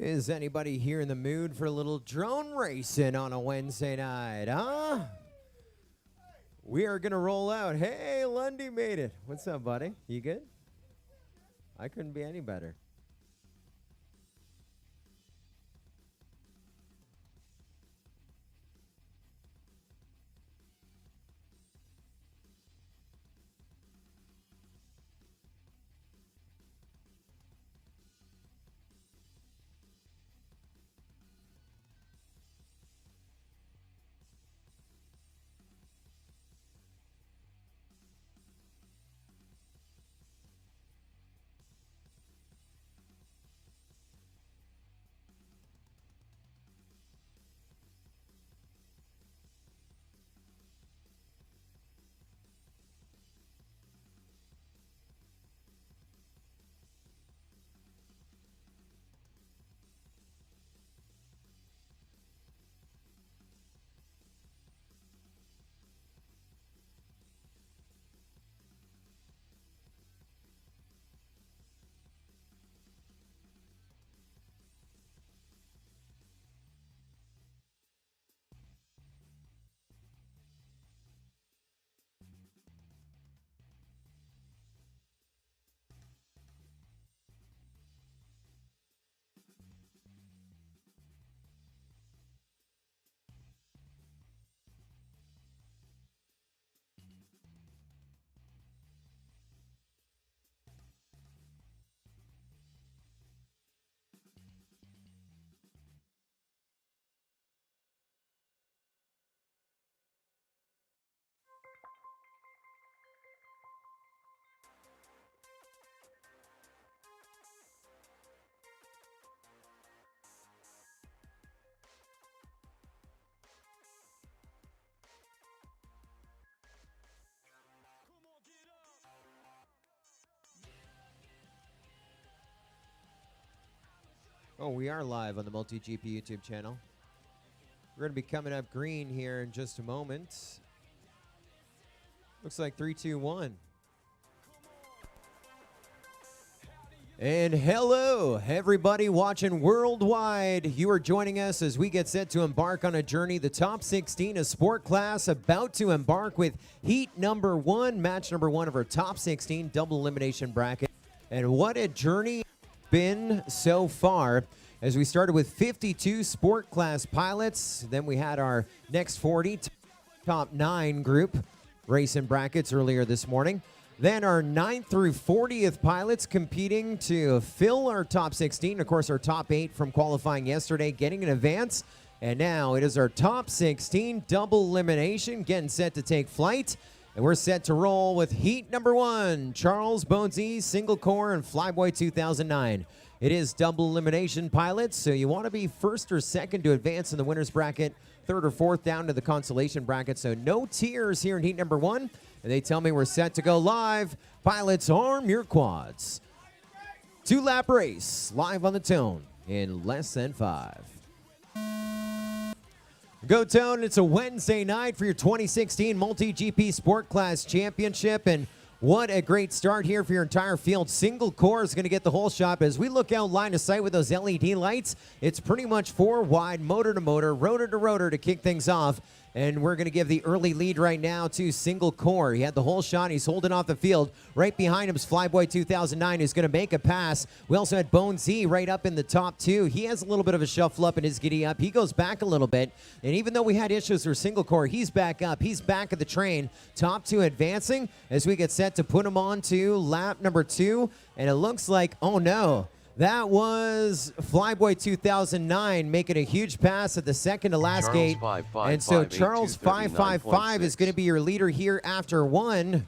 Is anybody here in the mood for a little drone racing on a Wednesday night, huh? We are going to roll out. Hey, Lundy made it. What's up, buddy? You good? I couldn't be any better. Oh, we are live on the MultiGP YouTube channel. We're going to be coming up green here in just a moment. Looks like 3, 2, 1. And hello, everybody watching worldwide. You are joining us as we get set to embark on a journey. The top 16 of sport class about to embark with heat number 1, match number 1 of our top 16 double elimination bracket. And what a journey been so far, as we started with 52 sport class pilots. Then we had our next 40 top 9 group racing brackets earlier this morning. Then our 9th through 40th pilots competing to fill our top 16. Of course, our top 8 from qualifying yesterday getting an advance. And now it is our top 16 double elimination getting set to take flight. And we're set to roll with heat number 1, Charles Bonesy, single core, and Flyboy 2009. It is double elimination pilots, so you want to be first or second to advance in the winner's bracket, third or fourth down to the consolation bracket. So no tiers here in heat number 1. And they tell me we're set to go live. Pilots, arm your quads. 2-lap race, live on the Tone in less than 5. Go Tone, it's a Wednesday night for your 2016 MultiGP Sport Class Championship, and what a great start here for your entire field. Single core is going to get the whole shot. As we look out line of sight with those LED lights, it's pretty much 4 wide, motor to motor, rotor to rotor to kick things off. And we're going to give the early lead right now to single core. He had the whole shot. He's holding off the field. Right behind him is Flyboy 2009, who's going to make a pass. We also had Bone Z right up in the top 2. He has a little bit of a shuffle up in his giddy up. He goes back a little bit. And even though we had issues for single core, he's back up. He's back at the train. Top 2 advancing as we get set to put him on to lap number 2. And it looks like, oh no, that was Flyboy 2009 making a huge pass at the second to last gate. And so Charles 555 is going to be your leader here after 1.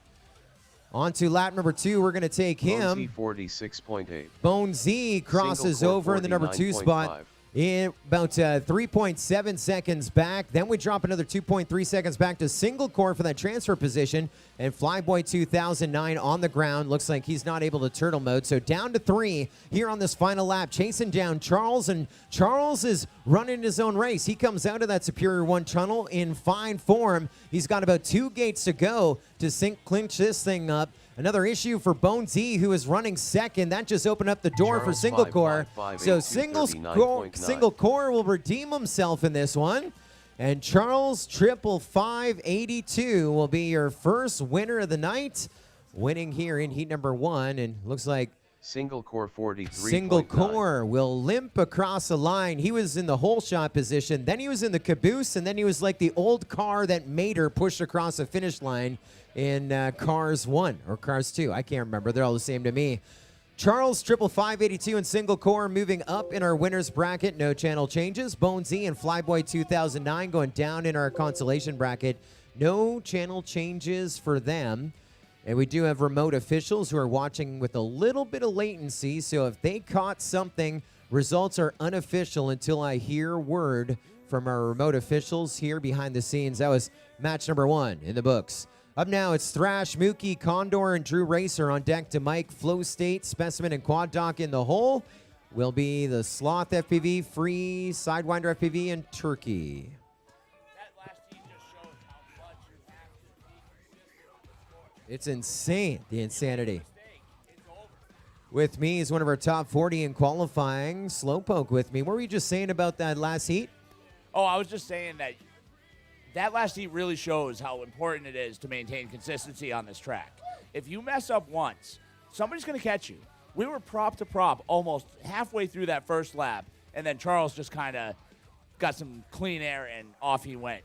On to lap number 2, we're going to take him. Bone Z 46.8. Bone Z crosses over in the number 2 spot. In about 3.7 seconds back. Then we drop another 2.3 seconds back to single core for that transfer position. And Flyboy 2009 on the ground. Looks like he's not able to turtle mode. So down to 3 here on this final lap. Chasing down Charles. And Charles is running his own race. He comes out of that Superior 1 tunnel in fine form. He's got about 2 gates to go to clinch this thing up. Another issue for Bonesy, who is running second. That just opened up the door for Single Core. So Single Core will redeem himself in this one. And Charles 55582 will be your first winner of the night, winning here in heat number 1. And looks like Single Core 43. Single Core will limp across the line. He was in the hole shot position, then he was in the caboose, and then he was like the old car that Mater pushed across the finish line in Cars 1 or Cars 2. I can't remember. They're all the same to me. Charles 55582 and Single Core moving up in our winners bracket. No channel changes. Bonesy and Flyboy 2009 going down in our consolation bracket. No channel changes for them. And we do have remote officials who are watching with a little bit of latency. So if they caught something, results are unofficial until I hear word from our remote officials here behind the scenes. That was match number 1 in the books. Up now, it's Thrash, Mookie, Condor, and Drew Racer on deck to Mike. Flow State, Specimen, and Quad Doc in the hole will be the Sloth FPV, Free, Sidewinder FPV, and Turkey. That last heat just shows how much you have to be. It's insane, the insanity. With me is one of our top 40 in qualifying, Slowpoke with me. What were you just saying about that last heat? Oh, I was just saying that last heat really shows how important it is to maintain consistency on this track. If you mess up once, somebody's going to catch you. We were prop to prop almost halfway through that first lap, and then Charles just kind of got some clean air, and off he went.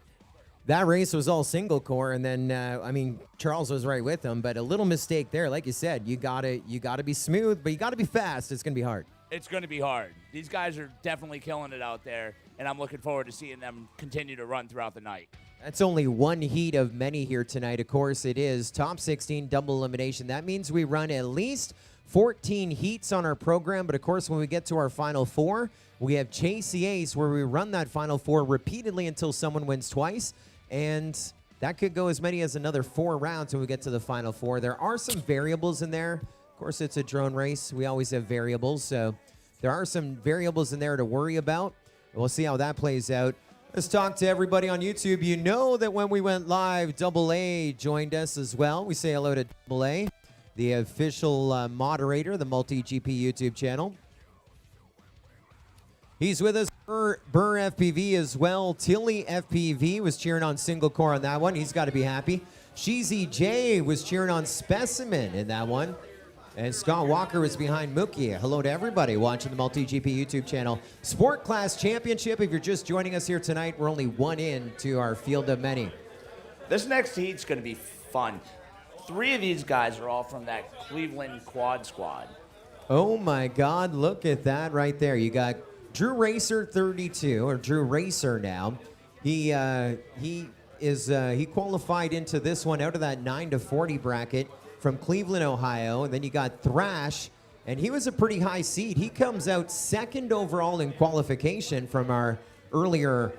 That race was all Single Core, and then, I mean, Charles was right with him, but a little mistake there. Like you said, you gotta be smooth, but you got to be fast. It's going to be hard. It's going to be hard. These guys are definitely killing it out there, and I'm looking forward to seeing them continue to run throughout the night. That's only one heat of many here tonight. Of course, it is top 16 double elimination. That means we run at least 14 heats on our program, but of course, when we get to our final 4, we have Chase the Ace, where we run that final 4 repeatedly until someone wins twice, and that could go as many as another 4 rounds when we get to the final 4. There are some variables in there. Of course, it's a drone race. We always have variables, so there are some variables in there to worry about. We'll see how that plays out. Let's talk to everybody on YouTube. You know that when we went live, Double A joined us as well. We say hello to Double A, the official moderator, the MultiGP YouTube channel. He's with us, Burr FPV as well. Tilly FPV was cheering on Single Core on that one. He's got to be happy. Sheezy J was cheering on Specimen in that one. And Scott Walker was behind Mookie. Hello to everybody watching the MultiGP YouTube channel. Sport Class Championship. If you're just joining us here tonight, we're only 1 in to our field of many. This next heat's going to be fun. 3 of these guys are all from that Cleveland quad squad. Oh my God, look at that right there. You got Drew Racer 32, or Drew Racer now. He qualified into this one out of that 9 to 40 bracket from Cleveland, Ohio. And then you got Thrash, and he was a pretty high seed. He comes out 2nd overall in qualification from our earlier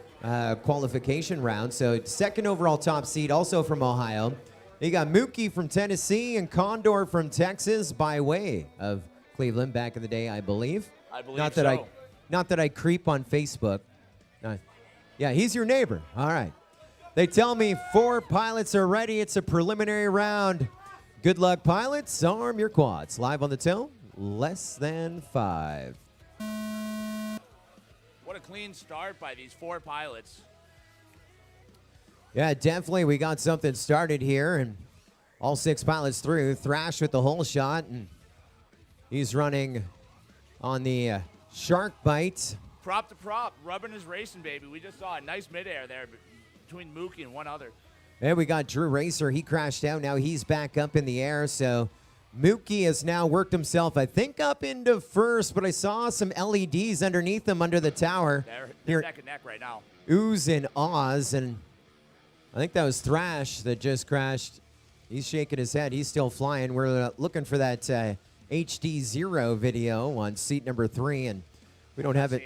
qualification round. So 2nd overall top seed, also from Ohio. You got Mookie from Tennessee and Condor from Texas by way of Cleveland back in the day, I believe. I believe not that so. Not that I creep on Facebook. Yeah, he's your neighbor. All right. They tell me 4 pilots are ready. It's a preliminary round. Good luck, pilots. Arm your quads. Live on the till, less than 5. What a clean start by these 4 pilots. Yeah, definitely. We got something started here, and all 6 pilots through. Thrash with the hole shot, and he's running on the shark bite. Prop to prop, rubbing his racing, baby. We just saw a nice midair there between Mookie and one other. And we got Drew Racer. He crashed out. Now he's back up in the air. So Mookie has now worked himself, I think, up into first, but I saw some LEDs underneath him under the tower. They're neck and neck right now. Oohs and ahs, and I think that was Thrash that just crashed. He's shaking his head. He's still flying. We're looking for that HD0 video on seat number 3, and we don't have it.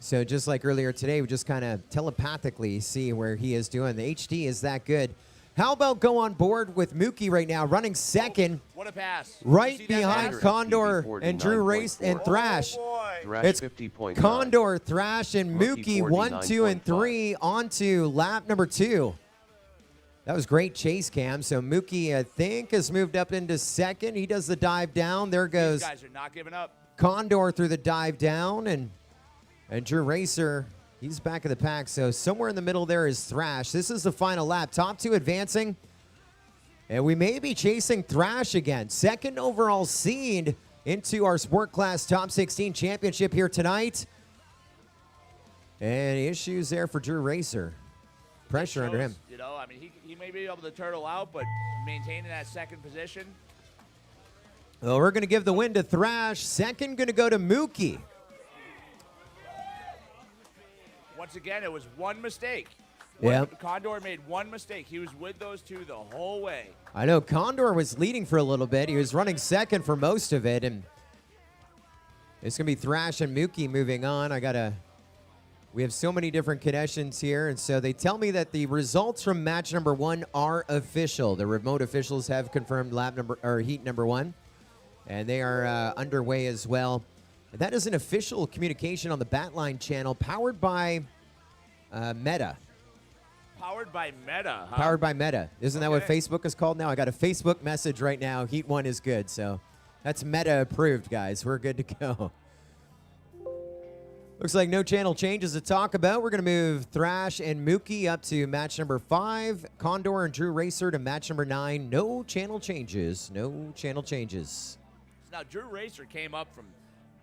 So just like earlier today, we just kind of telepathically see where he is doing. The HD is that good. How about go on board with Mookie right now, running 2nd. What a pass. Right behind Condor and Drew Race and Thrash. It's Condor, Thrash, and Mookie 1, 2, and 3 onto lap number 2. That was great chase cam. So Mookie, I think, has moved up into second. He does the dive down. There goes These guys are not giving up. Condor through the dive down. And Drew Racer, he's back of the pack. So somewhere in the middle there is Thrash. This is the final lap. Top two advancing. And we may be chasing Thrash again. Second overall seed into our Sport Class Top 16 Championship here tonight. And issues there for Drew Racer. Pressure under him. You know, I mean, he may be able to turtle out, but maintaining that second position. Well, we're going to give the win to Thrash. Second going to go to Mookie. Once again, it was one mistake. Yeah. Condor made one mistake. He was with those two the whole way. I know Condor was leading for a little bit. He was running second for most of it. And it's going to be Thrash and Mookie moving on. We have so many different connections here, and so they tell me that the results from match number 1 are official. The remote officials have confirmed heat number 1, and they are underway as well. And that is an official communication on the Batline channel, powered by Meta. Powered by Meta, huh? Powered by Meta. Isn't that what Okay. Facebook is called now? I got a Facebook message right now. Heat 1 is good, so that's Meta approved, guys. We're good to go. Looks like no channel changes to talk about. We're going to move Thrash and Mookie up to match number 5. Condor and Drew Racer to match number 9. No channel changes. No channel changes. Now, Drew Racer came up from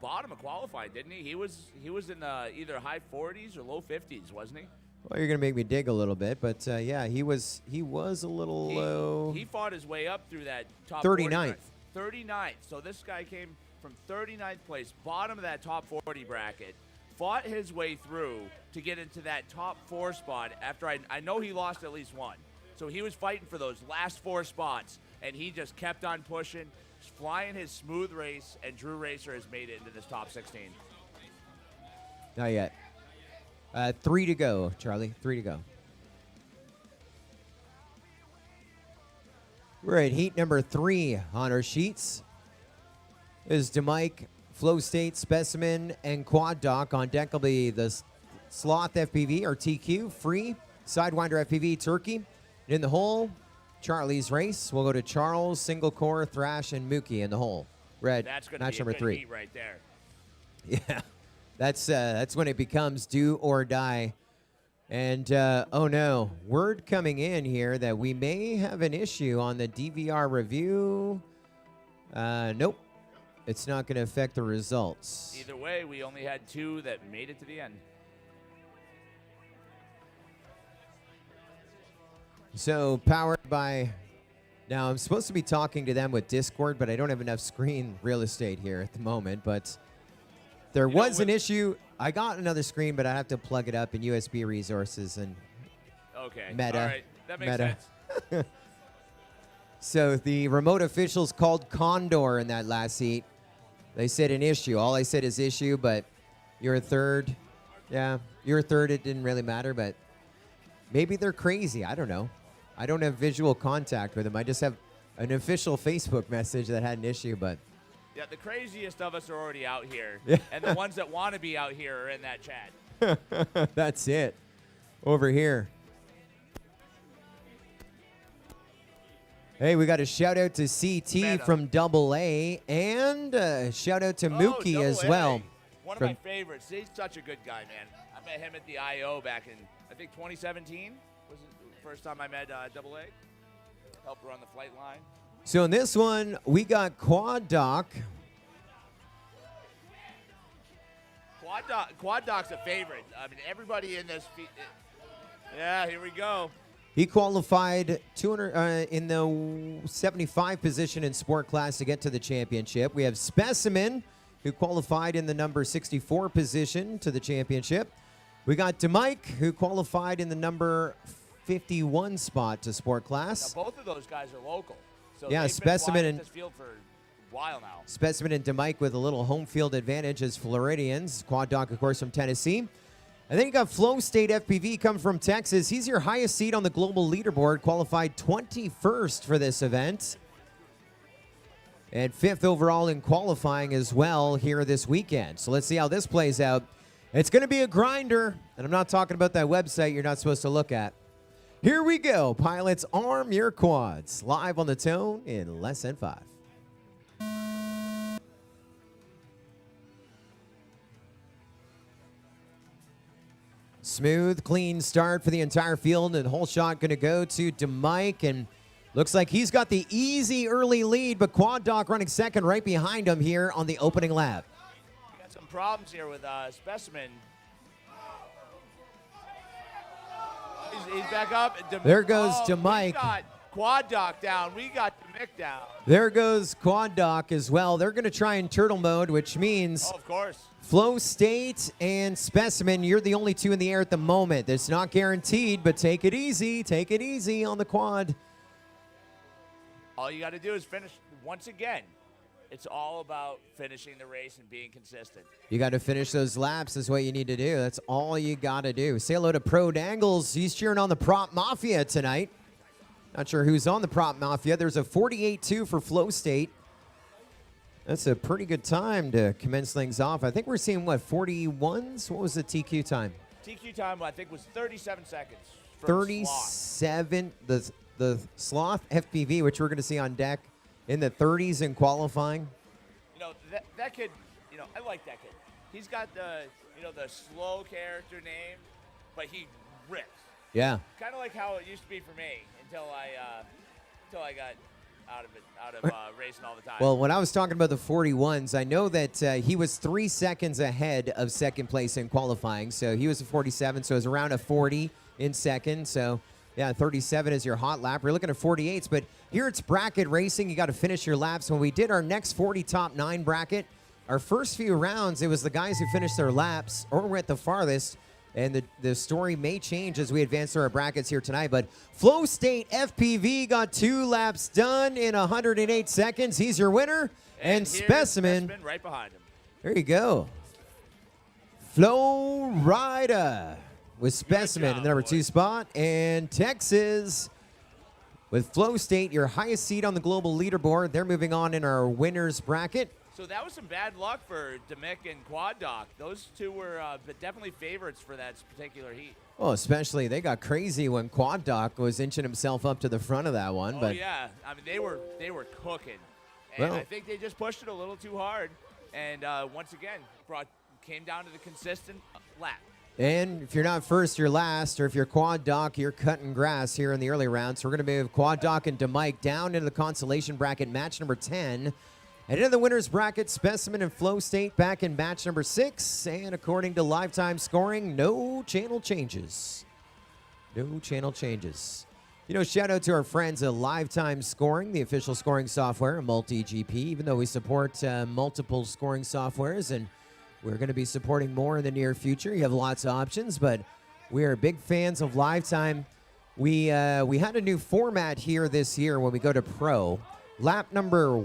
bottom of qualifying, didn't he? He was in either high 40s or low 50s, wasn't he? Well, you're going to make me dig a little bit, but yeah, he was a little low. He fought his way up through that top 39th. 39th. So this guy came from 39th place, bottom of that top 40 bracket. Fought his way through to get into that top 4 spot after I know he lost at least one. So he was fighting for those last 4 spots, and he just kept on pushing, flying his smooth race, and Drew Racer has made it into this top 16. Not yet. 3 to go, Charlie. 3 to go. We're at heat number 3 on our sheets. Is DeMike, Flow State, Specimen, and Quad Doc. On deck will be the Sloth FPV, or TQ, Free, Sidewinder FPV, Turkey. In the hole, Charlie's race. We'll go to Charles, Single Core, Thrash, and Mookie in the hole. Red, That's going to match be a number good 3. heat right there. Yeah, that's when it becomes do or die. And, oh no, word coming in here that we may have an issue on the DVR review. Nope. It's not going to affect the results. Either way, we only had 2 that made it to the end. So powered by, now I'm supposed to be talking to them with Discord, but I don't have enough screen real estate here at the moment. But there was an issue. I got another screen, but I have to plug it up in USB resources and Okay. Meta. All right. That makes Meta. sense. So the remote officials called Condor in that last heat. They said an issue. All I said is issue, but you're a third. Yeah, you're a third. It didn't really matter, but maybe they're crazy. I don't know. I don't have visual contact with them. I just have an official Facebook message that had an issue, but Yeah, the craziest of us are already out here. Yeah. And the ones that want to be out here are in that chat. that's it. Over here. Hey, we got a shout out to CT Meta. from AA and a shout out to Mookie as AA. well. One of from- my favorites. He's such a good guy, man. I met him at the I.O. back in, I think, 2017 was the first time I met AA. Helped run the flight line. So in this one, we got Quad Doc. Quad Doc's a favorite. I mean, everybody in this. Yeah, here we go. He qualified 200 in the 75 position in sport class to get to the championship. We have Specimen, who qualified in the number 64 position to the championship. We got DeMike, who qualified in the number 51 spot to sport class. Now, both of those guys are local. So Yeah, they've Specimen been and- in this field for a while now. Specimen and DeMike with a little home field advantage as Floridians. Quad Doc, of course, from Tennessee. And then you got Flow State FPV come from Texas. He's your highest seed on the global leaderboard, qualified 21st for this event. And 5th overall in qualifying as well here this weekend. So let's see how this plays out. It's going to be a grinder, and I'm not talking about that website you're not supposed to look at. Here we go. Pilots, arm your quads. Live on the tone in less than 5. Smooth, clean start for the entire field, and whole shot going to go to DeMike, and looks like he's got the easy early lead, but Quad Doc running second right behind him here on the opening lap. We got some problems here with Specimen. He's back up. There goes DeMike. We got Quad Doc down. We got DeMick down. There goes Quad Doc as well. They're going to try in turtle mode, which means Oh, of course. Flow State and Specimen, you're the only two in the air at the moment. It's not guaranteed, but take it easy. Take it easy on the quad. All you got to do is finish once again. It's all about finishing the race and being consistent. You got to finish those laps is what you need to do. That's all you got to do. Say hello to Pro Dangles. He's cheering on the Prop Mafia tonight. Not sure who's on the Prop Mafia. There's a 48.2 for Flow State. That's a pretty good time to commence things off. I think we're seeing, what, 41s? What was the TQ time? TQ time, I think, was 37 seconds. 37. The Sloth FPV, which we're going to see on deck in the 30s in qualifying. You know, that kid, you know, I like that kid. He's got the, you know, the slow character name, but he rips. Yeah. Kind of like how it used to be for me until I got out of racing all the time. Well, when I was talking about the 41s, I know that he was 3 seconds ahead of second place in qualifying. So he was a 47, so it was around a 40 in second. So, yeah, 37 is your hot lap. We're looking at 48s, but here it's bracket racing. You got to finish your laps. When we did our next 40 top 9 bracket, our first few rounds, it was the guys who finished their laps or were at the farthest. And the story may change as we advance through our brackets here tonight. But Flow State FPV got 2 laps done in 108 seconds. He's your winner. And Specimen right behind him. There you go. Flow Rider with Specimen in the number 2 spot. And Texas with Flow State, your highest seed on the global leaderboard. They're moving on in our winners bracket. So that was some bad luck for DeMick and Quad Doc. Those two were definitely favorites for that particular heat. Oh, especially they got crazy when Quad Doc was inching himself up to the front of that one. Oh, but yeah. I mean, they were cooking. And I think they just pushed it a little too hard. And once again, came down to the consistent lap. And if you're not first, you're last, or if you're Quad Doc, you're cutting grass here in the early rounds. So we're going to move Quad Doc and DeMike down into the consolation bracket, match number 10. And in the winner's bracket, Specimen and Flow State back in match number 6. And according to lifetime scoring, no channel changes. No channel changes. You know, shout out to our friends at Lifetime Scoring, the official scoring software, MultiGP, even though we support multiple scoring softwares, and we're going to be supporting more in the near future. You have lots of options, but we are big fans of Lifetime. We had a new format here this year when we go to Pro. Track number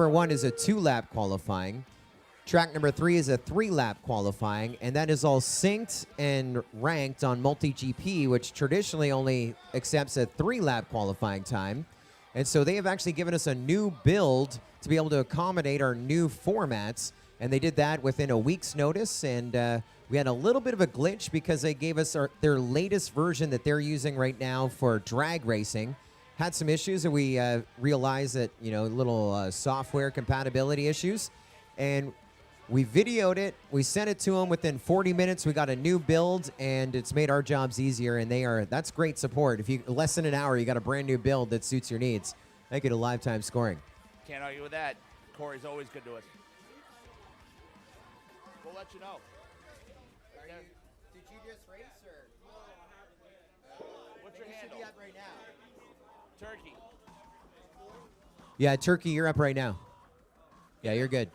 1 is a 2-lap qualifying. Track number 3 is a 3-lap qualifying, and that is all synced and ranked on MultiGP, which traditionally only accepts a 3-lap qualifying time. And so they have actually given us a new build to be able to accommodate our new formats, and they did that within a week's notice. And we had a little bit of a glitch because they gave us their latest version that they're using right now for drag racing. Had some issues, and we realized that, you know, little software compatibility issues. And we videoed it. We sent it to them within 40 minutes. We got a new build, and it's made our jobs easier. And that's great support. If you less than an hour, you got a brand new build that suits your needs. Thank you to Lifetime Scoring. Can't argue with that. Corey's always good to us. We'll let you know. Did you just race, or? What's your handle? Right now. Turkey. Yeah, Turkey, you're up right now. Yeah, you're good.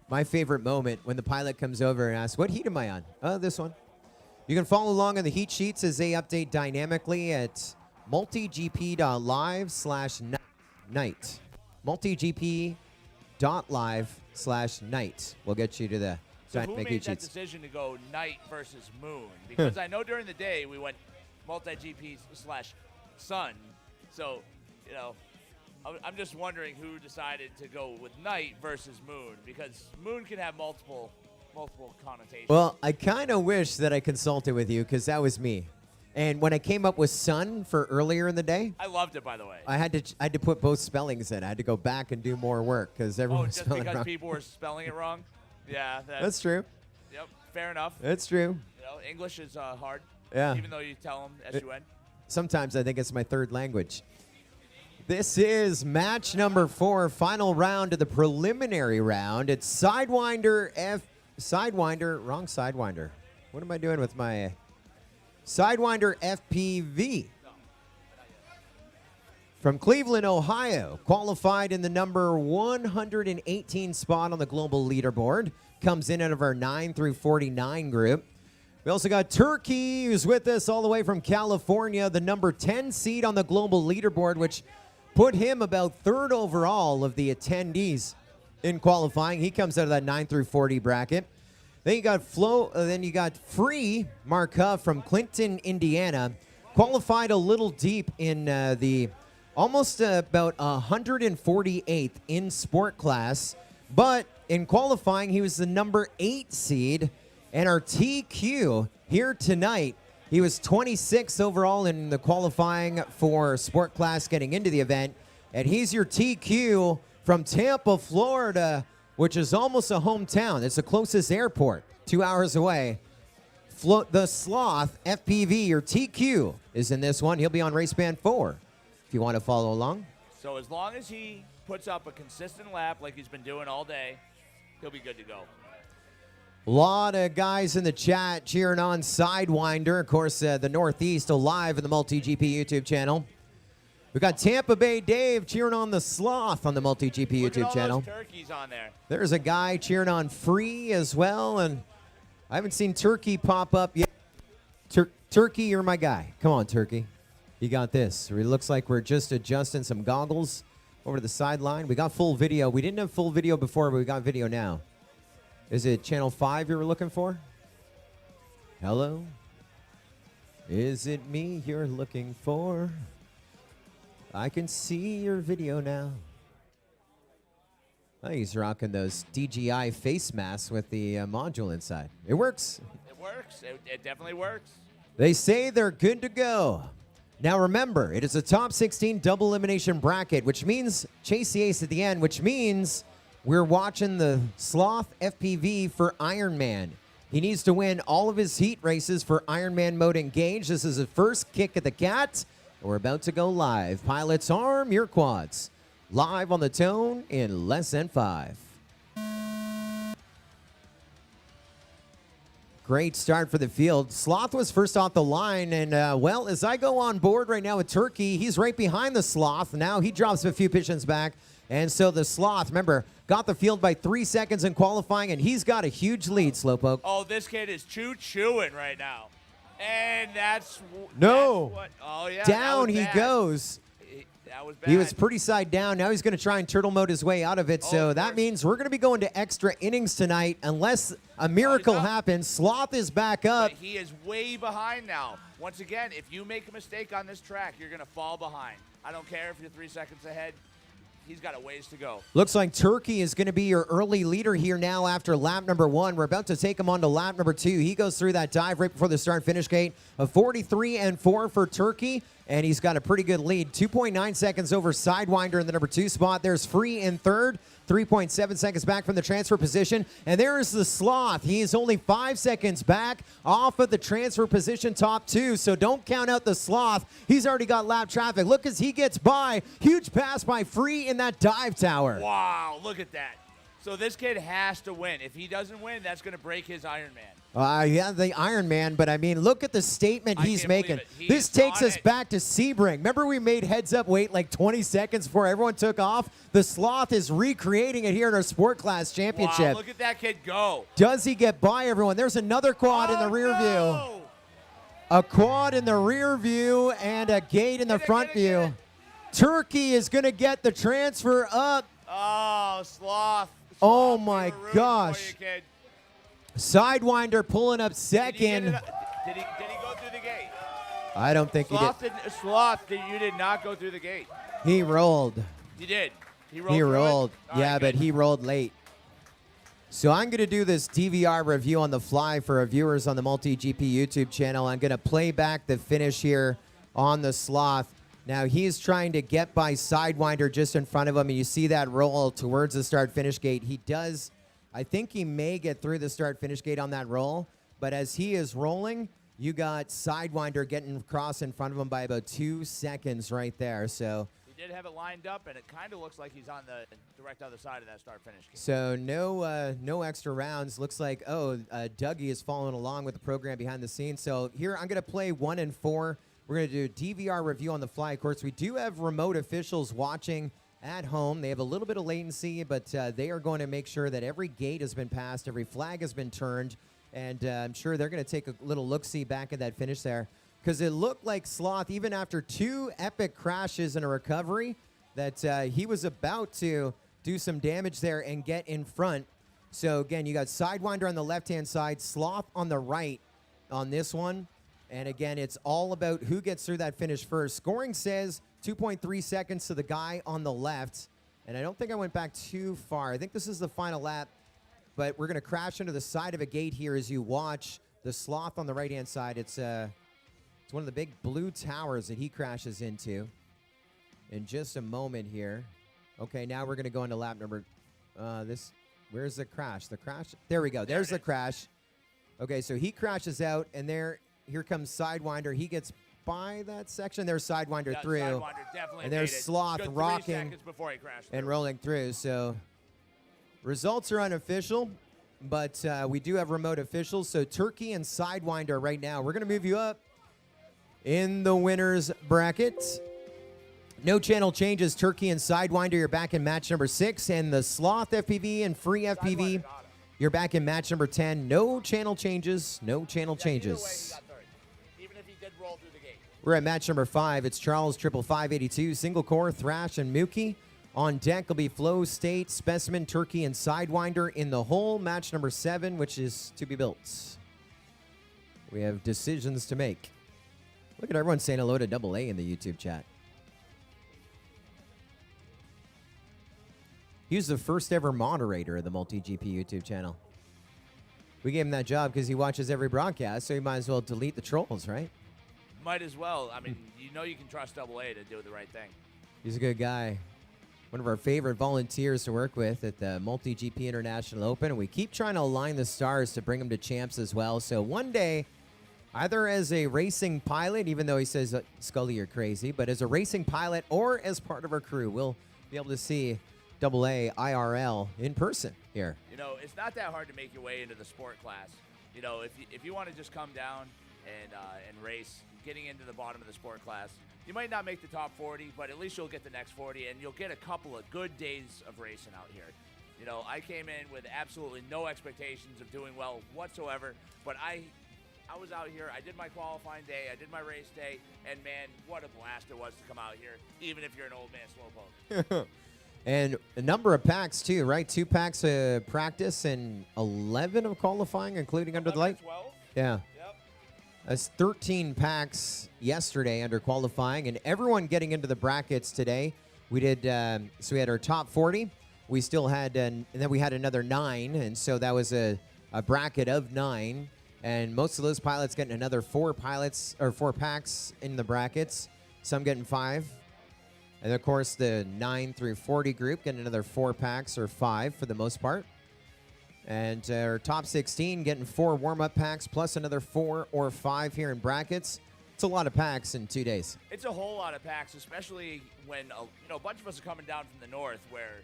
My favorite moment when the pilot comes over and asks, what heat am I on? Oh, this one. You can follow along on the heat sheets as they update dynamically at multigp.live/night. multigp.live/night. We'll get you to the So who dynamic made heat that sheets. decision to go night versus moon? Because I know during the day we went multi-GP/sun. So, you know, I'm just wondering who decided to go with night versus moon, because moon can have multiple connotations. Well, I kind of wish that I consulted with you because that was me. And when I came up with sun for earlier in the day, I loved it, by the way. I had to put both spellings in. I had to go back and do more work because everyone was just spelling because wrong. people were spelling it wrong? Yeah. That's true. Yep, fair enough. That's true. You know, English is hard. Yeah. Even though you tell them S-U-N. Sometimes I think it's my third language. This is match number 4, final round of the preliminary round. It's Sidewinder wrong Sidewinder. What am I doing with my Sidewinder FPV? From Cleveland, Ohio, qualified in the number 118 spot on the global leaderboard. Comes in out of our 9 through 49 group. We also got Turkey, who's with us all the way from California, the number 10 seed on the global leaderboard, which put him about 3rd overall of the attendees in qualifying. He comes out of that 9 through 40 bracket. Then you got Free Marca from Clinton, Indiana, qualified a little deep in the almost about 148th in sport class, but in qualifying he was the number 8 seed. And our TQ here tonight, he was 26th overall in the qualifying for sport class getting into the event. And he's your TQ from Tampa, Florida, which is almost a hometown. It's the closest airport, 2 hours away. The Sloth FPV, your TQ, is in this one. He'll be on race band 4 if you want to follow along. So as long as he puts up a consistent lap like he's been doing all day, he'll be good to go. A lot of guys in the chat cheering on Sidewinder. Of course, the Northeast alive in the MultiGP YouTube channel. We got Tampa Bay Dave cheering on the Sloth on the MultiGP YouTube channel. Those turkeys on there. There's a guy cheering on Free as well, and I haven't seen Turkey pop up yet. Turkey, you're my guy. Come on, Turkey. You got this. It looks like we're just adjusting some goggles over to the sideline. We got full video. We didn't have full video before, but we got video now. Is it channel 5 you were looking for? Hello? Is it me you're looking for? I can see your video now. Oh, he's rocking those DJI face masks with the module inside. It works. It works. It definitely works. They say they're good to go. Now remember, it is a top 16 double elimination bracket, which means chase the ace at the end, which means we're watching the Sloth FPV for Ironman. He needs to win all of his heat races for Ironman mode engaged. This is the first kick at the cat. We're about to go live. Pilots, arm your quads. Live on the tone in less than 5. Great start for the field. Sloth was first off the line, and well, as I go on board right now with Turkey, he's right behind the Sloth. Now he drops a few positions back, and so the Sloth, remember, got the field by 3 seconds in qualifying, and he's got a huge lead, Slowpoke. Oh, this kid is chewing right now. And that's what, oh yeah, down he goes. That was bad. He was pretty side down. Now he's going to try and turtle mode his way out of it. So that means we're going to be going to extra innings tonight unless a miracle happens. Sloth is back up. But he is way behind now. Once again, if you make a mistake on this track, you're going to fall behind. I don't care if you're 3 seconds ahead. He's got a ways to go. Looks like Turkey is going to be your early leader here now after lap number 1. We're about to take him on to lap number 2. He goes through that dive right before the start-finish gate. A 43-4 for Turkey, and he's got a pretty good lead. 2.9 seconds over Sidewinder in the number 2 spot. There's Free in third. 3.7 seconds back from the transfer position. And there's the Sloth. He is only 5 seconds back off of the transfer position top 2. So don't count out the Sloth. He's already got lap traffic. Look as he gets by. Huge pass by Free in that dive tower. Wow, look at that. So this kid has to win. If he doesn't win, that's going to break his Ironman. Yeah, the Ironman, but I mean, look at the statement he's making. This takes us back to Sebring. Remember we made heads up wait like 20 seconds before everyone took off? The Sloth is recreating it here in our Sport Class Championship. Wow, look at that kid go. Does he get by everyone? There's another quad in the rear view. A quad in the rear view and a gate in the front view. Turkey is going to get the transfer up. Oh, Sloth. Oh my gosh. Sidewinder pulling up second. Did he go through the gate? I don't think he did. Sloth, you did not go through the gate. He rolled. He did. He rolled. Yeah, but he rolled late. So I'm going to do this DVR review on the fly for our viewers on the MultiGP YouTube channel. I'm going to play back the finish here on the Sloth. Now, he's trying to get by Sidewinder just in front of him, and you see that roll towards the start-finish gate. He does, I think he may get through the start-finish gate on that roll, but as he is rolling, you got Sidewinder getting across in front of him by about 2 seconds right there. So he did have it lined up, and it kind of looks like he's on the direct other side of that start-finish gate. So no extra rounds. Looks like, Dougie is following along with the program behind the scenes. So here I'm going to play 1 and 4. We're going to do a DVR review on the fly. Of course, we do have remote officials watching at home. They have a little bit of latency, but they are going to make sure that every gate has been passed, every flag has been turned, and I'm sure they're going to take a little look-see back at that finish there, because it looked like Sloth, even after 2 epic crashes and a recovery, that he was about to do some damage there and get in front. So, again, you got Sidewinder on the left-hand side, Sloth on the right on this one. And again, it's all about who gets through that finish first. Scoring says 2.3 seconds to the guy on the left. And I don't think I went back too far. I think this is the final lap. But we're going to crash into the side of a gate here as you watch the Sloth on the right-hand side. It's one of the big blue towers that he crashes into in just a moment here. Okay, now we're going to go into lap number... where's the crash? The crash? There we go. There's the crash. Okay, so he crashes out, and here comes Sidewinder. He gets by that section. There's Sidewinder through. Sidewinder definitely and there's made it. Sloth Good 3 rocking seconds before he crashed and through. rolling through. So results are unofficial, but we do have remote officials. So Turkey and Sidewinder right now. We're going to move you up in the winners bracket. No channel changes. Turkey and Sidewinder, you're back in match number 6. And the Sloth FPV and Free FPV, you're back in match number 10. No channel changes. No channel changes. Either way, he got third, even if he did roll through the gate. We're at match number 5. It's Charles 55582, Single Core, Thrash, and Mookie. On deck will be Flow, State, Specimen, Turkey, and Sidewinder in the hole. Match number 7, which is to be built. We have decisions to make. Look at everyone saying hello to Double A in the YouTube chat. He was the first ever moderator of the MultiGP YouTube channel. We gave him that job because he watches every broadcast, so he might as well delete the trolls, right? Might as well. I mean, you know you can trust Double A to do the right thing. He's a good guy. One of our favorite volunteers to work with at the MultiGP International Open, and we keep trying to align the stars to bring him to champs as well. So one day, either as a racing pilot, even though he says, Scully, you're crazy, but as a racing pilot or as part of our crew, we'll be able to see Double A IRL in person here. You know, it's not that hard to make your way into the sport class. You know, if you want to just come down and race, getting into the bottom of the sport class, you might not make the top 40, but at least you'll get the next 40, and you'll get a couple of good days of racing out here. You know, I came in with absolutely no expectations of doing well whatsoever, but I was out here, I did my qualifying day, I did my race day, and man, what a blast it was to come out here, even if you're an old man slowpoke. And a number of packs, too, right? 2 packs of practice and 11 of qualifying, including under the light. 12? Yeah. Yep. That's 13 packs yesterday under qualifying, and everyone getting into the brackets today. We did, so we had our top 40. We still had, and then we had another 9, and so that was a bracket of 9. And most of those pilots getting another 4 pilots or 4 packs in the brackets. Some getting 5. And, of course, the 9 through 40 group getting another 4 packs or 5 for the most part. And our top 16 getting 4 warm-up packs plus another 4 or 5 here in brackets. It's a lot of packs in 2 days. It's a whole lot of packs, especially when a bunch of us are coming down from the north where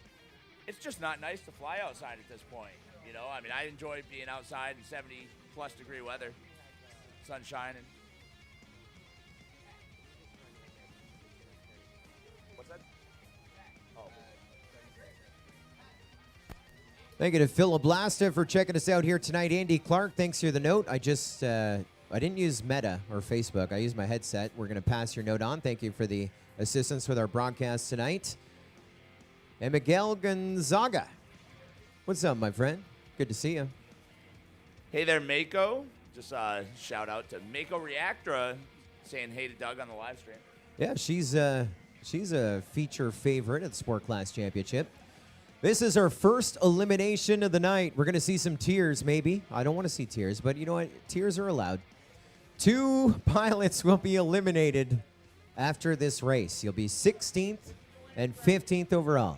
it's just not nice to fly outside at this point. You know, I mean, I enjoy being outside in 70-plus degree weather, sun shining. Thank you to Philip Blasta for checking us out here tonight. Andy Clark, thanks for the note. I didn't use Meta or Facebook. I used my headset. We're going to pass your note on. Thank you for the assistance with our broadcast tonight. And Miguel Gonzaga. What's up, my friend? Good to see you. Hey there, Mako. Just shout out to Mako Reactra saying hey to Doug on the live stream. Yeah, she's a feature favorite at the Sport Class Championship. This is our first elimination of the night. We're going to see some tears, maybe. I don't want to see tears, but you know what? Tears are allowed. 2 pilots will be eliminated after this race. You'll be 16th and 15th overall.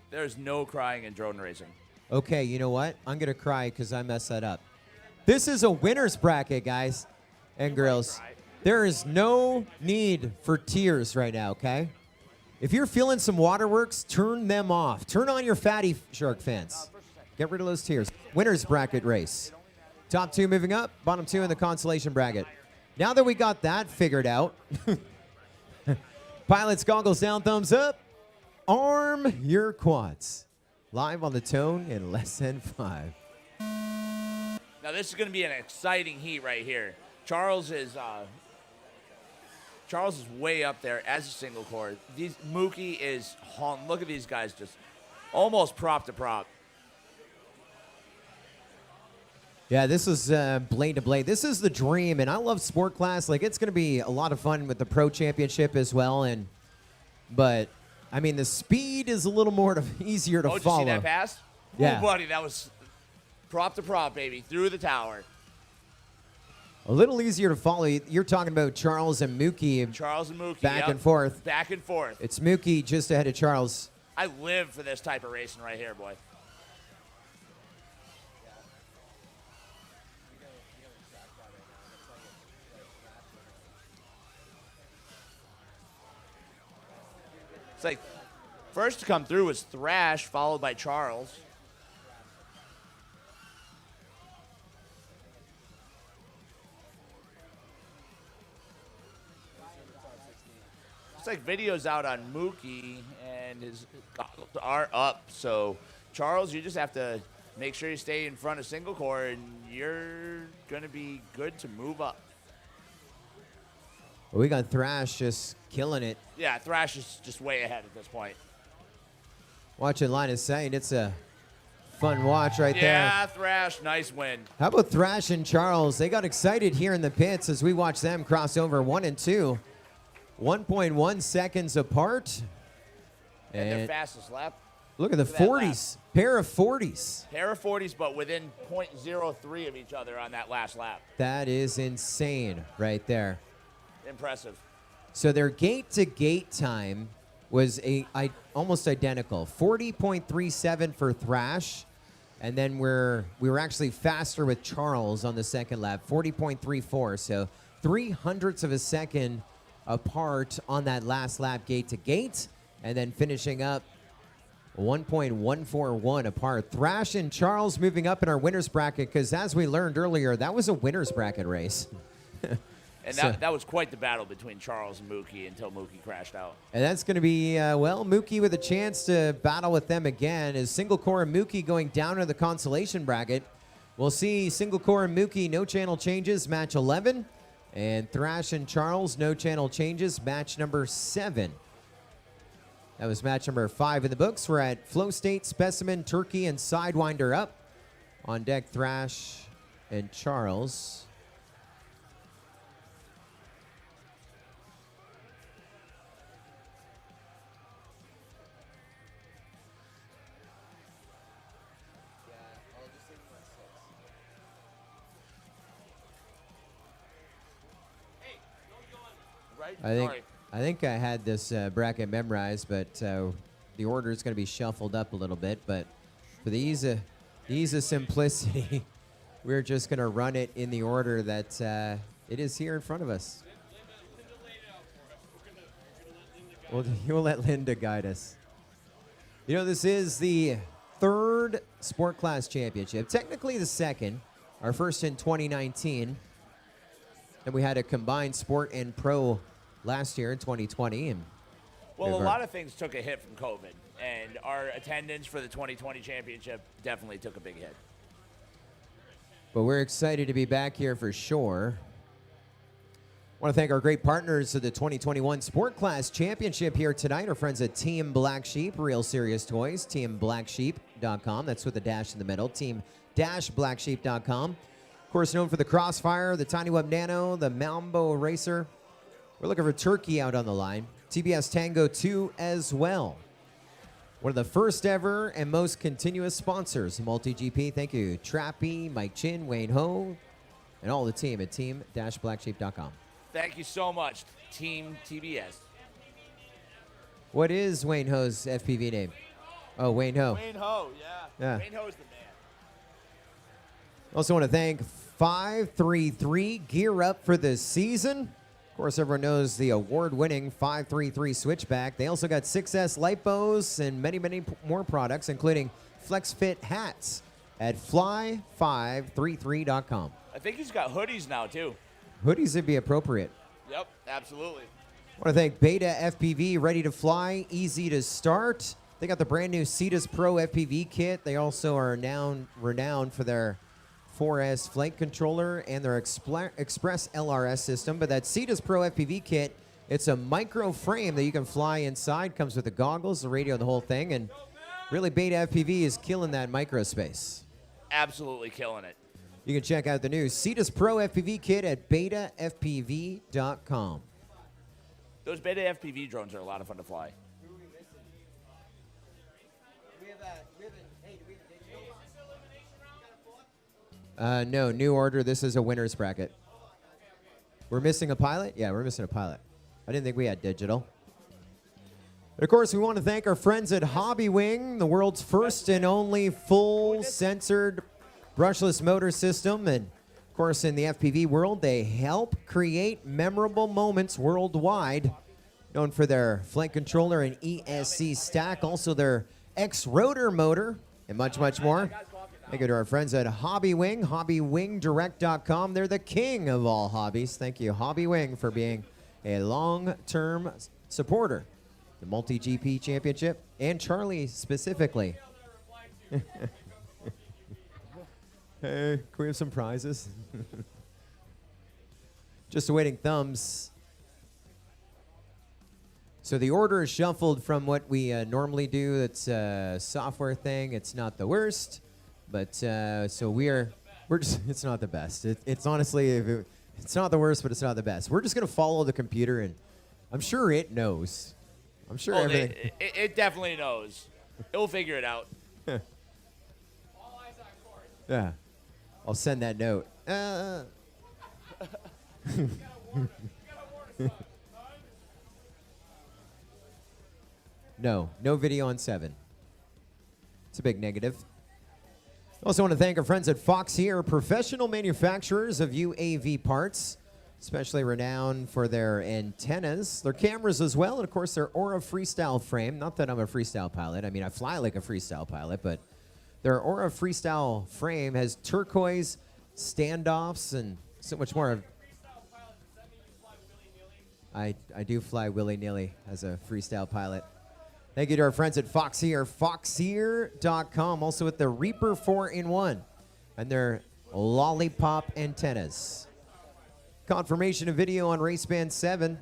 There's no crying in drone racing. Okay, you know what? I'm going to cry because I messed that up. This is a winner's bracket, guys and girls. There is no need for tears right now, okay? If you're feeling some waterworks, turn them off. Turn on your Fatty Shark fans. Get rid of those tears. Winner's bracket race. Top 2 moving up, bottom 2 in the consolation bracket. Now that we got that figured out, pilots, goggles down, thumbs up. Arm your quads. Live on the tone in less than 5. Now this is going to be an exciting heat right here. Charles is way up there as a single core. Mookie is hauling. Look at these guys just almost prop to prop. Yeah, this is blade to blade. This is the dream, and I love sport class. Like, it's going to be a lot of fun with the Pro Championship as well. But I mean, the speed is a little more easier to follow. Did you see that pass? Yeah, ooh, buddy, that was prop to prop, baby, through the tower. A little easier to follow. You're talking about Charles and Mookie. Charles and Mookie. Back yep. and forth. Back and forth. It's Mookie just ahead of Charles. I live for this type of racing right here, boy. It's like, first to come through was Thrash, followed by Charles. Looks like video's out on Mookie, and his goggles are up. So, Charles, you just have to make sure you stay in front of single core, and you're going to be good to move up. Well, we got Thrash just killing it. Yeah, Thrash is just way ahead at this point. Watching line of sight, it's a fun watch right there. Yeah, Thrash, nice win. How about Thrash and Charles? They got excited here in the pits as we watch them cross over 1 and 2. 1.1 seconds apart. And their fastest lap. Look at the 40s. Pair of 40s. Pair of 40s, but within 0.03 of each other on that last lap. That is insane right there. Impressive. So their gate-to-gate time was almost identical. 40.37 for Thrash. And then we were actually faster with Charles on the second lap. 40.34. So 0.03 of a second apart on that last lap gate-to-gate. And then finishing up 1.141 apart. Thrash and Charles moving up in our winner's bracket because, as we learned earlier, that was a winner's bracket race. And that was quite the battle between Charles and Mookie until Mookie crashed out. And that's going to be, Mookie with a chance to battle with them again. Is single core and Mookie going down to the consolation bracket. We'll see single core and Mookie, no channel changes, match 11. And Thrash and Charles, no channel changes, match number 7. That was match number 5 in the books. We're at Flow State, Specimen, Turkey, and Sidewinder up. On deck, Thrash and Charles. I think I had this bracket memorized, but the order is going to be shuffled up a little bit. But for the ease of simplicity, we're just going to run it in the order that it is here in front of us. Well, you'll let Linda guide us. You know, this is the 3rd Sport Class Championship. Technically the 2nd. Our first in 2019. And we had a combined Sport and Pro last year in 2020. And well, a lot of things took a hit from COVID, and our attendance for the 2020 championship definitely took a big hit. But we're excited to be back here for sure. I want to thank our great partners of the 2021 Sport Class Championship here tonight, our friends at Team Black Sheep, Real Serious Toys, teamblacksheep.com. That's with a dash in the middle, team-blacksheep.com. Of course, known for the Crossfire, the Tiny Web Nano, the Mambo Racer. We're looking for Turkey out on the line. TBS Tango 2 as well. One of the first ever and most continuous sponsors, MultiGP. Thank you, Trappy, Mike Chin, Wayne Ho, and all the team at team-blacksheep.com. Thank you so much, Team TBS. What is Wayne Ho's FPV name? Oh, Wayne Ho. Wayne Ho, yeah. Wayne Ho's the man. Also want to thank 533 Gear Up for the season. Of course, everyone knows the award-winning 533 Switchback. They also got 6S Lipos and many, many more products, including FlexFit hats at fly533.com. I think he's got hoodies now, too. Hoodies would be appropriate. Yep, absolutely. I want to thank Beta FPV, ready to fly, easy to start. They got the brand new Cetus Pro FPV kit. They also are now renowned for their 4S flight controller and their Express LRS system. But that Cetus Pro FPV kit, it's a micro frame that you can fly inside. Comes with the goggles, the radio, the whole thing. And really, Beta FPV is killing that micro space. Absolutely killing it. You can check out the new Cetus Pro FPV kit at betafpv.com. Those Beta FPV drones are a lot of fun to fly. No, new order. This is a winner's bracket. We're missing a pilot? Yeah, we're missing a pilot. I didn't think we had digital. But of course, we want to thank our friends at Hobby Wing, the world's first and only full censored brushless motor system. And of course, in the FPV world, they help create memorable moments worldwide. Known for their flight controller and ESC stack, also their X-Rotor motor, and much, much more. Thank you to our friends at Hobby Wing, hobbywingdirect.com. They're the king of all hobbies. Thank you, Hobby Wing, for being a long-term supporter. The MultiGP Championship, and Charlie specifically. Hey, can we have some prizes? Just awaiting thumbs. So the order is shuffled from what we normally do. It's a software thing. It's not the worst, but so we're just. It's not the best. It's honestly, it's not the worst, but it's not the best. We're just gonna follow the computer, and I'm sure it knows. I'm sure everything. It definitely knows. It'll figure it out. Yeah, I'll send that note. No video on 7. It's a big negative. Also want to thank our friends at Fox here, professional manufacturers of UAV parts, especially renowned for their antennas, their cameras as well, and of course their Aura Freestyle frame. Not that I'm a freestyle pilot. I mean, I fly like a freestyle pilot, but their Aura Freestyle frame has turquoise standoffs and so much more. I do fly willy-nilly as a freestyle pilot. Thank you to our friends at Foxier, foxier.com, also with the Reaper 4-in-1 and their Lollipop antennas. Confirmation of video on Raceband 7.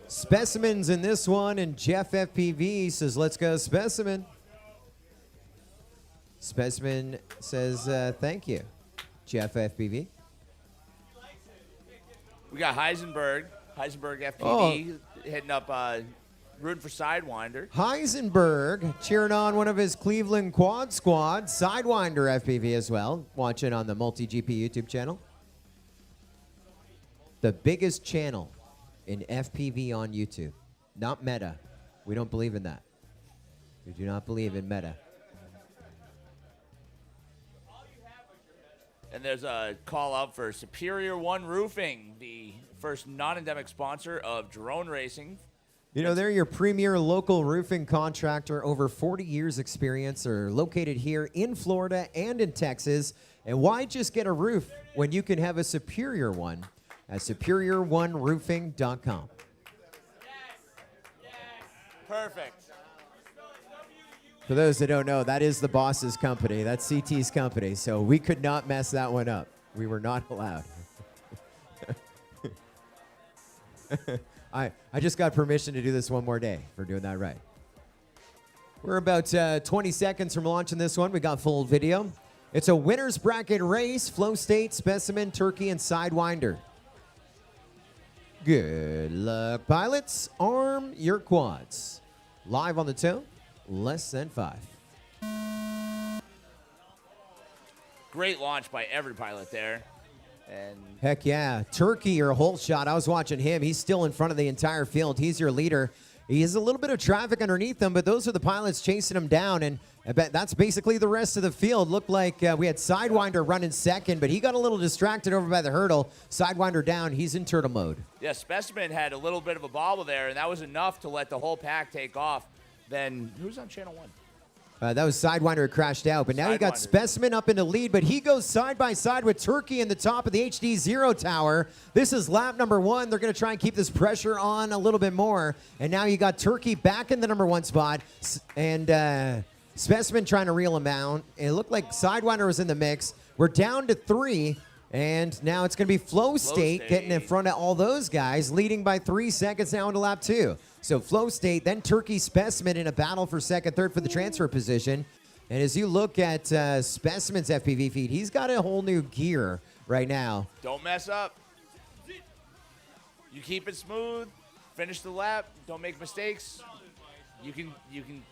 Specimens in this one, and Jeff FPV says, let's go Specimen. Specimen says, thank you, Jeff FPV. We got Heisenberg FPV hitting up rooting for Sidewinder. Heisenberg cheering on one of his Cleveland Quad Squad, Sidewinder FPV as well, watching on the MultiGP YouTube channel. The biggest channel in FPV on YouTube, not Meta. We don't believe in that. We do not believe in Meta. And there's a call out for Superior One Roofing, the first non-endemic sponsor of drone racing. You know, they're your premier local roofing contractor, over 40 years experience. They're located here in Florida and in Texas. And why just get a roof when you can have a superior one at superioroneroofing.com. Perfect. For those that don't know, that is the boss's company. That's CT's company. So we could not mess that one up. We were not allowed. I just got permission to do this one more day for doing that right. We're about 20 seconds from launching this one. We got full video. It's a winner's bracket race, Flow State, Specimen, Turkey, and Sidewinder. Good luck, pilots. Arm your quads. live on the toe, less than 5. Great launch by every pilot there. And Heck yeah. Turkey, your whole shot. I was watching him. He's still in front of the entire field. He's your leader. He has a little bit of traffic underneath him, but those are the pilots chasing him down. And I bet that's basically the rest of the field. Looked like we had Sidewinder running second, but he got a little distracted over by the hurdle. Sidewinder down. He's in turtle mode. yeah, Specimen had a little bit of a bobble there, and that was enough to let the whole pack take off. Then who's on channel 1? That was Sidewinder who crashed out, but now you got Sidewinder. Specimen up in the lead, but he goes side by side with Turkey in the top of the HD Zero tower. This is lap number 1. They're going to try and keep this pressure on a little bit more, and now you got Turkey back in the number 1 spot, and Specimen trying to reel him out. It looked like Sidewinder was in the mix. We're down to 3, and now it's going to be Flow State getting in front of all those guys, leading by 3 seconds now into lap 2. So Flow State, then Turkey, Specimen in a battle for second, third for the transfer position. And as you look at Specimen's FPV feed, he's got a whole new gear right now. Don't mess up. You keep it smooth. Finish the lap. Don't make mistakes. You can.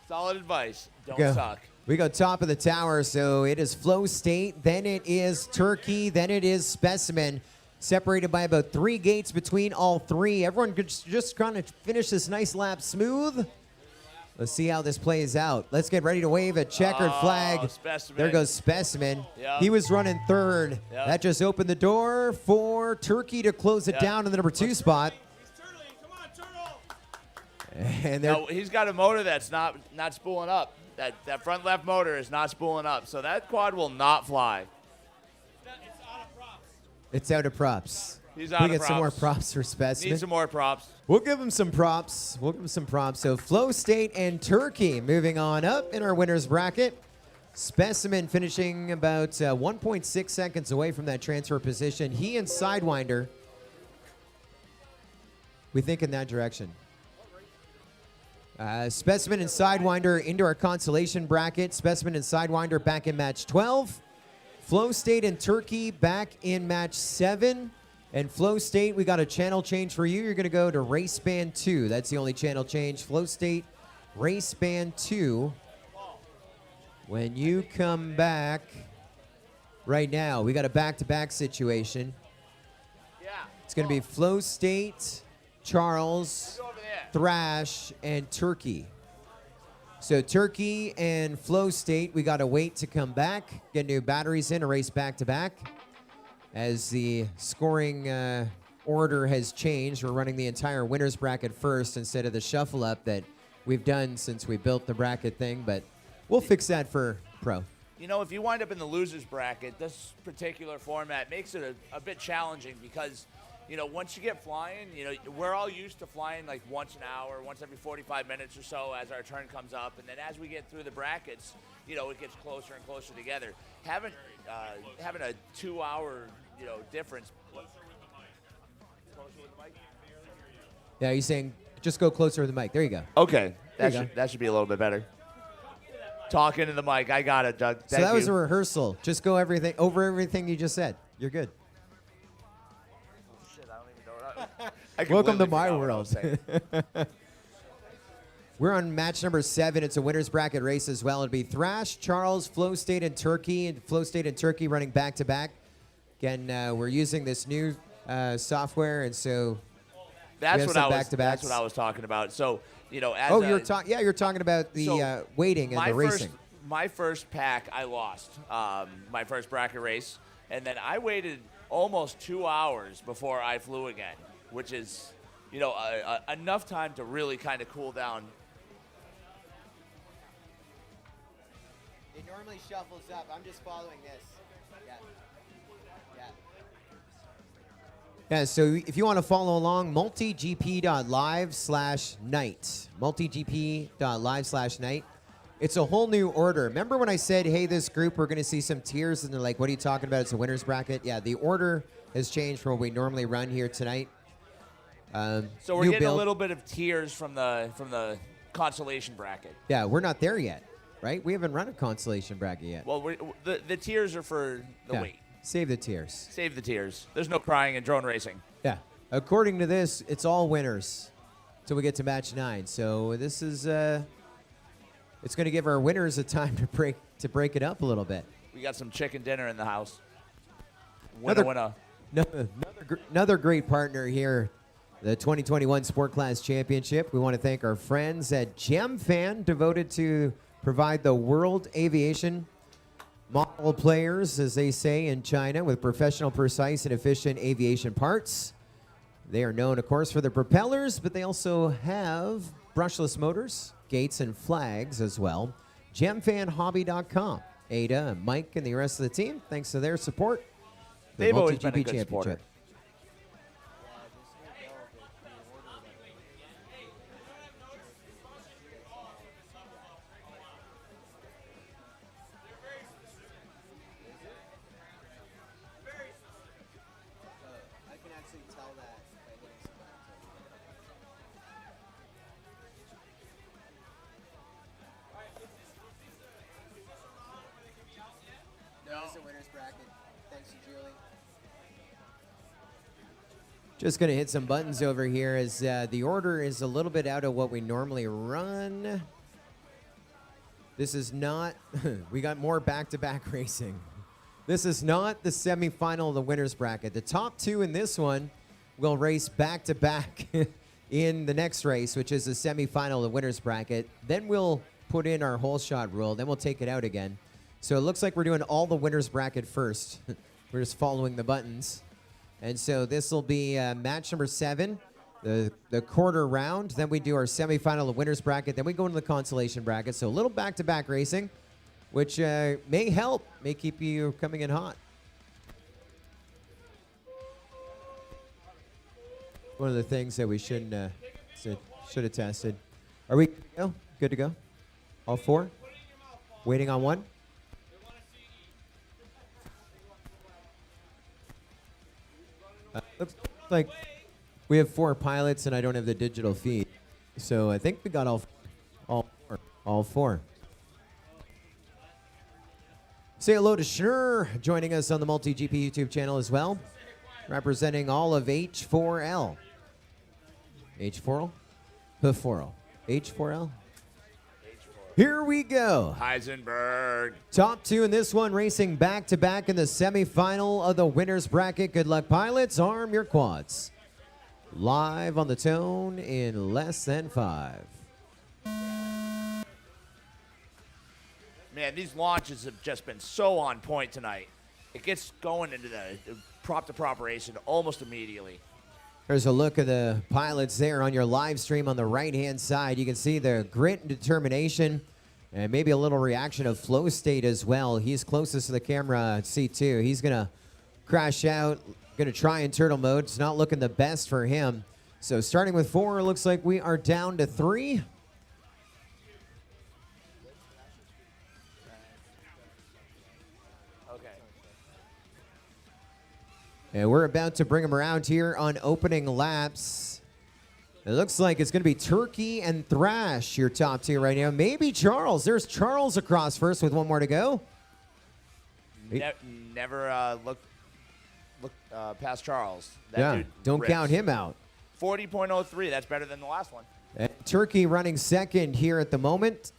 Solid advice. Don't suck. We go top of the tower, so it is Flow State, then it is Turkey, then it is Specimen. Separated by about 3 gates between all 3. Everyone could just kind of finish this nice lap smooth. Let's see how this plays out. Let's get ready to wave a checkered flag. Specimen. There goes Specimen. Yep. He was running 3rd. Yep. That just opened the door for Turkey to close it down in the number 2 spot. And No, he's got a motor that's not spooling up. That front left motor is not spooling up. So that quad will not fly. it's out of props. He's out we of get some more props. props for Specimen. Need some more props. We'll give him some props. So Flow State and Turkey moving on up in our winners bracket. Specimen finishing about 1.6 seconds away from that transfer position. He and Sidewinder, we think in that direction. Specimen and Sidewinder into our consolation bracket. Specimen and Sidewinder back in match 12. Flow State and Turkey back in match 7. And Flow State, we got a channel change for you. You're going to go to Race Band 2. That's the only channel change. Flow State, Race Band 2. When you come back right now, we got a back-to-back situation. Yeah. It's going to be Flow State, Charles, Go over there. Thrash, and Turkey. So Turkey and Flow State, we got to wait to come back, get new batteries in, a race back-to-back. As the scoring order has changed, we're running the entire winners bracket first instead of the shuffle up that we've done since we built the bracket thing, but we'll fix that for Pro. You know, if you wind up in the losers bracket, this particular format makes it a bit challenging because, you know, once you get flying, you know, we're all used to flying like once an hour, once every 45 minutes or so as our turn comes up. And then as we get through the brackets, you know, it gets closer and closer together. Having a 2-hour, you know, difference. Closer with the mic? Yeah, you're saying just go closer with the mic. There you go. Okay. There you go. That should be a little bit better. Talk into the mic. I got it, Doug. So that was a rehearsal. Just go over everything you just said. You're good. Shit, I don't even know what I Welcome to completely my forgot what I was world. saying. We're on match number 7. It's a winner's bracket race as well. It'll be Thrash, Charles, Flow State, and Turkey. And Flow State and Turkey running back-to-back. Again, we're using this new software, and so That's what back-to-backs. I was talking about. So, you know, as you're talking about the waiting and the racing. My first pack, I lost my first bracket race, and then I waited almost 2 hours before I flew again, which is, you know, enough time to really kind of cool down. It normally shuffles up. I'm just following this. Yeah, so if you want to follow along, multigp.live/night. Multigp.live/night. It's a whole new order. Remember when I said, hey, this group, we're going to see some tiers, and they're like, what are you talking about? It's a winner's bracket. Yeah, the order has changed from what we normally run here tonight. So we're new getting build. a little bit of tiers from the consolation bracket. Yeah, we're not there yet, right? We haven't run a consolation bracket yet. Well, the tiers are for the Yeah, wait. save the tiers. Save the tiers. There's no crying in drone racing. Yeah. According to this, it's all winners. till we get to match 9. So this is it's going to give our winners a time to break it up a little bit. We got some chicken dinner in the house. Another great partner here, the 2021 Sport Class Championship. We want to thank our friends at GemFan, devoted to provide the world aviation model players, as they say in China, with professional, precise, and efficient aviation parts. They are known, of course, for their propellers, but they also have brushless motors, gates, and flags as well. GemFanHobby.com. Ada, Mike, and the rest of the team, thanks to their support, the They've always MultiGP been a good supporter. Championship. Just going to hit some buttons over here as the order is a little bit out of what we normally run. This is not, we got more back-to-back racing. This is not the semifinal of the winner's bracket. The top 2 in this one will race back-to-back in the next race, which is the semifinal of the winner's bracket. Then we'll put in our whole shot rule. Then we'll take it out again. So it looks like we're doing all the winner's bracket first. We're just following the buttons. And so this will be match number 7, the quarter round. Then we do our semifinal of winner's bracket. Then we go into the consolation bracket. So a little back-to-back racing, which may help, may keep you coming in hot. One of the things that we should have tested. Are we good to go? All 4? Waiting on 1? Looks like we have 4 pilots, and I don't have the digital feed. So I think we got all 4. Say hello to Schnur, joining us on the MultiGP YouTube channel as well, representing all of H4L. H4L? H4L. H4L? Here we go. Heisenberg. Top 2 in this one, racing back-to-back in the semifinal of the winner's bracket. Good luck, pilots. Arm your quads. Live on the tone in less than 5. Man, these launches have just been so on point tonight. It gets going into the prop-to-prop racing almost immediately. There's a look of the pilots there on your live stream on the right-hand side. You can see the grit and determination, and maybe a little reaction of flow state as well. He's closest to the camera, C2. He's going to crash out, going to try in turtle mode. It's not looking the best for him. So starting with 4, it looks like we are down to 3. And we're about to bring him around here on opening laps. It looks like it's going to be Turkey and Thrash, your top 2 right now. Maybe Charles. There's Charles across first with 1 more to go. Never look past Charles. That dude don't rips. Count him out. 40.03. That's better than the last one. And Turkey running second here at the moment.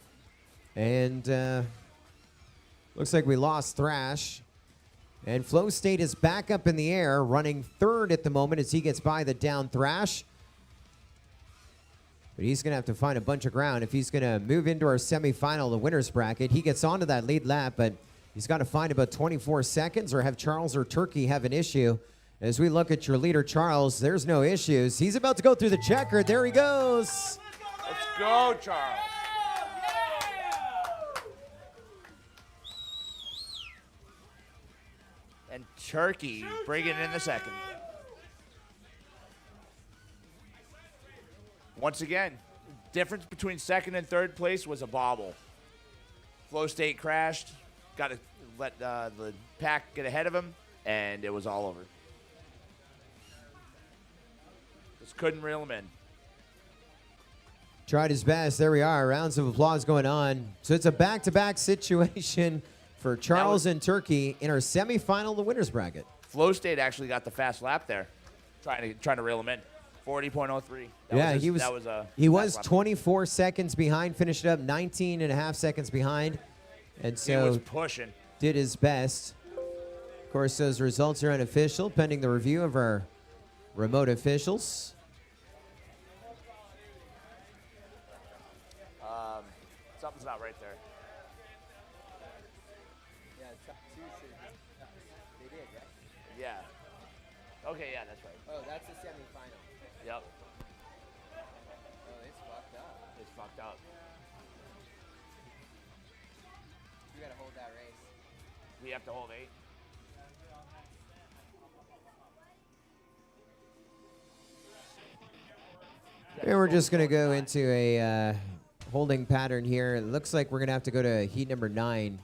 And looks like we lost Thrash. And Flow State is back up in the air, running third at the moment as he gets by the down Thrash. But he's going to have to find a bunch of ground if he's going to move into our semifinal, the winner's bracket. He gets onto that lead lap, but he's got to find about 24 seconds or have Charles or Turkey have an issue. As we look at your leader, Charles, there's no issues. He's about to go through the checker. There he goes. Let's go, Charles. And Turkey bringing in the second. Once again, difference between second and third place was a bobble. Flow State crashed, got to let the pack get ahead of him, and it was all over. Just couldn't reel him in. Tried his best. There we are. Rounds of applause going on. So it's a back-to-back situation for Charles and Turkey in our semifinal, the winner's bracket. Flow State actually got the fast lap there, trying to reel him in. 40.03. He was 24 seconds behind, finished up 19 and a half seconds behind, and He was so pushing. did his best. Of course, those results are unofficial, pending the review of our remote officials. Something's not right there. Yeah, they did, right? Yeah. Okay, yeah, that's right. Oh, that's the semifinal. Yep. Oh, it's fucked up. It's fucked up. You gotta hold that race. We have to hold 8. And we're just going to go into a holding pattern here. It looks like we're going to have to go to heat number 9.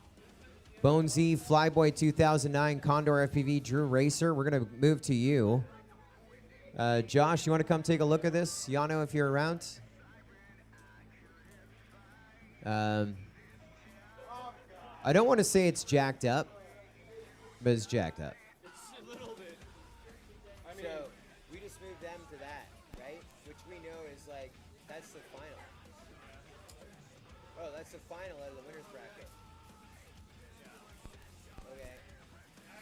Bonesy, Flyboy 2009, Condor FPV, Drew Racer. We're going to move to you. Josh, you want to come take a look at this? Yano, if you're around. I don't want to say it's jacked up, but it's jacked up. It's a little bit. I mean, So we just moved them to that, right? Which we know is like, that's the final. Oh, that's the final of the winner's bracket. Okay.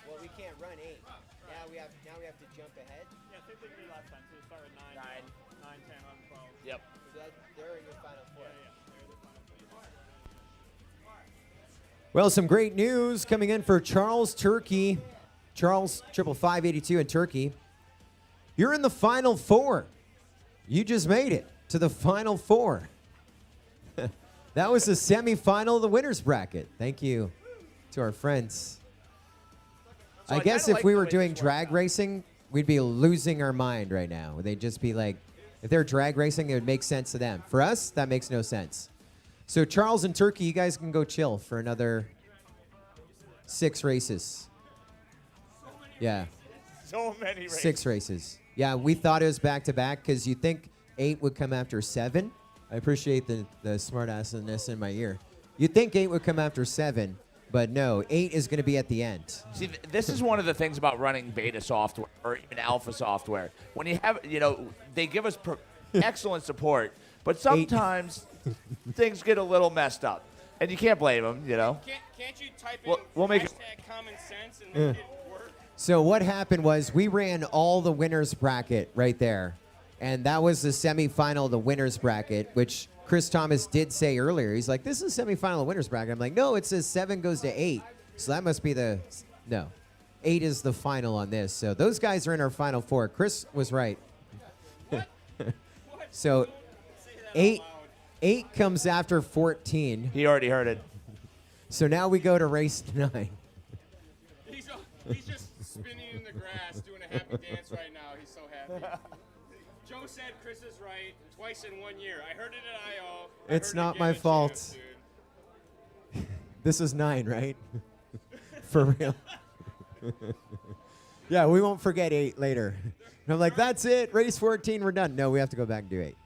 Well, we can't run 8. Now we have to jump ahead. yeah, same thing we did last time. So we start with 9, 10, 11, 12. Yep. So they're in your final 4. Yeah, they're the final 4. Well, some great news coming in for Charles Turkey. Charles 55582 in Turkey. You're in the final 4. You just made it to the final 4. That was the semifinal of the winner's bracket. Thank you to our friends. So I guess kinda if like we the were way doing this drag worked out. racing, we'd be losing our mind right now. They'd just be like, if they're drag racing, it would make sense to them. For us, that makes no sense. So Charles and Turkey, you guys can go chill for another 6 races. Yeah, So many races. 6 races. Yeah, we thought it was back-to-back because you think 8 would come after 7. I appreciate the smart-assedness in my ear. You'd think 8 would come after 7, but no, 8 is going to be at the end. See, this is one of the things about running beta software or even alpha software. When you have, they give us excellent support, but sometimes things get a little messed up, and you can't blame them. Can't you type in We'll make it- hashtag common sense and make it work? So what happened was we ran all the winners bracket right there, and that was the semifinal of the winners bracket, which Chris Thomas did say earlier. He's like, this is semifinal of winners bracket. I'm like, no, it says 7 goes to 8. So that must be no. 8 is the final on this. So those guys are in our final 4. Chris was right. So Say that 8 out loud. 8 comes after 14. He already heard it. So now we go to race 9. He's just spinning in the grass, doing a happy dance right now. He's so happy. Joe said Chris is right twice in 1 year. I heard it at I.O. I It's heard it not again my at fault. Chance, dude. This is 9, right? For real. Yeah, we won't forget 8 later. And I'm like, that's it. Race 14, we're done. No, we have to go back and do 8.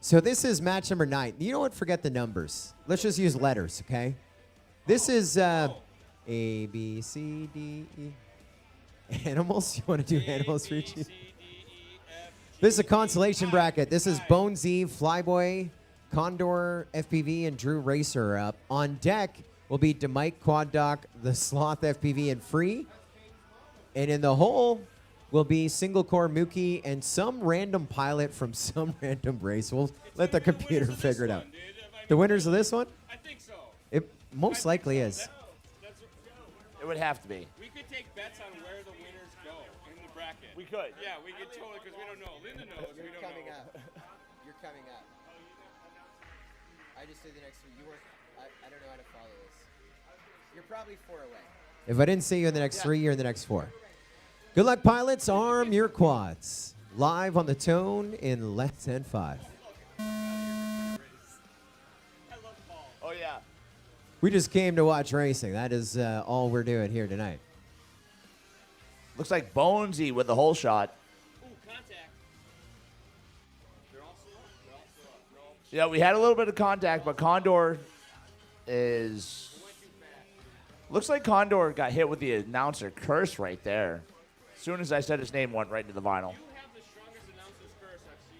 So this is match number 9. You know what? Forget the numbers. Let's just use letters, okay? This is A, B, C, D, E. Animals? You want to do animals for each? A, B, C, D, E, F, G, This is a consolation bracket. This is Bonesy, Flyboy, Condor, FPV, and Drew Racer up. On deck will be Demike, Quad Doc, the Sloth FPV, and Free. And in the hole will be Single Core Mookie and some random pilot from some random race. We'll let the gonna be computer winners of this figure it out. one, dude. The winners of this one? I think so. It most likely is. That's It would have to be. we could take bets on where the winners go in the bracket. We could. Yeah, we could totally, because we don't know. Linda knows. We don't know. up. You're coming up. I just did the next one. You weren't. I don't know how to follow this. You're probably 4 away. If I didn't see you in the next 3, you're in the next 4. Good luck, pilots. Arm your quads. Live on the tone in less than 5. Oh, yeah. We just came to watch racing. That is all we're doing here tonight. Looks like Bonesy with the whole shot. Ooh, contact. They're all still up. They're all still up. They're all Yeah, we had a little bit of contact, but Condor is... went too fast. Looks like Condor got hit with the announcer curse right there. As soon as I said his name, went right into the vinyl. You have the strongest announcer's curse I've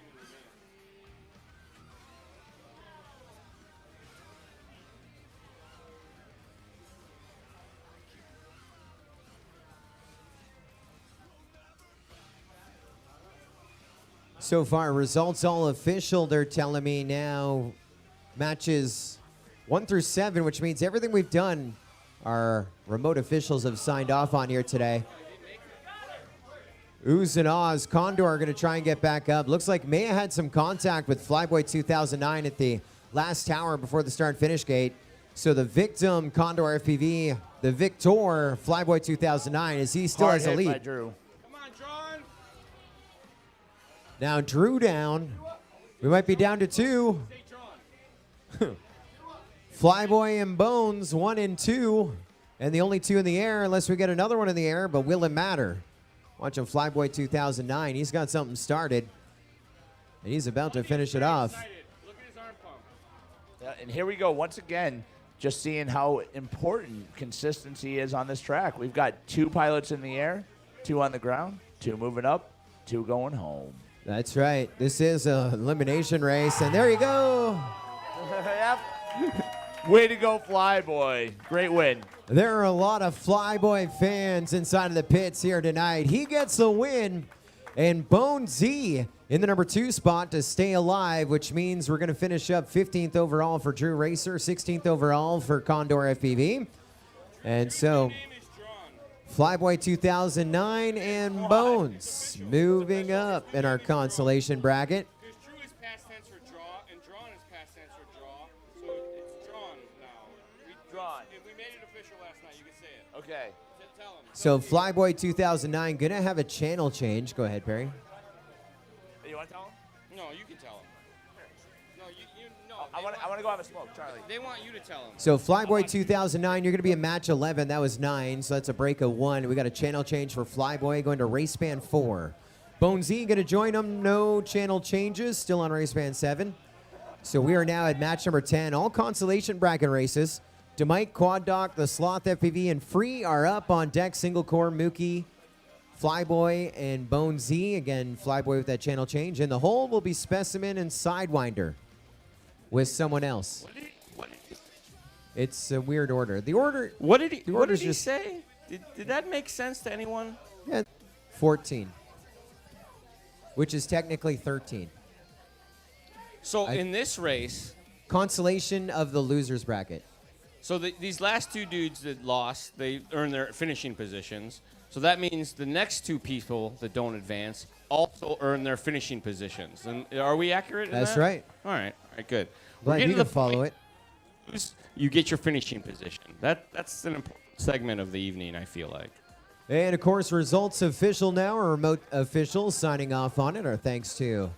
So far, results all official, they're telling me now. Matches 1 through 7, which means everything we've done, our remote officials have signed off on here today. Ooze and Oz, Condor are going to try and get back up. Looks like Maya had some contact with Flyboy 2009 at the last tower before the start and finish gate. So the victim, Condor FPV, the victor, Flyboy 2009, is he still has a Hard hit by lead. Drew. Come on, John. Now Drew down. We might be down to 2. Stay John. Flyboy and Bones, 1 and 2. And the only 2 in the air, unless we get another one in the air, but will it matter? Watching Flyboy 2009. He's got something started. And he's about to finish it off. Excited. Look at his arm pump. Yeah, and here we go once again, just seeing how important consistency is on this track. We've got 2 pilots in the air, 2 on the ground, 2 moving up, 2 going home. That's right. This is an elimination race. And there you go. Yep. Way to go, Flyboy. Great win. There are a lot of Flyboy fans inside of the pits here tonight. He gets the win, and Bone Z in the number 2 spot to stay alive, which means we're going to finish up 15th overall for Drew Racer, 16th overall for Condor FPV. And so Name is John. Flyboy 2009 and Bones moving up in our consolation bracket. Because Drew is past tense for draw, and drawn is past tense for draw. So it's drawn now. Drawn. If we made it official last night, you can say it. Okay. Tell him. So Flyboy 2009 going to have a channel change. Go ahead, Perry. You want to tell him? No, you can tell him. No, no. I want to go have a smoke, Charlie. They want you to tell him. So Flyboy 2009, you're going to be in match 11. That was 9, so that's a break of 1. We got a channel change for Flyboy going to race band 4. Bone Z going to join them. No channel changes. Still on race band 7. So we are now at match number 10. All consolation bracket races. DeMike, Quad Doc, the Sloth FPV, and Free are up on deck. Single core, Mookie, Flyboy, and Bone Z. Again, Flyboy with that channel change. In the hole will be Specimen and Sidewinder with someone else. What did he, It's a weird order. The order, what did he, The what order's did he just- say? Did that make sense to anyone? yeah, 14, which is technically 13. So in this race, Consolation of the losers bracket. so these last 2 dudes that lost, they earned their finishing positions. So that means the next 2 people that don't advance also earn their finishing positions. And are we accurate in That's that? right. All right, good. Glad you getting can to the follow point it. You get your finishing position. That's an important segment of the evening, I feel like. And of course, results official now. Our remote officials signing off on it. Our thanks to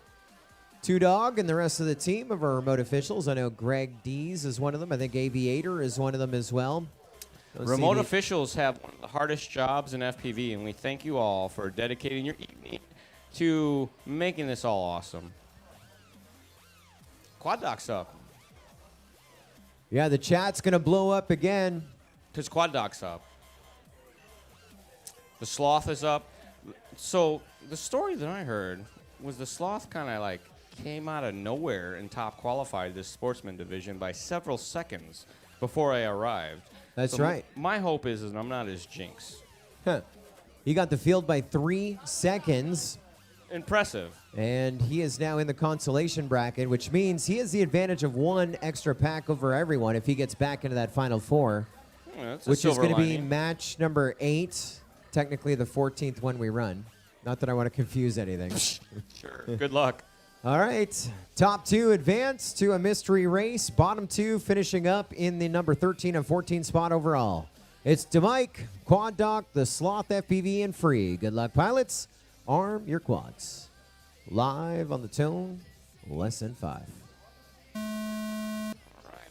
Two Dog and the rest of the team of our remote officials. I know Greg Dees is one of them. I think Aviator is one of them as well. Don't see Remote the- officials have one of the hardest jobs in FPV, and we thank you all for dedicating your evening to making this all awesome. Quad Doc's up. Yeah, the chat's going to blow up again. Because Quad Doc's up. The Sloth is up. So the story that I heard was the Sloth kind of like came out of nowhere and top qualified this sportsman division by several seconds before I arrived. That's So right. My hope is I'm not his jinx. Huh. He got the field by 3 seconds. Impressive. And he is now in the consolation bracket, which means he has the advantage of 1 extra pack over everyone if he gets back into that final 4, Yeah, that's a which is silver going to be lining. match number 8, technically the 14th one we run. Not that I want to confuse anything. Sure. Good luck. All right, top 2 advance to a mystery race. Bottom 2 finishing up in the number 13 and 14 spot overall. It's DeMike, Quad Doc, the Sloth FPV, and Free. Good luck, pilots. Arm your quads. Live on the tone, lesson 5. All right,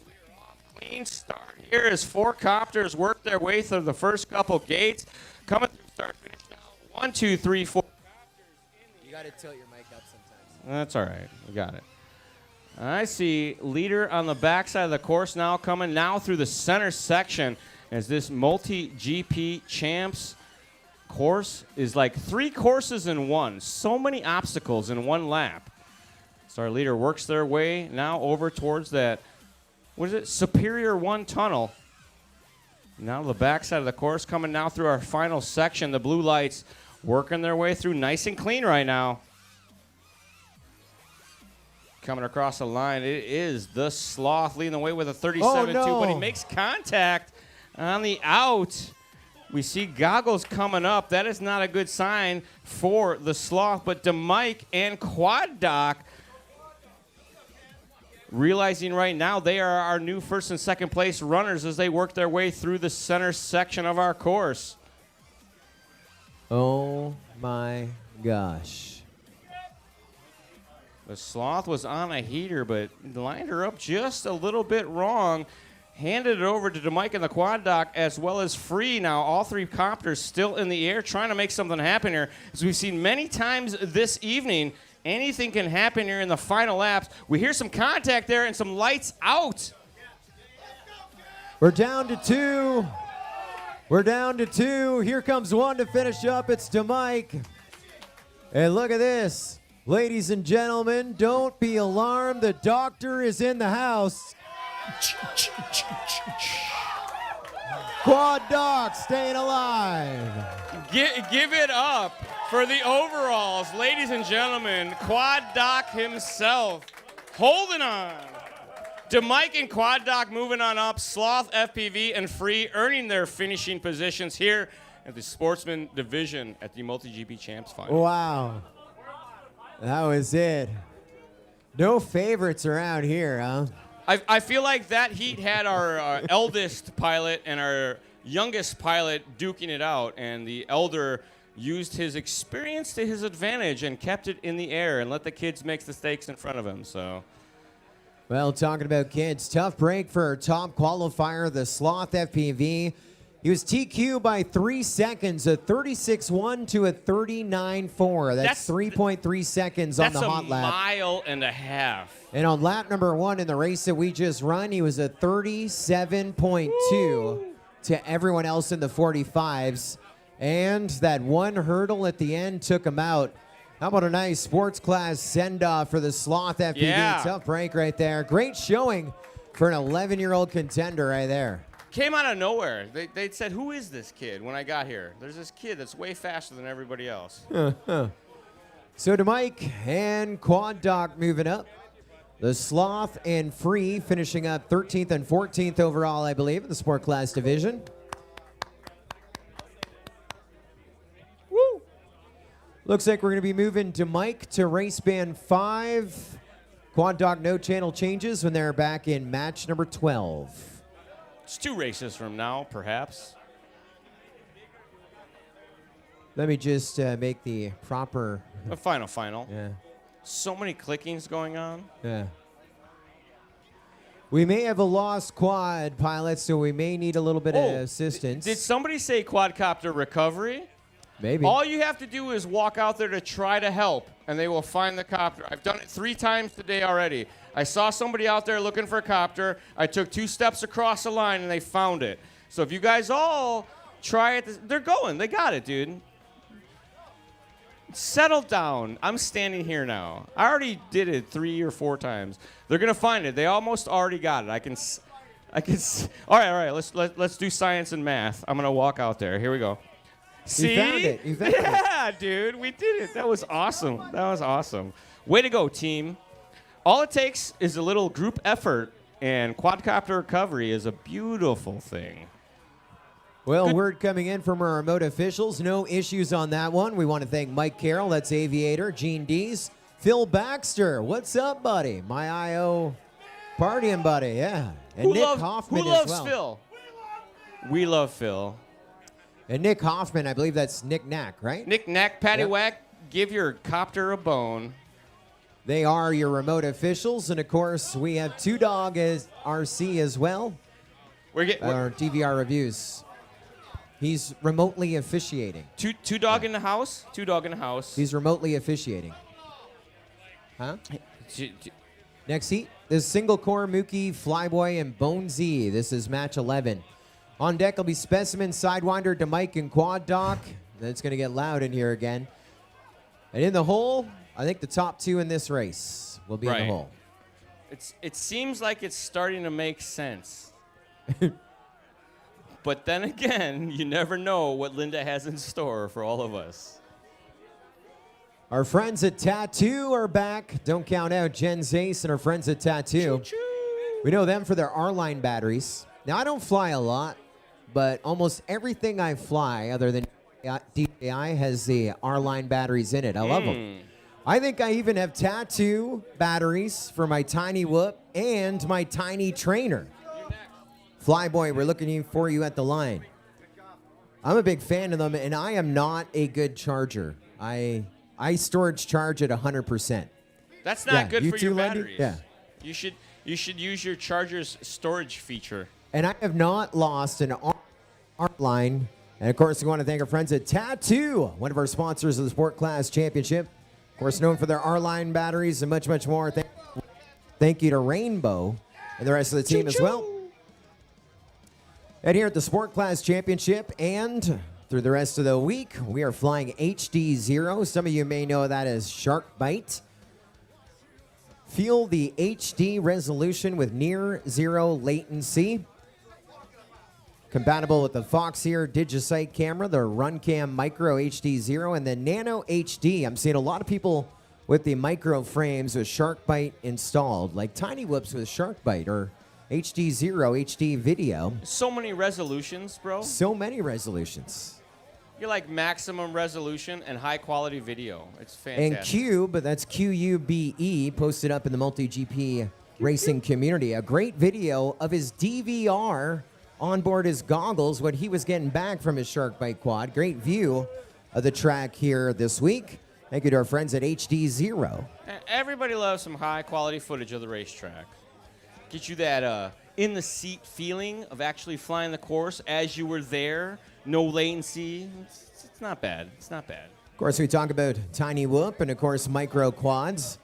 we're off. Clean start here as 4 copters work their way through the first couple gates. Coming through start finish now. 1, 2, 3, 4. You got to tilt your mic up sometimes. That's all right. We got it. I see leader on the backside of the course now coming now through the center section as this MultiGP champs course is like 3 courses in one. So many obstacles in one lap. So our leader works their way now over towards that, what is it, Superior 1 tunnel. Now to the backside of the course coming now through our final section. The blue lights working their way through nice and clean right now. coming across the line. It is the Sloth leading the way with a 37-2, but he makes contact on the out. We see Goggles coming up. That is not a good sign for the Sloth, but DeMike and Quad Doc realizing right now they are our new first and second place runners as they work their way through the center section of our course. Oh my gosh. The Sloth was on a heater, but lined her up just a little bit wrong. Handed it over to DeMike and the Quad Doc, as well as Free. Now, all three copters still in the air, trying to make something happen here. As we've seen many times this evening, anything can happen here in the final laps. We hear some contact there and some lights out. We're down to 2. We're down to 2. Here comes one to finish up. It's DeMike. And look at this. Ladies and gentlemen, don't be alarmed. The doctor is in the house. Quad Doc staying alive. Give it up for the overalls, ladies and gentlemen. Quad Doc himself holding on. DeMike and Quad Doc moving on up. Sloth, FPV, and Free earning their finishing positions here at the Sportsman Division at the MultiGP Champs Final. Wow. That was it. No favorites around here, huh? I feel like that heat had our eldest pilot and our youngest pilot duking it out, and the elder used his experience to his advantage and kept it in the air and let the kids make the mistakes in front of him. So, well, talking about kids, tough break for our top qualifier, the Sloth FPV. He was TQ by 3 seconds, a 36.1 to a 39.4. That's 3.3 seconds on the hot lap. That's a mile and a half. And on lap number 1 in the race that we just run, he was a 37.2 to everyone else in the 45s. And that one hurdle at the end took him out. How about a nice sports class send-off for the Sloth FPV? Yeah. Tough break right there. Great showing for an 11-year-old contender right there. Came out of nowhere. They said, who is this kid when I got here? There's this kid that's way faster than everybody else. So DeMike and Quad Doc moving up. The Sloth and Free finishing up 13th and 14th overall, I believe, in the sport class division. Woo! Looks like we're going to be moving DeMike to race band 5. Quad Doc no channel changes when they're back in match number 12. It's 2 races from now, perhaps. Let me just make the proper... A final. Yeah. So many clickings going on. Yeah. We may have a lost quad pilot, so we may need a little bit of assistance. Did somebody say quadcopter recovery? Maybe. All you have to do is walk out there to try to help, and they will find the copter. I've done it 3 times today already. I saw somebody out there looking for a copter. I took 2 steps across the line, and they found it. So if you guys all try it, they're going. They got it, dude. Settle down. I'm standing here now. I already did it 3 or 4 times. They're gonna find it. They almost already got it. I can. All right. Let's do science and math. I'm gonna walk out there. Here we go. See? You found it. Yeah, dude, we did it. That was awesome. Way to go, team. All it takes is a little group effort, and quadcopter recovery is a beautiful thing. Well, word coming in from our remote officials. No issues on that one. We want to thank Mike Carroll, that's Aviator, Gene Dees, Phil Baxter. What's up, buddy? My IO Podium buddy, yeah. And Nick Hoffman who loves as well. Phil? We love Phil. And Nick Hoffman, I believe that's Nick Knack, right? Nick Knack, Patty Yep. Whack, give your copter a bone. They are your remote officials. And, of course, we have Two Dog as RC as well. Our DVR reviews. He's remotely officiating. Two dog in the house? 2 Dog in the house. He's remotely officiating. Huh? Next heat, this single core Mookie, Flyboy, and Bone Z. This is match 11. On deck will be Specimen, Sidewinder, DeMike, and Quad Doc. It's going to get loud in here again. And in the hole, I think the top 2 in this race will be in the hole. It seems like it's starting to make sense. But then again, you never know what Linda has in store for all of us. Our friends at Tattoo are back. Don't count out Jen Zace and our friends at Tattoo. We know them for their R-line batteries. Now, I don't fly a lot, but almost everything I fly, other than DJI, has the R-line batteries in it. I love them. I think I even have Tattoo batteries for my Tiny Whoop and my Tiny Trainer. Flyboy, we're looking for you at the line. I'm a big fan of them, and I am not a good charger. I storage charge at 100%. That's not good for your Lundy? batteries. Yeah. You should use your charger's storage feature. And I have not lost an art line. And of course, we want to thank our friends at Tattoo, one of our sponsors of the Sport Class Championship. Of course, known for their R-line batteries and much, much more. Thank you to Rainbow and the rest of the team as well. And here at the Sport Class Championship and through the rest of the week, we are flying HD0. Some of you may know that as Shark Bite. Feel the HD resolution with near zero latency. Compatible with the Foxeer Digisight camera, the Runcam Micro HD0, and the Nano HD. I'm seeing a lot of people with the micro frames with Shark Bite installed, like Tiny Whoops with Shark Bite or HD0 HD video. So many resolutions, bro. So many resolutions. You're like maximum resolution and high quality video. It's fantastic. And Cube, that's QUBE, posted up in the MultiGP racing community. A great video of his DVR on board his goggles, what he was getting back from his Shark Bite quad. Great view of the track here this week. Thank you to our friends at HD0. Everybody loves some high quality footage of the racetrack. Get you that in the seat feeling of actually flying the course as you were there. No latency. It's not bad. It's not bad. Of course, we talk about Tiny Whoop and, of course, micro quads.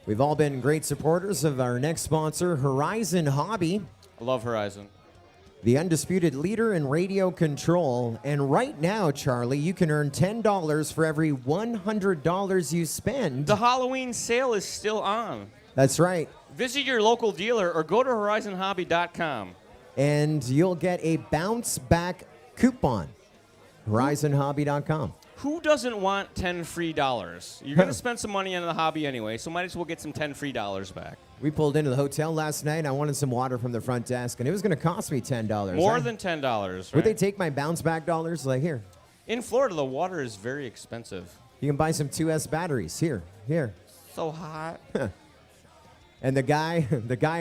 We've all been great supporters of our next sponsor, Horizon Hobby. I love Horizon. The undisputed leader in radio control. And right now, Charlie, you can earn $10 for every $100 you spend. The Halloween sale is still on. That's right. Visit your local dealer or go to horizonhobby.com. And you'll get a bounce back coupon. horizonhobby.com. Who doesn't want 10 free dollars? You're going to spend some money on the hobby anyway, so might as well get some 10 free dollars back. We pulled into the hotel last night, and I wanted some water from the front desk, and it was going to cost me $10. More than $10, right? Would they take my bounce back dollars? Like, here. In Florida, the water is very expensive. You can buy some 2S batteries. Here. So hot. And the guy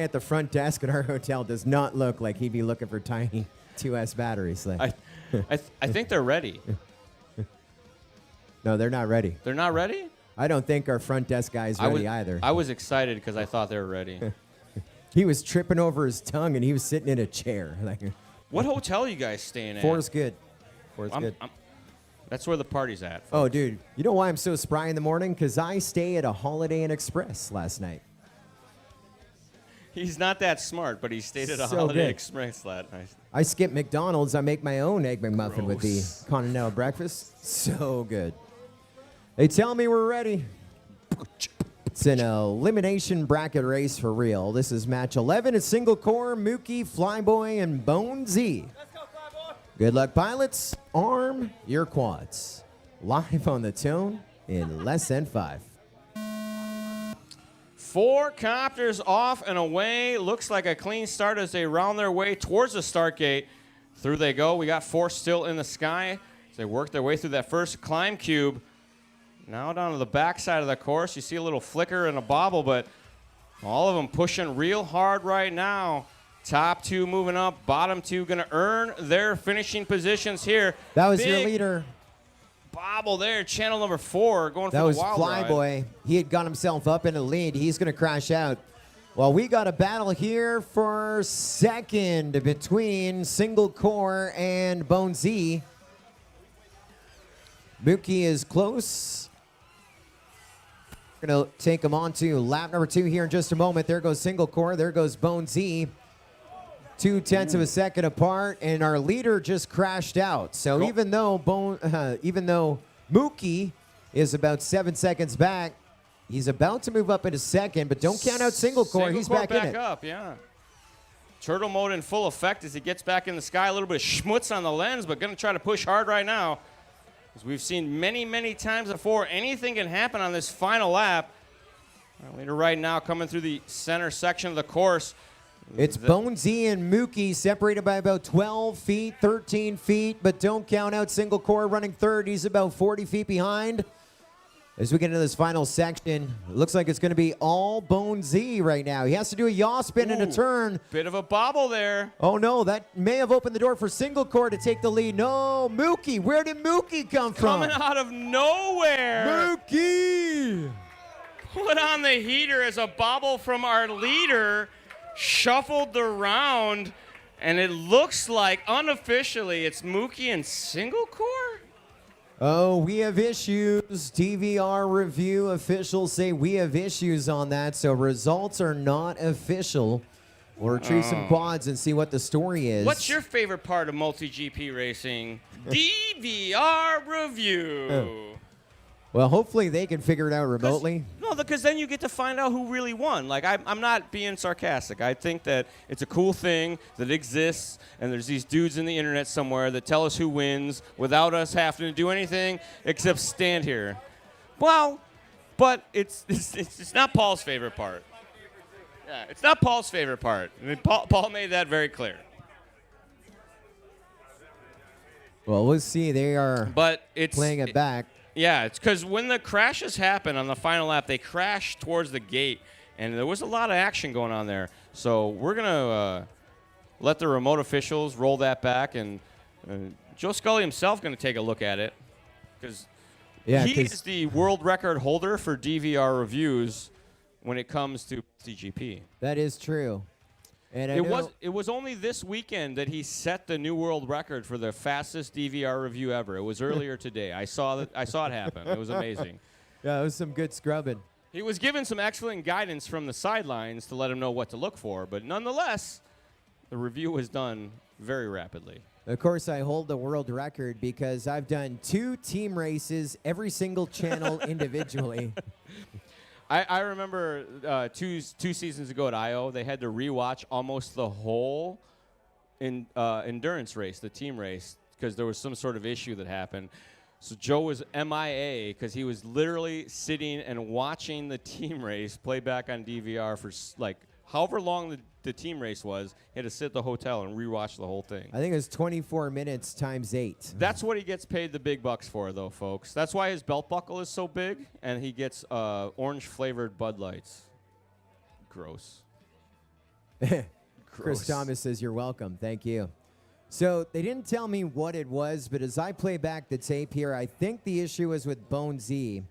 at the front desk at our hotel does not look like he'd be looking for tiny 2S batteries. Like, I think they're ready. No, they're not ready. They're not ready? I don't think our front desk guy is ready either. I was excited because I thought they were ready. He was tripping over his tongue, and he was sitting in a chair. Like, What hotel are you guys staying at? Four's good. Good. That's where the party's at. Folks. Oh, dude. You know why I'm so spry in the morning? Because I stay at a Holiday Inn Express last night. He's not that smart, but he stayed at a So Holiday good. Express last night. I skip McDonald's. I make my own Egg McMuffin with the Gross. continental breakfast. So good. They tell me we're ready. It's an elimination bracket race for real. This is match 11. It's single core, Mookie, Flyboy, and Bone Z. Let's go, Flyboy. Good luck, pilots. Arm your quads. Live on the tone in less than 5. 4 copters off and away. Looks like a clean start as they round their way towards the start gate. Through they go. We got 4 still in the sky as they work their way through that first climb cube. Now down to the back side of the course. You see a little flicker and a bobble, but all of them pushing real hard right now. Top 2 moving up. Bottom 2 going to earn their finishing positions here. That was Big your leader. bobble there. Channel number 4 going for That the was wild ride. Flyboy. He had got himself up in the lead. He's going to crash out. Well, we got a battle here for second between Single Core and Bone Z. Mookie is close. We're going to take him on to lap number 2 here in just a moment. There goes Single Core. There goes Bone Z. 0.2 of a second apart, and our leader just crashed out. So even though Mookie is about 7 seconds back, he's about to move up into second, but don't count out Single Core. He's back in it. Up, yeah. Turtle mode in full effect as he gets back in the sky. A little bit of schmutz on the lens, but going to try to push hard right now. As we've seen many, many times before, anything can happen on this final lap. Our leader right now coming through the center section of the course. It's Bonesy and Mookie separated by about 12 feet, 13 feet, but don't count out Single Core running third. He's about 40 feet behind. As we get into this final section, it looks like it's going to be all Bonesy right now. He has to do a yaw spin and a turn. Bit of a bobble there. Oh, no, that may have opened the door for Single Core to take the lead. No, Mookie. Where did Mookie come from? Coming out of nowhere. Mookie! Put on the heater as a bobble from our leader. Shuffled the round, and it looks like unofficially it's Mookie and Single Core. Oh, we have issues. DVR review officials say we have issues on that, so results are not official. We'll retrieve some quads and see what the story is. What's your favorite part of MultiGP racing? DVR review. Well, hopefully they can figure it out remotely. No, because then you get to find out who really won. Like, I'm not being sarcastic. I think that it's a cool thing that exists, and there's these dudes in the internet somewhere that tell us who wins without us having to do anything except stand here. Well, but it's not Paul's favorite part. Yeah, it's not Paul's favorite part. I mean, Paul made that very clear. Well, we'll see. They are playing it back. Yeah, it's because when the crashes happen on the final lap, they crash towards the gate, and there was a lot of action going on there. So we're going to let the remote officials roll that back, and Joe Scully himself going to take a look at it because he is the world record holder for DVR reviews when it comes to MultiGP. That is true. And it was only this weekend that he set the new world record for the fastest DVR review ever. It was earlier today. I saw it happen. It was amazing. Yeah, it was some good scrubbing. He was given some excellent guidance from the sidelines to let him know what to look for, but nonetheless, the review was done very rapidly. Of course, I hold the world record because I've done 2 team races, every single channel individually. I remember 2 seasons ago at I.O., they had to rewatch almost the whole endurance race, the team race, because there was some sort of issue that happened. So Joe was MIA because he was literally sitting and watching the team race play back on DVR for like however long the team race was. He had to sit at the hotel and rewatch the whole thing. I think it was 24 minutes times 8. That's what he gets paid the big bucks for, though, folks. That's why his belt buckle is so big, and he gets orange-flavored Bud Lights. Gross. Chris Thomas says, you're welcome. Thank you. So they didn't tell me what it was, but as I play back the tape here, I think the issue was with Bonesy,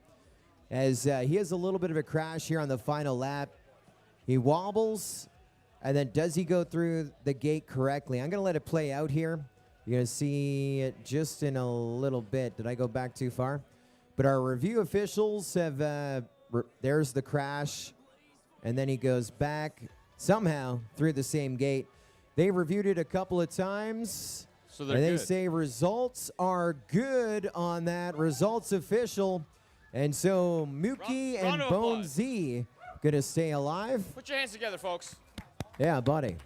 as he has a little bit of a crash here on the final lap. He wobbles, and then does he go through the gate correctly? I'm going to let it play out here. You're going to see it just in a little bit. Did I go back too far? But our review officials have, there's the crash, and then he goes back somehow through the same gate. They reviewed it a couple of times, so they're and they good. say results are good on that. Results official. And so Mookie and Bonesy going to stay alive. Put your hands together, folks. Yeah, buddy.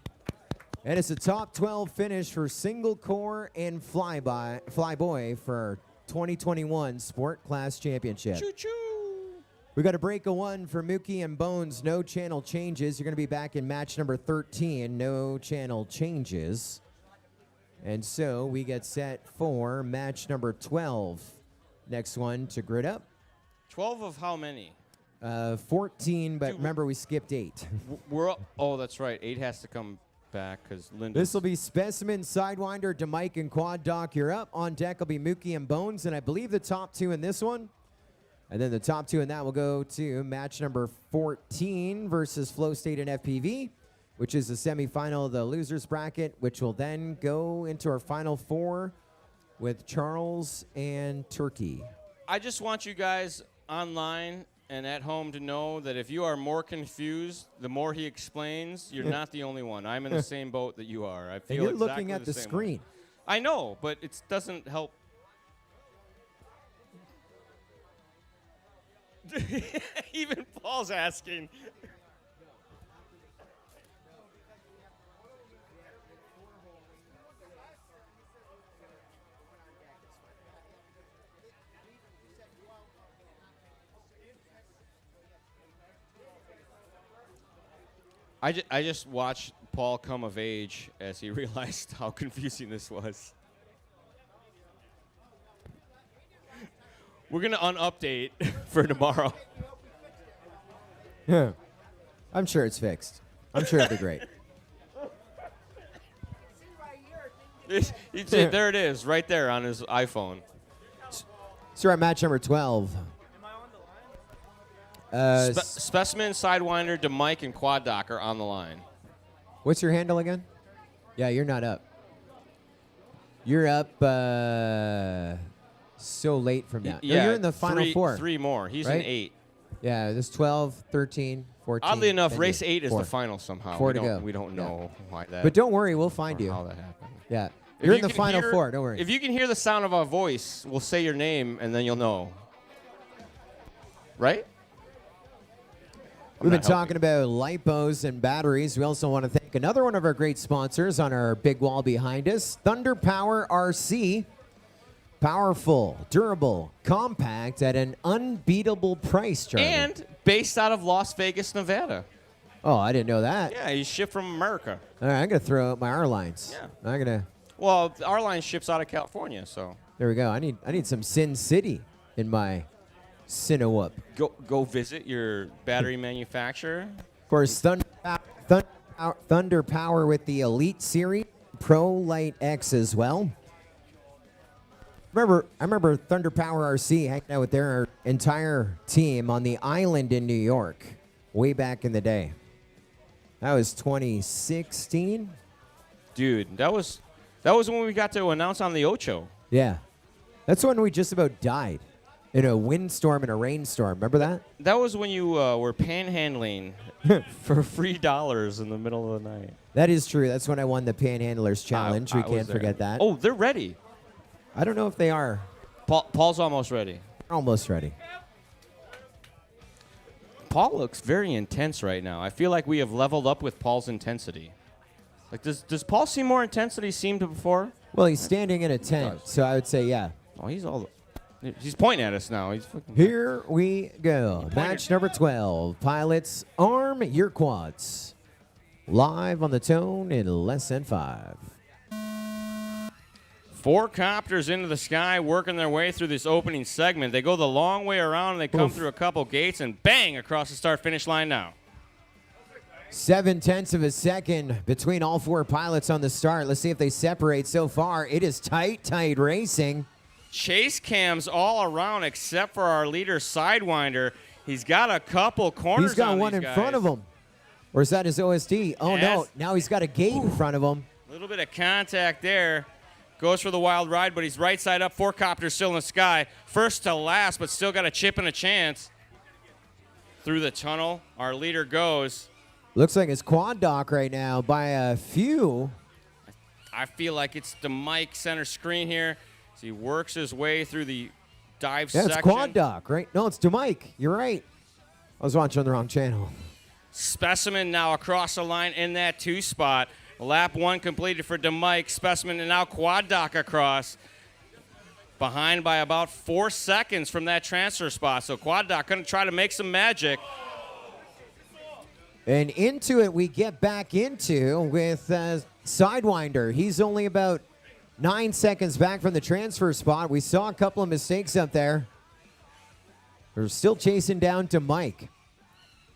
And it's a top 12 finish for Single Core and Flyboy for 2021 Sport Class Championship. Choo-choo. We got a break of 1 for Mookie and Bones. No channel changes. You're going to be back in match number 13. No channel changes. And so we get set for match number 12. Next one to grid up. 12 of how many? 14, but remember we skipped 8. Oh, that's right. 8 has to come back because Linda. This will be Specimen, Sidewinder, DeMike, and Quad Doc. You're up. On deck will be Mookie and Bones, and I believe the top 2 in this one. And then the top 2 in that will go to match number 14 versus Flow State and FPV, which is the semifinal of the losers bracket, which will then go into our final 4 with Charles and Turkey. I just want you guys online and at home to know that if you are more confused, the more he explains, you're not the only one. I'm in the same boat that you are. I feel and you're exactly looking at the same screen. way. I know, but it doesn't help. Even Paul's asking. I just watched Paul come of age as he realized how confusing this was. We're going to unupdate for tomorrow. Yeah. I'm sure it's fixed. I'm sure it'll be great. There it is, right there on his iPhone. So we're at match number 12. Specimen, Sidewinder, DeMike, and Quad Doc are on the line. What's your handle again? Yeah, you're not up. You're up so late from that. Yeah, No, you're in the final four. 3 more. He's right? in 8. Yeah, there's 12, 13, 14. Oddly enough, then race you're 8 is four. the final somehow. 4 to go. We don't know why that. But don't worry, we'll find or you. how that happened. Yeah. If You're in you the can final hear- 4, don't worry. If you can hear the sound of our voice, we'll say your name and then you'll know. Right? We've been not talking about lipos and batteries. We also want to thank another one of our great sponsors on our big wall behind us, Thunder Power RC. Powerful, durable, compact at an unbeatable price, Charlie. And based out of Las Vegas, Nevada. Oh, I didn't know that. Yeah, he's shipped from America. All right, I'm going to throw out my R lines. Yeah. I'm going to, Well, our line ships out of California, so there we go. I need some Sin City in my Cinewhoop. go visit your battery manufacturer. Of course, Thunder Power with the Elite Series, Pro Light X as well. I remember Thunder Power RC hanging out with their entire team on the island in New York way back in the day. That was 2016. Dude, that was when we got to announce on the Ocho. Yeah. That's when we just about died in a windstorm and a rainstorm. Remember that? That was when you were panhandling for $3 in the middle of the night. That is true. That's when I won the Panhandlers Challenge. We I was can't there. forget that. Oh, they're ready. I don't know if they are. Paul's almost ready. Almost ready. Paul looks very intense right now. I feel like we have leveled up with Paul's intensity. Like, does Paul see more intensity seem to before? Well, he's standing in a tent, so I would say yeah. Oh, he's pointing at us now. He's fucking Here we go. Match number 12. Pilots, arm your quads. Live on the tone in less than 5. 4 copters into the sky, working their way through this opening segment. They go the long way around, and they come through a couple gates, and bang, across the start-finish line now. 0.7 of a second between all 4 pilots on the start. Let's see if they separate so far. It is tight racing. Chase cams all around except for our leader, Sidewinder. He's got a couple corners. He's got on one these in guys. front of him. Or is that his OSD? Oh, no. Yes. Now he's got a gate in front of him. A little bit of contact there. Goes for the wild ride, but he's right side up. 4 copters still in the sky. First to last, but still got a chip and a chance. Through the tunnel, our leader goes. Looks like it's quad dock right now by a few. I feel like it's the mic center screen here. As he works his way through the dive Yeah, section. it's quad dock, right? No, it's DeMike. You're right. I was watching on the wrong channel. Specimen now across the line in that 2 spot. Lap 1 completed for DeMike. Specimen and now quad dock across. Behind by about 4 seconds from that transfer spot. So quad dock going to try to make some magic. And into it we get back into with Sidewinder. He's only about 9 seconds back from the transfer spot. We saw a couple of mistakes up there. They're still chasing down to Mike.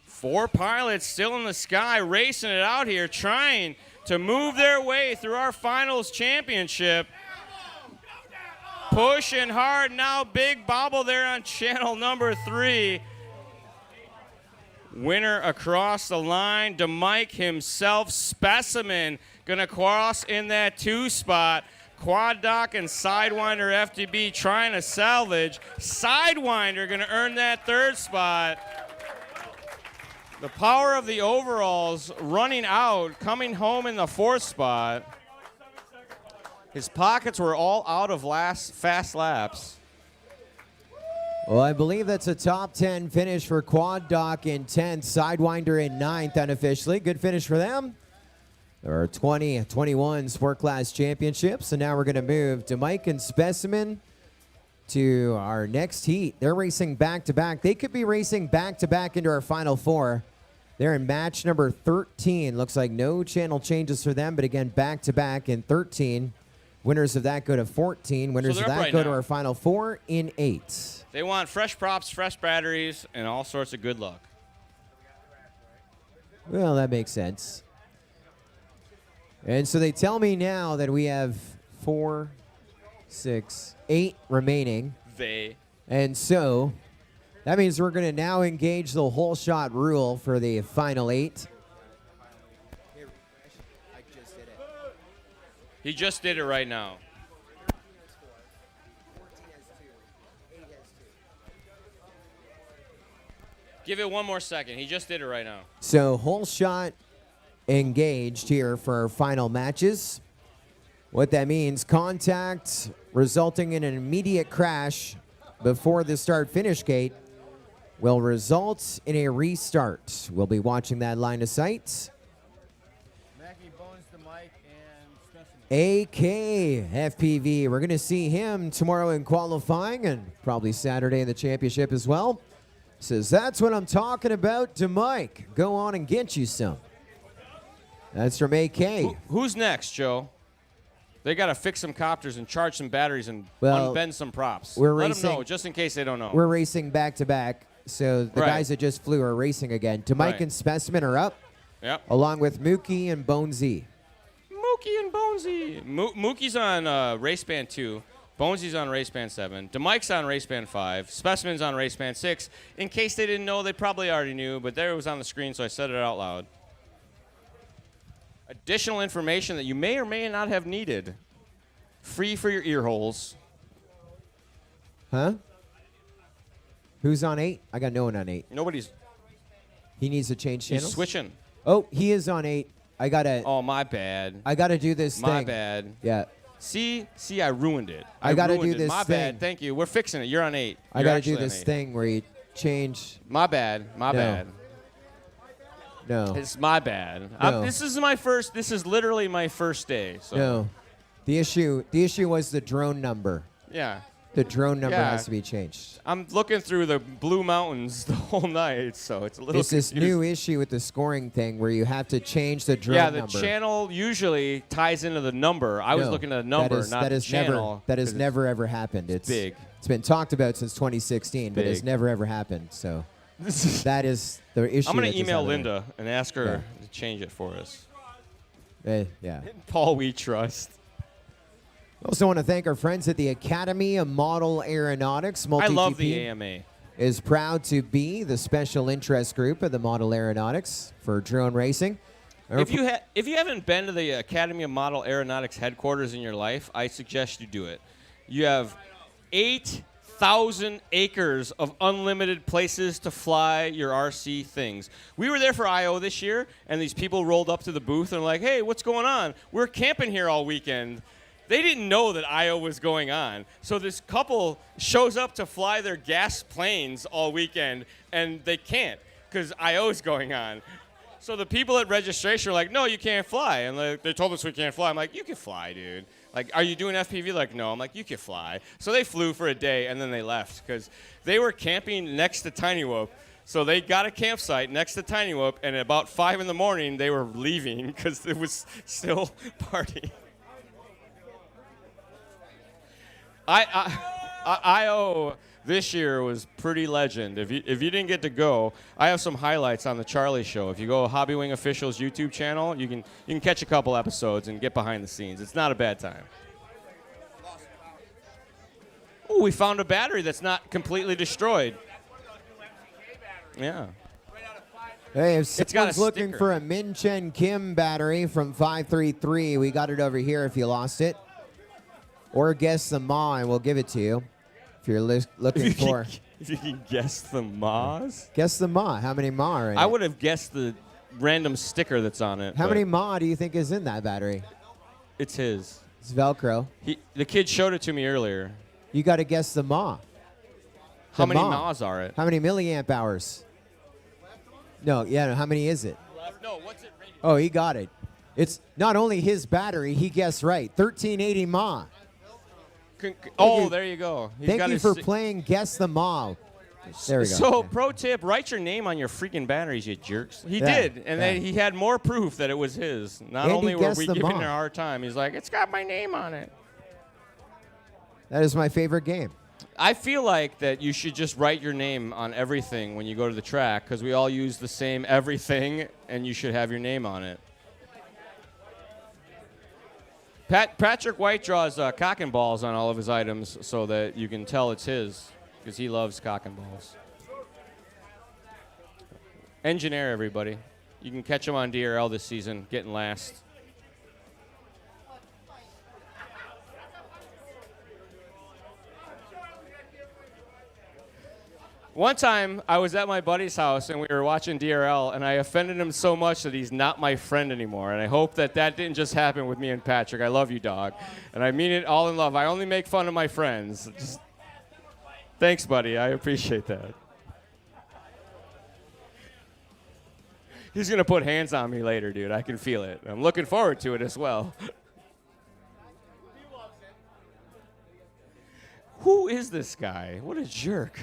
4 pilots still in the sky, racing it out here, trying to move their way through our finals championship. Pushing hard now, big bobble there on channel number 3. Winner across the line, DeMike himself. Specimen gonna cross in that 2 spot. Quad Dock and Sidewinder FTB trying to salvage. Sidewinder gonna earn that 3rd spot. The power of the overalls running out, coming home in the 4th spot. His pockets were all out of fast laps. Well, I believe that's a top 10 finish for Quad Dock in 10th, Sidewinder in 9th unofficially. Good finish for them. There are 2021 Sport Class Championships, and now we're going to move to Mike and Specimen to our next heat. They're racing back-to-back. They could be racing back-to-back into our Final 4. They're in match number 13. Looks like no channel changes for them, but again, back-to-back in 13. Winners of that go to 14. Winners of they're up that right go to now. our final 4 in 8. They want fresh props, fresh batteries, and all sorts of good luck. Well, that makes sense. And so they tell me now that we have 4, 6, 8 remaining. And so that means we're going to now engage the whole shot rule for the final 8. He just did it right now. Give it one more second. He just did it right now. So whole shot engaged here for our final matches. What that means, contact resulting in an immediate crash before the start-finish gate will result in a restart. We'll be watching that line of sight. AK FPV. We're going to see him tomorrow in qualifying and probably Saturday in the championship as well. Says, that's what I'm talking about to Mike. Go on and get you some. That's from AK. Who's next, Joe? They got to fix some copters and charge some batteries and Well, unbend some props. we're Let racing- them know, just in case they don't know. We're racing back-to-back. So the Right. guys that just flew are racing again. To Mike Right. and Specimen are up, Yep. along with Mookie and Bonesy. Mookie and Bonesy. Mookie's on race band 2. Bonesy's on race band 7. DeMike's on race band 5. Specimen's on race band 6. In case they didn't know, they probably already knew, but there it was on the screen, so I said it out loud. Additional information that you may or may not have needed. Free for your ear holes. Huh? Who's on 8? I got no one on 8. Nobody's He needs to change he's channels. switching. Oh, he is on 8. I gotta My bad. I gotta do this My thing. bad. Yeah. See, I ruined it. I gotta ruined do it. this My thing. bad. Thank you. We're fixing it. You're on 8. I You're gotta actually do on this 8. thing where you change. My bad. My No. bad. No. It's my bad. No. This is literally my first day. So No. The issue was the drone number. yeah. The drone number Yeah. has to be changed. I'm looking through the Blue Mountains the whole night, so it's a little It's this confusing. new issue with the scoring thing where you have to change the drone Yeah, the number. channel usually ties into the number. I was No, looking at the number, not that the has channel. That has 'cause never ever happened. It's big. It's been talked about since 2016, but it's Big. never ever happened. So that is the issue. I'm going that to just email happened Linda and ask her Yeah. to change it for us. Yeah. Paul, we trust. Also want to thank our friends at the Academy of Model Aeronautics. I love MultiGP the AMA. is proud to be the special interest group of the Model Aeronautics for drone racing. If you haven't been to the Academy of Model Aeronautics headquarters in your life, I suggest you do it. You have 8,000 acres of unlimited places to fly your RC things. We were there for I.O. this year, and these people rolled up to the booth and were like, hey, what's going on? We're camping here all weekend. They didn't know that I.O. was going on. So this couple shows up to fly their gas planes all weekend, and they can't because I.O. is going on. So the people at registration are like, no, you can't fly. And they told us we can't fly. I'm like, you can fly, dude. Like, are you doing FPV? Like, no. I'm like, you can fly. So they flew for a day, and then they left because they were camping next to Tiny Whoop. So they got a campsite next to Tiny Whoop, and at about 5 in the morning, they were leaving because it was still partying. I.O. this year was pretty legend. If you didn't get to go, I have some highlights on the Charlie Show. If you go Hobby Wing Official's YouTube channel, you can catch a couple episodes and get behind the scenes. It's not a bad time. Oh, we found a battery that's not completely destroyed. Yeah. Hey, if It's got a someone's looking sticker. for a Min Chen Kim battery from 533, we got it over here if you lost it. Or guess the Ma, and we'll give it to you if you're looking for. If you can guess the Ma's? Guess the Ma. How many Ma are in I it? would have guessed the random sticker that's on it. How but many Ma do you think is in that battery? It's his. It's Velcro. The kid showed it to me earlier. You got to guess the Ma. How The many Ma. Ma's are it? How many milliamp hours? No, how many is it? No, what's it rated? Oh, he got it. It's not only his battery, he guessed right. 1380 Ma. Oh, you. there you go. He's Thank got you his for si- playing Guess the Ma. There we go. So, Yeah. pro tip, write your name on your freaking batteries, you jerks. He Yeah, did, and then he had more proof that it was his. Not And he only were guessed we them giving all. him a hard time, he's like, it's got my name on it. That is my favorite game. I feel like that you should just write your name on everything when you go to the track, because we all use the same everything, and you should have your name on it. Patrick White draws cock and balls on all of his items so that you can tell it's his, because he loves cock and balls. Engineer, everybody. You can catch him on DRL this season, getting last. One time, I was at my buddy's house, and we were watching DRL, and I offended him so much that he's not my friend anymore. And I hope that that didn't just happen with me and Patrick. I love you, dog. And I mean it all in love. I only make fun of my friends. Thanks, buddy. I appreciate that. He's going to put hands on me later, dude. I can feel it. I'm looking forward to it as well. Who is this guy? What a jerk.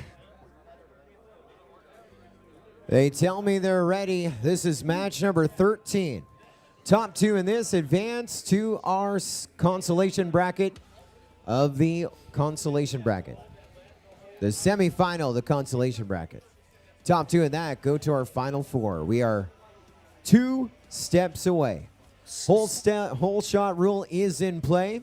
They tell me they're ready. This is match number 13. Top two in this advance to our consolation bracket of the consolation bracket. The semifinal, the consolation bracket. Top two in that go to our final four. We are 2 steps away. Whole shot rule is in play.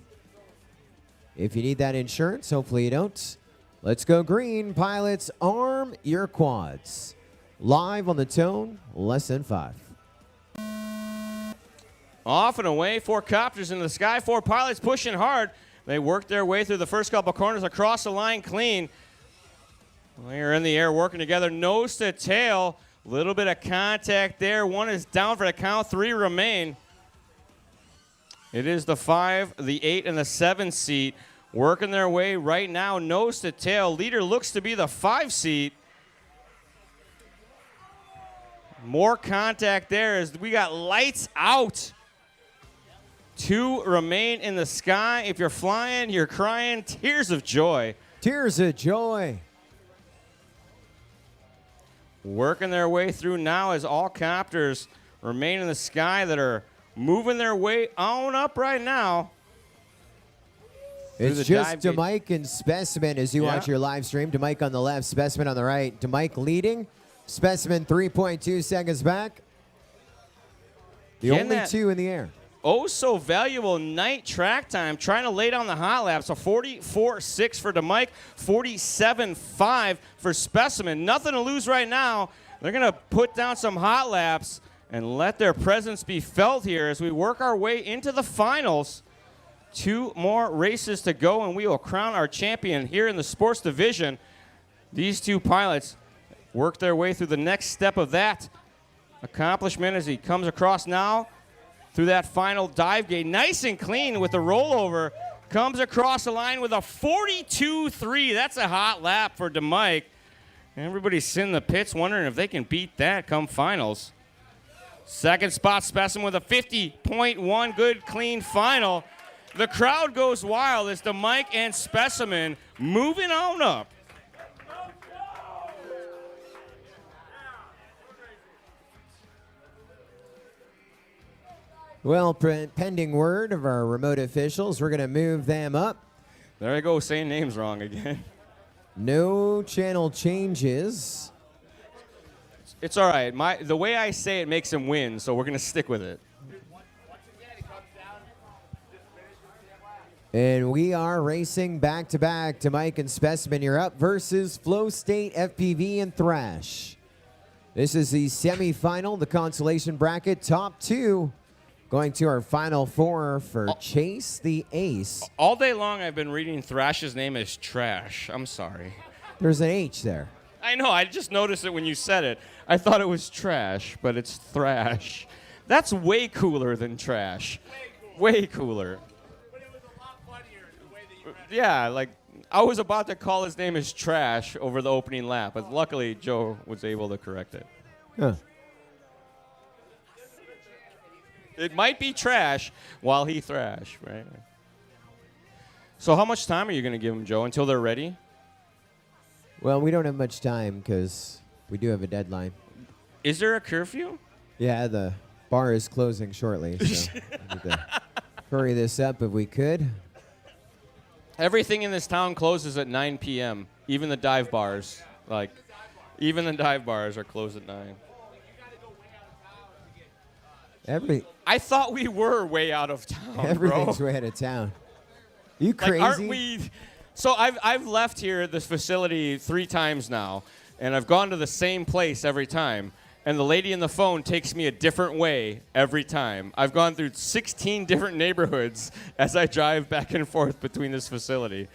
If you need that insurance, hopefully you don't. Let's go green. Pilots, arm your quads. Live on the tone, less than 5. Off and away, 4 copters in the sky, 4 pilots pushing hard. They work their way through the first couple corners across the line clean. They're in the air working together, nose to tail. Little bit of contact there. 1 is down for the count, 3 remain. It is the 5, the 8, and the 7 seat working their way right now, nose to tail. Leader looks to be the 5 seat. More contact there as we got lights out. 2 remain in the sky. If you're flying, you're crying. Tears of joy. Tears of joy. Working their way through now as all copters remain in the sky that are moving their way on up right now. It's just DeMike and Specimen as you watch your live stream. DeMike on the left, Specimen on the right. DeMike leading. Specimen 3.2 seconds back. The only 2 in the air. Oh, so valuable night track time. Trying to lay down the hot lap. So 44.6 for DeMike, 47.5 for Specimen. Nothing to lose right now. They're going to put down some hot laps and let their presence be felt here as we work our way into the finals. 2 more races to go, and we will crown our champion here in the sports division. These 2 pilots work their way through the next step of that accomplishment as he comes across now through that final dive gate. Nice and clean with the rollover. Comes across the line with a 42.3. That's a hot lap for DeMike. Everybody's sitting in the pits wondering if they can beat that come finals. Second spot, Specimen with a 50.1. Good, clean final. The crowd goes wild as DeMike and Specimen moving on up. Well, pending word of our remote officials, we're going to move them up. There I go, saying names wrong again. No channel changes. It's all right. The way I say it makes him win, so we're going to stick with it. And we are racing back-to-back. DeMike and Specimen, you're up versus Flow State, FPV, and Thrash. This is the semifinal, the consolation bracket. Top 2 going to our final 4 for Chase the Ace. All day long, I've been reading Thrash's name as Trash. I'm sorry. There's an H there. I know. I just noticed it when you said it. I thought it was Trash, but it's Thrash. That's way cooler than Trash. Way cooler. But it was a lot funnier the way that you read it. Yeah, like I was about to call his name as Trash over the opening lap, but luckily Joe was able to correct it. Huh. It might be Trash while he thrash, right? So how much time are you going to give them, Joe, until they're ready? Well, we don't have much time because we do have a deadline. Is there a curfew? Yeah, the bar is closing shortly, so we need to hurry this up if we could. Everything in this town closes at 9 p.m. Even the dive bars. Like, even the dive bars are closed at 9. I thought we were way out of town, Everything's bro. way out of town. You crazy? Like, aren't we? So I've left here at this facility 3 times now, and I've gone to the same place every time. And the lady in the phone takes me a different way every time. I've gone through 16 different neighborhoods as I drive back and forth between this facility.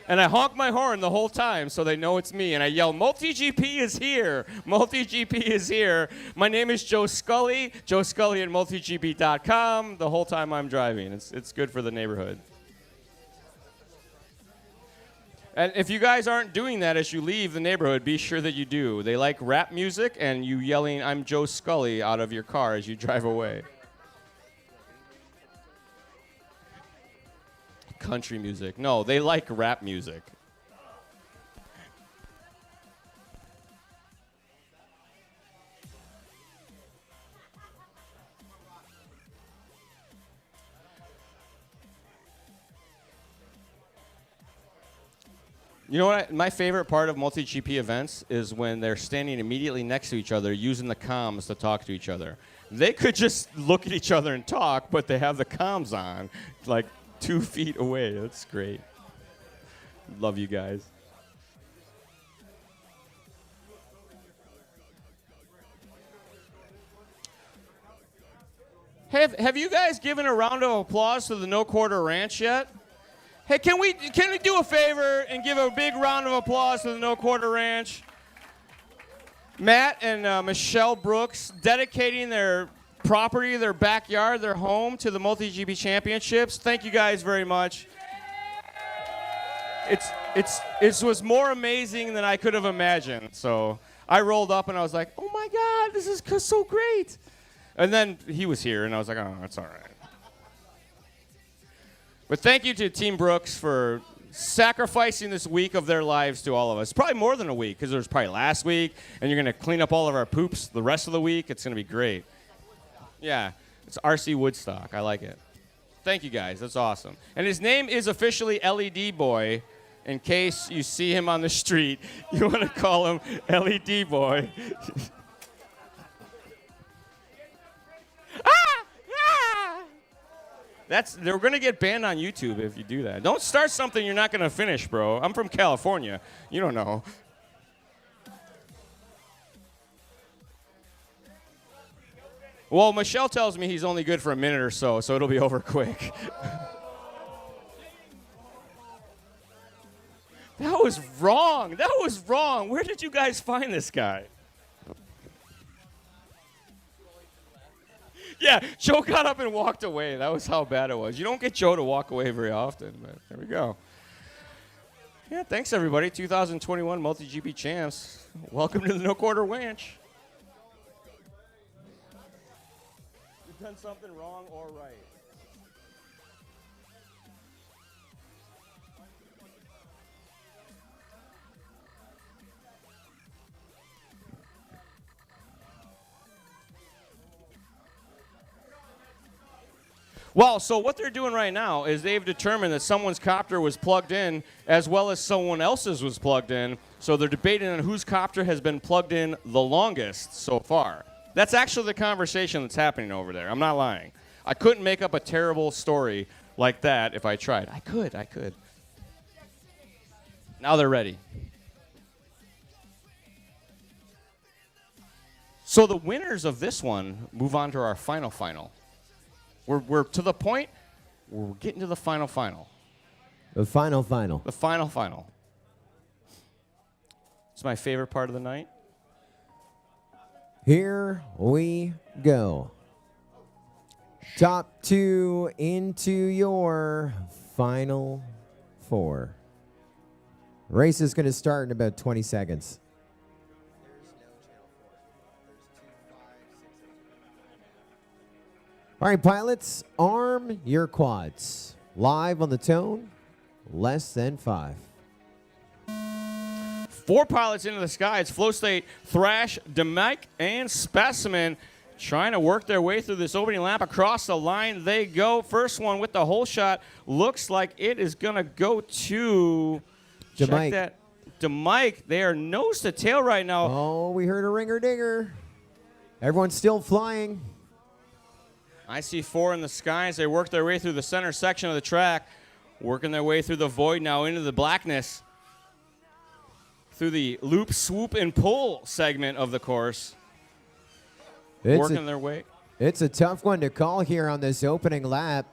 And I honk my horn the whole time so they know it's me. And I yell, MultiGP is here. MultiGP is here. My name is Joe Scully. Joe Scully at MultiGP.com the whole time I'm driving. It's good for the neighborhood. And if you guys aren't doing that as you leave the neighborhood, be sure that you do. They like rap music and you yelling, I'm Joe Scully, out of your car as you drive away. Country music. No, they like rap music. You know what? My favorite part of MultiGP events is when they're standing immediately next to each other using the comms to talk to each other. They could just look at each other and talk, but they have the comms on, like 2 feet away. That's great. Love you guys. Have you guys given a round of applause to the No Quarter Ranch yet? Hey, can we do a favor and give a big round of applause to the No Quarter Ranch? Matt and Michelle Brooks dedicating their property, their backyard, their home to the MultiGP Championships. Thank you guys very much. It was more amazing than I could have imagined. So I rolled up and I was like, oh my God, this is so great. And then he was here and I was like, oh, that's all right. But thank you to Team Brooks for sacrificing this week of their lives to all of us. Probably more than a week, because there was probably last week, and you're going to clean up all of our poops the rest of the week. It's going to be great. Yeah, it's RC Woodstock. I like it. Thank you, guys. That's awesome. And his name is officially LED Boy. In case you see him on the street, you want to call him LED Boy. They're going to get banned on YouTube if you do that. Don't start something you're not going to finish, bro. I'm from California. You don't know. Well, Michelle tells me he's only good for a minute or so it'll be over quick. That was wrong. That was wrong. Where did you guys find this guy? Yeah, Joe got up and walked away. That was how bad it was. You don't get Joe to walk away very often, but there we go. Yeah, thanks, everybody. 2021 MultiGP champs. Welcome to the No Quarter Ranch. You've done something wrong or right. Well, so what they're doing right now is they've determined that someone's copter was plugged in as well as someone else's was plugged in. So they're debating on whose copter has been plugged in the longest so far. That's actually the conversation that's happening over there. I'm not lying. I couldn't make up a terrible story like that if I tried. I could. Now they're ready. So the winners of this one move on to our final. We're to the point where we're getting to the final. The final. The final. It's my favorite part of the night. Here we go. Top 2 into your final 4. Race is going to start in about 20 seconds. All right, pilots, arm your quads. Live on the tone, less than 5. 4 pilots into the sky. It's Flow State, Thrash, DeMike, and Specimen trying to work their way through this opening lap. Across the line they go. First one with the hole shot. Looks like it is going to go to DeMike. DeMike. They are nose to tail right now. Oh, we heard a ringer dinger. Everyone's still flying. I see 4 in the sky as they work their way through the center section of the track, working their way through the void now into the blackness, through the loop, swoop, and pull segment of the course. Working their way. It's a tough one to call here on this opening lap.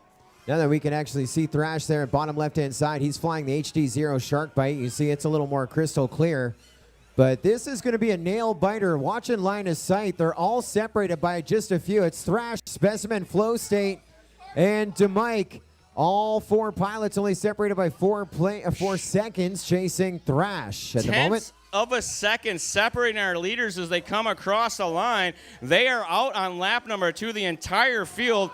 Now that we can actually see Thrash there at bottom left-hand side, he's flying the HD0 Shark Bite. You see it's a little more crystal clear. But this is going to be a nail-biter. Watching line of sight, they're all separated by just a few. It's Thrash, Specimen, Flow State, and DeMike. All 4 pilots only separated by 4 seconds chasing Thrash at the moment. Of a second separating our leaders as they come across the line. They are out on lap number 2, the entire field.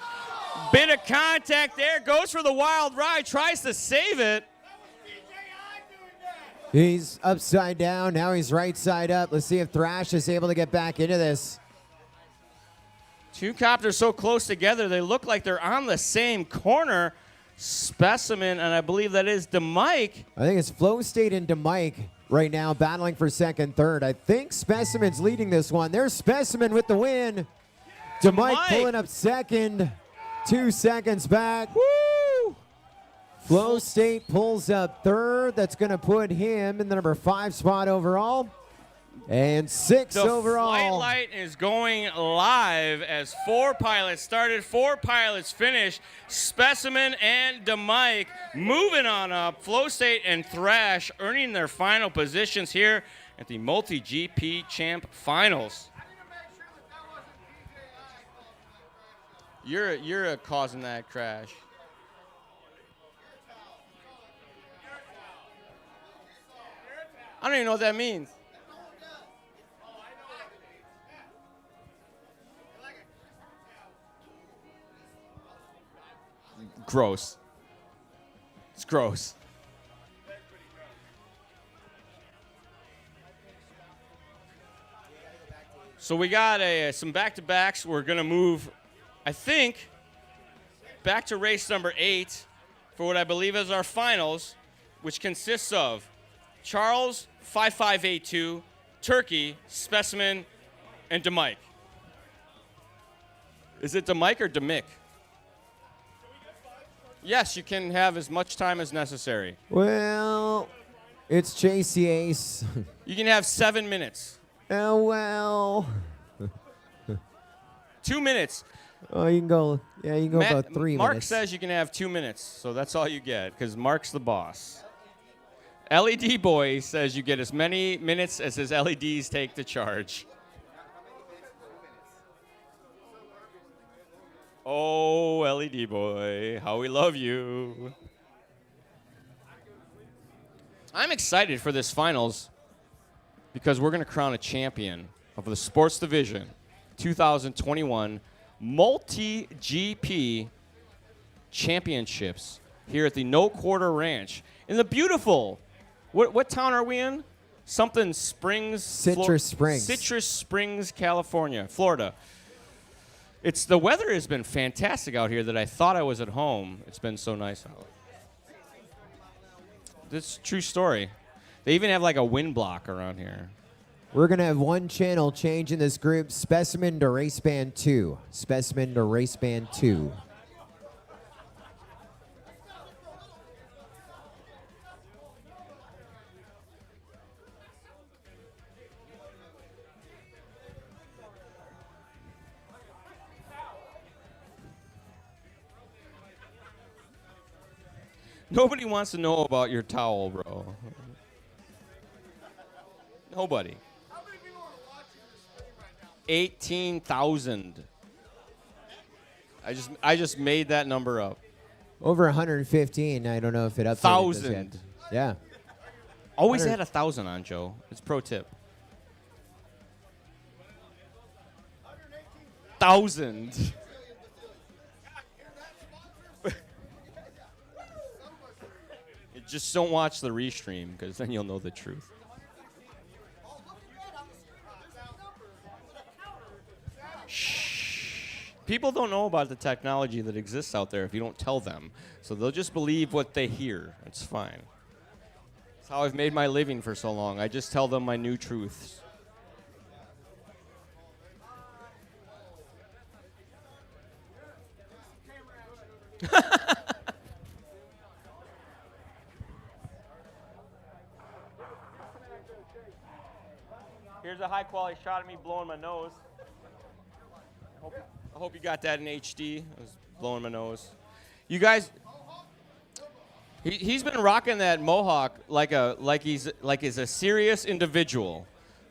Bit of contact there, goes for the wild ride, tries to save it. He's upside down, now he's right side up. Let's see if Thrash is able to get back into this. 2 copters so close together, they look like they're on the same corner. Specimen, and I believe that is DeMike. I think it's Flow State and DeMike right now battling for second, third. I think Specimen's leading this one. There's Specimen with the win. DeMike pulling up second, 2 seconds back. Woo! Flow State pulls up third. That's going to put him in the number 5 spot overall. And 6 overall. The flight light is going live as 4 pilots started, 4 pilots finished. Specimen and DeMike moving on up. Flow State and Thrash earning their final positions here at the MultiGP Champ Finals. You're causing that crash. I don't even know what that means. Gross. It's gross. So we got some back-to-backs. We're going to move, I think, back to race number 8 for what I believe is our finals, which consists of Charles 5582, Turkey, Specimen, and DeMike. Is it DeMike or DeMick? Yes, you can have as much time as necessary. Well, it's Chase the Ace. You can have 7 minutes. Oh, well. 2 minutes. Oh, you can go. Yeah, you can go about 3 Mark minutes. says you can have 2 minutes, so that's all you get, because Mark's the boss. LED Boy says you get as many minutes as his LEDs take to charge. Oh, LED Boy, how we love you. I'm excited for this finals because we're going to crown a champion of the sports division 2021 MultiGP championships here at the No Quarter Ranch in the beautiful, what town are we in? Something Springs. Citrus Springs. Citrus Springs, California, Florida. The weather has been fantastic out here that I thought I was at home. It's been so nice out. This is a true story. They even have like a wind block around here. We're going to have one channel change in this group, Specimen to Race Band 2. Specimen to Race Band 2. Nobody wants to know about your towel, bro. Nobody. How many people are watching this stream right now? 18,000. I just made that number up. Over 115. I don't know if it updated this 1,000. yet. Yeah. Always add 1,000 on, Joe. It's pro tip. 1,000. Just don't watch the restream, because then you'll know the truth. People don't know about the technology that exists out there if you don't tell them. So they'll just believe what they hear. It's fine. That's how I've made my living for so long. I just tell them my new truths. Here's a high-quality shot of me blowing my nose. I hope you got that in HD. I was blowing my nose. You guys, he's been rocking that mohawk like he's a serious individual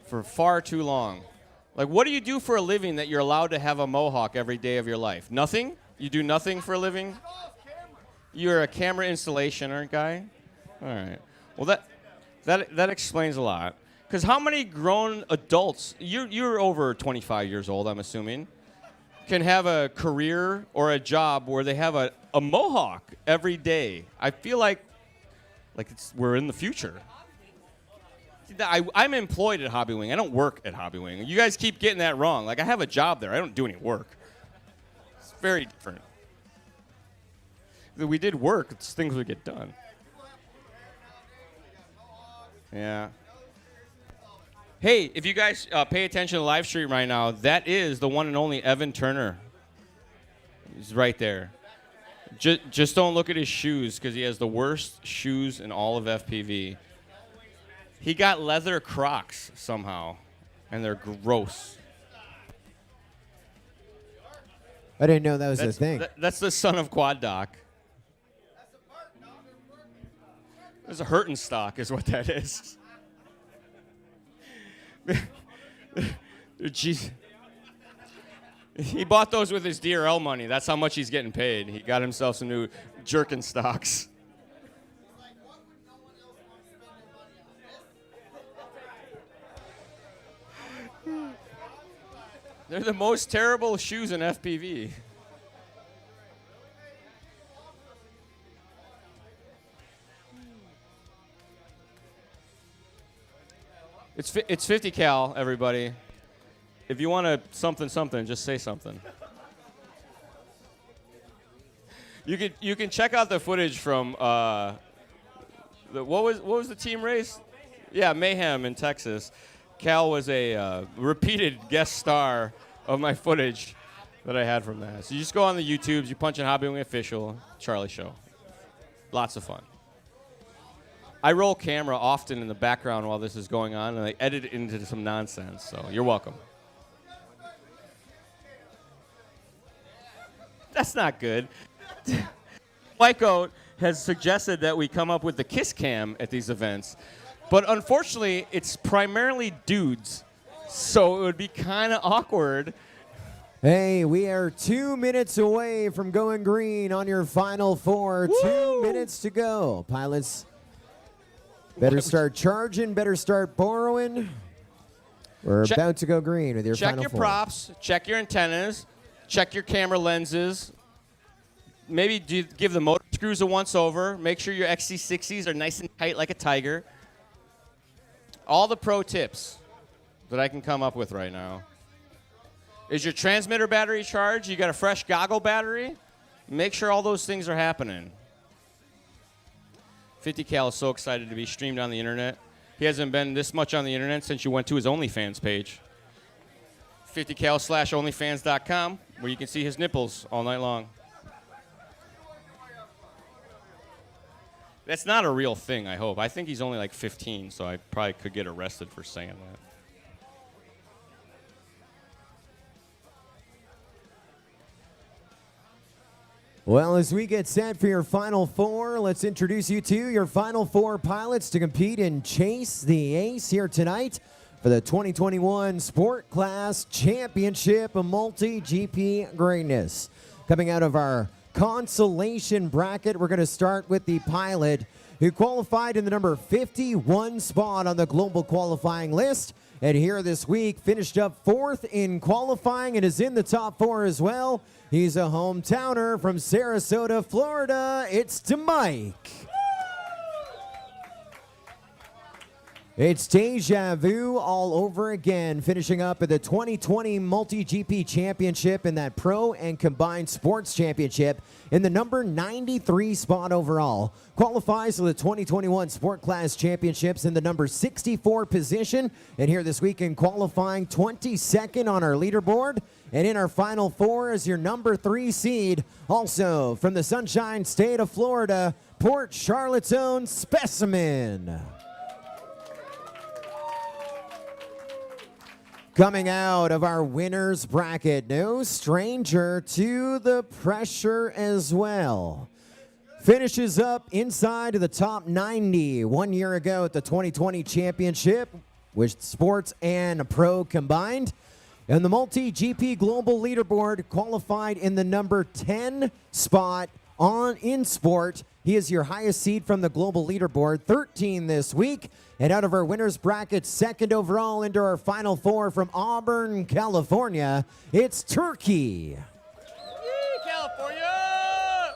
for far too long. Like, what do you do for a living that you're allowed to have a mohawk every day of your life? Nothing? You do nothing for a living? You're a camera installation guy? All right. Well, that explains a lot. Because how many grown adults, you're over 25 years old, I'm assuming, can have a career or a job where they have a mohawk every day? I feel like we're in the future. I'm employed at Hobby Wing. I don't work at Hobby Wing. You guys keep getting that wrong. Like, I have a job there. I don't do any work. It's very different. If we did work, it's things would get done. Yeah. Hey, if you guys pay attention to the live stream right now, that is the one and only Evan Turner. He's right there. Just don't look at his shoes because he has the worst shoes in all of FPV. He got leather Crocs somehow, and they're gross. I didn't know that was a thing. That's the son of Quad Doc. There's a hurtin' stock is what that is. Jeez. He bought those with his DRL money. That's how much he's getting paid. He got himself some new jerkin stocks. They're the most terrible shoes in FPV. It's 50 cal, everybody. If you want something, just say something. You can check out the footage from what was the team race? Yeah, Mayhem in Texas. Cal was a repeated guest star of my footage that I had from that. So you just go on the YouTubes, you punch in Hobby Wing Official, Charlie Show. Lots of fun. I roll camera often in the background while this is going on, and I edit it into some nonsense, so you're welcome. That's not good. Michael has suggested that we come up with the kiss cam at these events, but unfortunately, it's primarily dudes, so it would be kind of awkward. Hey, we are 2 minutes away from going green on your final four. Woo! 2 minutes to go. Pilots, better start charging, better start borrowing. We're about to go green with your check final your four. props, check your antennas, check your camera lenses. Maybe give the motor screws a once-over. Make sure your XC60s are nice and tight like a tiger. All the pro tips that I can come up with right now. Is your transmitter battery charged? You got a fresh goggle battery? Make sure all those things are happening. 50 Cal is so excited to be streamed on the internet. He hasn't been this much on the internet since you went to his OnlyFans page. 50cal/onlyfans.com, where you can see his nipples all night long. That's not a real thing, I hope. I think he's only like 15, so I probably could get arrested for saying that. Well, as we get set for your final four, let's introduce you to your final four pilots to compete in Chase the Ace here tonight for the 2021 Sport Class Championship of MultiGP Greatness. Coming out of our Consolation bracket, we're going to start with the pilot who qualified in the number 51 spot on the global qualifying list. And here this week, finished up fourth in qualifying and is in the top four as well. He's a hometowner from Sarasota, Florida. It's to Mike. It's deja vu all over again, finishing up at the 2020 MultiGP Championship in that Pro and Combined Sports Championship in the number 93 spot overall. Qualifies for the 2021 Sport Class Championships in the number 64 position. And here this week in qualifying, 22nd on our leaderboard. And in our final four is your number 3 seed, also from the Sunshine State of Florida, Port Charlotte's own Specimen. Coming out of our winner's bracket, no stranger to the pressure as well. Finishes up inside of the top 90 1 year ago at the 2020 championship with sports and pro combined. And the MultiGP Global Leaderboard qualified in the number 10 spot in sport. He is your highest seed from the Global Leaderboard, 13 this week. And out of our winner's bracket, second overall into our final four from Auburn, California, it's Turkey. California!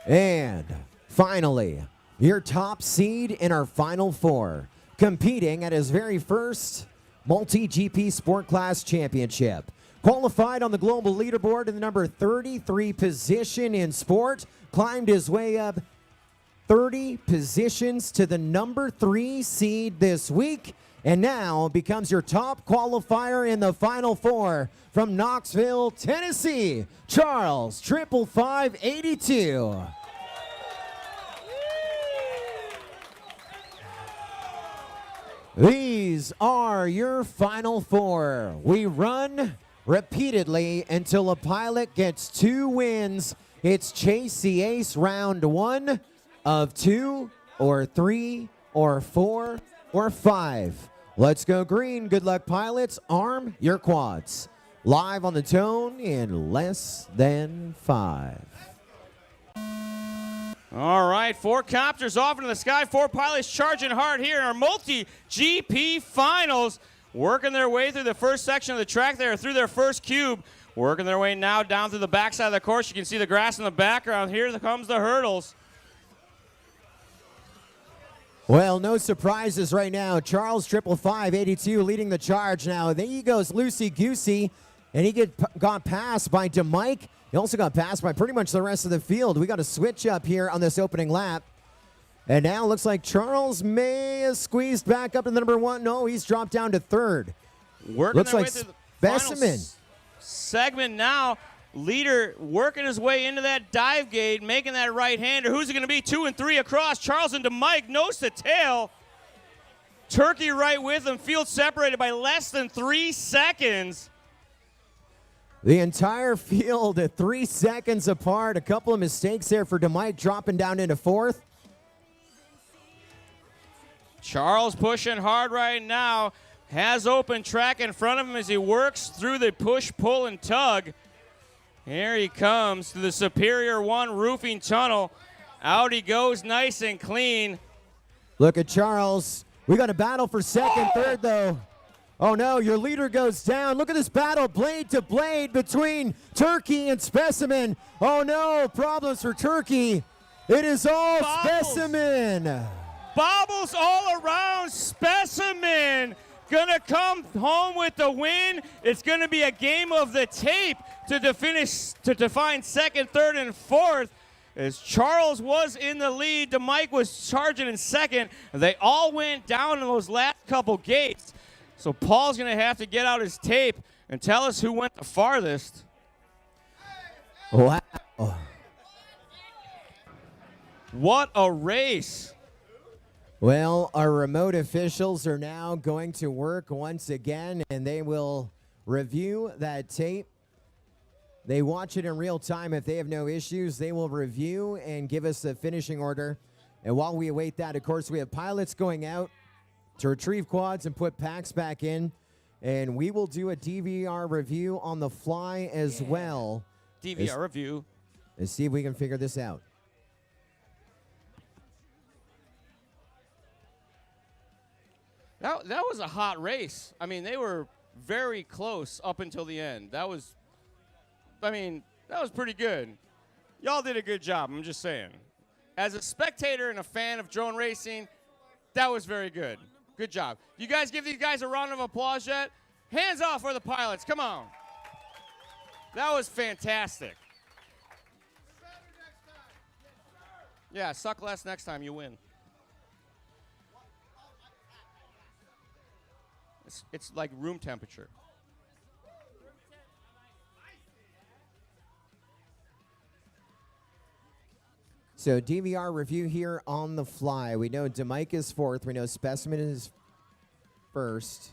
And finally, your top seed in our final four, competing at his very first MultiGP Sport Class Championship. Qualified on the global leaderboard in the number 33 position in sport, climbed his way up 30 positions to the number 3 seed this week, and now becomes your top qualifier in the final four from Knoxville, Tennessee, Charles 55582. These are your final four. We run repeatedly until a pilot gets 2 wins. It's Chase the Ace round 1 of 2 or 3 or 4 or 5. Let's go green. Good luck, pilots. Arm your quads. Live on the tone in less than 5. All right, 4 copters off into the sky. 4 pilots charging hard here in our MultiGP finals. Working their way through the first section of the track there, through their first cube. Working their way now down through the backside of the course. You can see the grass in the background. Here comes the hurdles. Well, no surprises right now. Charles 55582 leading the charge now. There he goes, loosey-goosey, and he got passed by DeMike. He also got passed by pretty much the rest of the field. We got a switch up here on this opening lap. And now looks like Charles may have squeezed back up to the number 1. No, he's dropped down to 3rd. Working Looks their like way through the Specimen. final segment now. Leader working his way into that dive gate, making that right-hander. Who's it going to be? 2 and 3 across. Charles and DeMike, nose to tail. Turkey right with him. Field separated by less than 3 seconds. The entire field at 3 seconds apart. A couple of mistakes there for DeMike, dropping down into 4th. Charles pushing hard right now. Has open track in front of him as he works through the push, pull, and tug. Here he comes to the Superior 1 roofing tunnel. Out he goes nice and clean. Look at Charles. We got a battle for second, third, though. Oh, no, your leader goes down. Look at this battle, blade to blade, between Turkey and Specimen. Oh, no, problems for Turkey. It is all Specimen. Bobbles all around. Specimen gonna come home with the win. It's gonna be a game of the tape to define second, third, and fourth. As Charles was in the lead, DeMike was charging in second. They all went down in those last couple gates. So Paul's gonna have to get out his tape and tell us who went the farthest. Wow. What a race. Well, our remote officials are now going to work once again, and they will review that tape. They watch it in real time. If they have no issues, they will review and give us a finishing order. And while we await that, of course, we have pilots going out to retrieve quads and put packs back in. And we will do a DVR review on the fly as well. DVR review. Let's see if we can figure this out. That was a hot race. I mean, they were very close up until the end. That was pretty good. Y'all did a good job, I'm just saying. As a spectator and a fan of drone racing, that was very good. Good job. You guys give these guys a round of applause yet? Hands off for the pilots. Come on. That was fantastic. Yeah, suck less next time. You win. It's like room temperature. So DVR review here on the fly. We know DeMike is fourth. We know Specimen is first.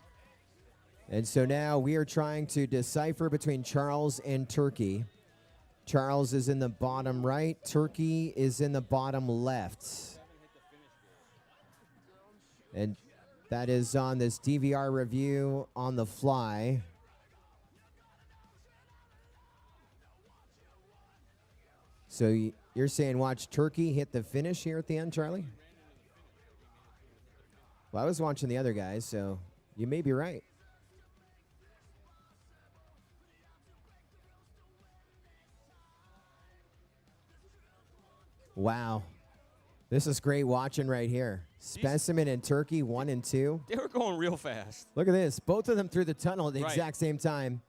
And so now we are trying to decipher between Charles and Turkey. Charles is in the bottom right. Turkey is in the bottom left. And that is on this DVR review on the fly. So you're saying watch Turkey hit the finish here at the end, Charlie? Well, I was watching the other guys, so you may be right. Wow. This is great watching right here. Specimen and Turkey, 1 and 2. They were going real fast. Look at this. Both of them through the tunnel at the Right. exact same time.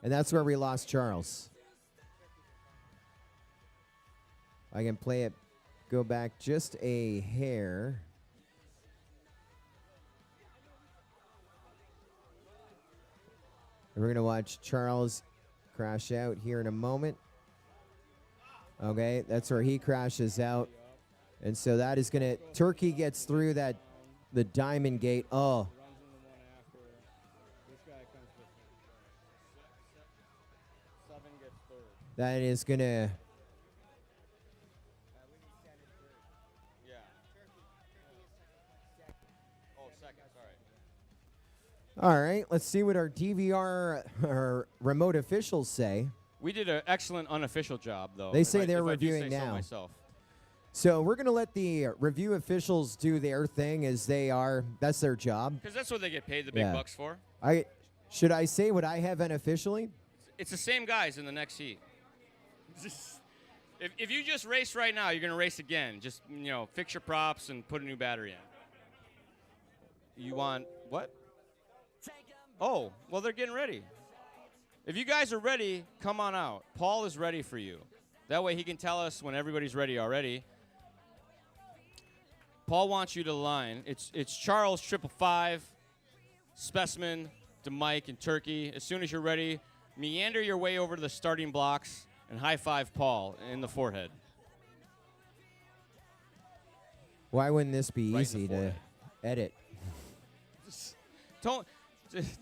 And that's where we lost Charles. I can play it, go back just a hair. And we're going to watch Charles crash out here in a moment. Okay, that's where he crashes out. And so that is going to, Turkey gets through that, the diamond gate. Oh. That is going to. All right, let's see what our DVR or remote officials say. We did an excellent unofficial job, though. They say they're if I do reviewing say so now. myself. So we're going to let the review officials do their thing as they are. That's their job. Because that's what they get paid the big Yeah. bucks for. Should I say what I have unofficially? It's the same guys in the next heat. If you just race right now, you're going to race again. Just, fix your props and put a new battery in. You want what? Oh, well, they're getting ready. If you guys are ready, come on out. Paul is ready for you. That way he can tell us when everybody's ready already. Paul wants you to the line. It's Charles 555, Specimen, DeMike, and Turkey. As soon as you're ready, meander your way over to the starting blocks and high-five Paul in the forehead. Why wouldn't this be Right in easy the to forehead. edit?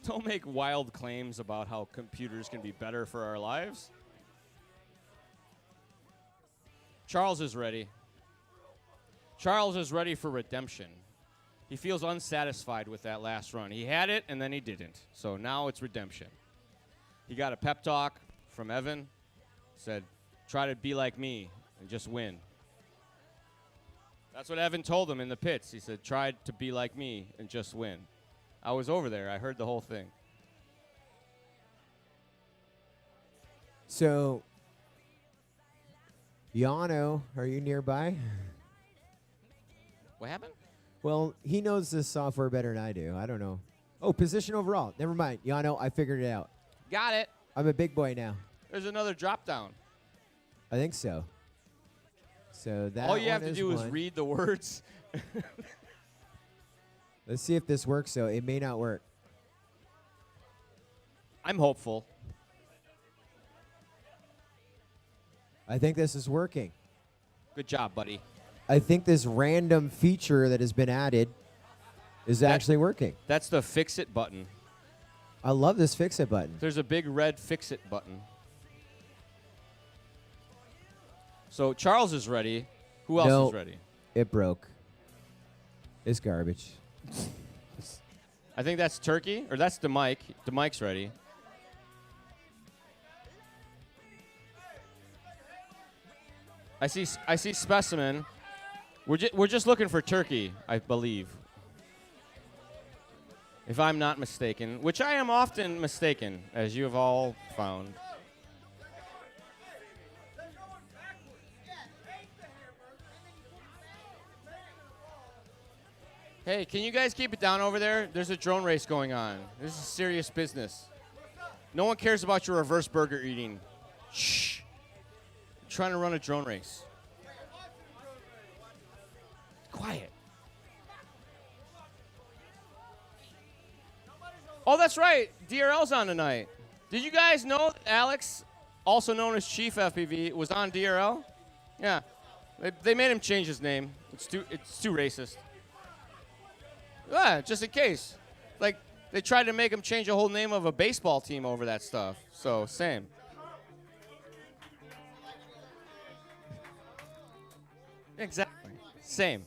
Don't make wild claims about how computers can be better for our lives. Charles is ready. Charles is ready for redemption. He feels unsatisfied with that last run. He had it, and then he didn't. So now it's redemption. He got a pep talk from Evan. Said, try to be like me and just win. That's what Evan told him in the pits. He said, try to be like me and just win. I was over there. I heard the whole thing. So, Yano, are you nearby? What happened? Well, he knows this software better than I do. I don't know. Oh, position overall. Never mind. Yano, I figured it out. Got it. I'm a big boy now. There's another drop down. I think so. So that All you have one to do is one. read the words. Let's see if this works, though. It may not work. I'm hopeful. I think this is working. Good job, buddy. I think this random feature that has been added is actually working. That's the fix it button. I love this fix it button. There's a big red fix it button. So Charles is ready. Who else No, is ready? It broke. It's garbage. I think that's Turkey, or that's DeMike. DeMike's ready. I see Specimen. We're just looking for Turkey, I believe. If I'm not mistaken, which I am often mistaken, as you have all found. Hey, can you guys keep it down over there? There's a drone race going on. This is serious business. No one cares about your reverse burger eating. Shh. I'm trying to run a drone race. Quiet. Oh, that's right. DRL's on tonight. Did you guys know that Alex, also known as Chief FPV, was on DRL? Yeah. They made him change his name. It's too racist. Yeah, just in case. Like, they tried to make him change the whole name of a baseball team over that stuff. So, same. Exactly. Same.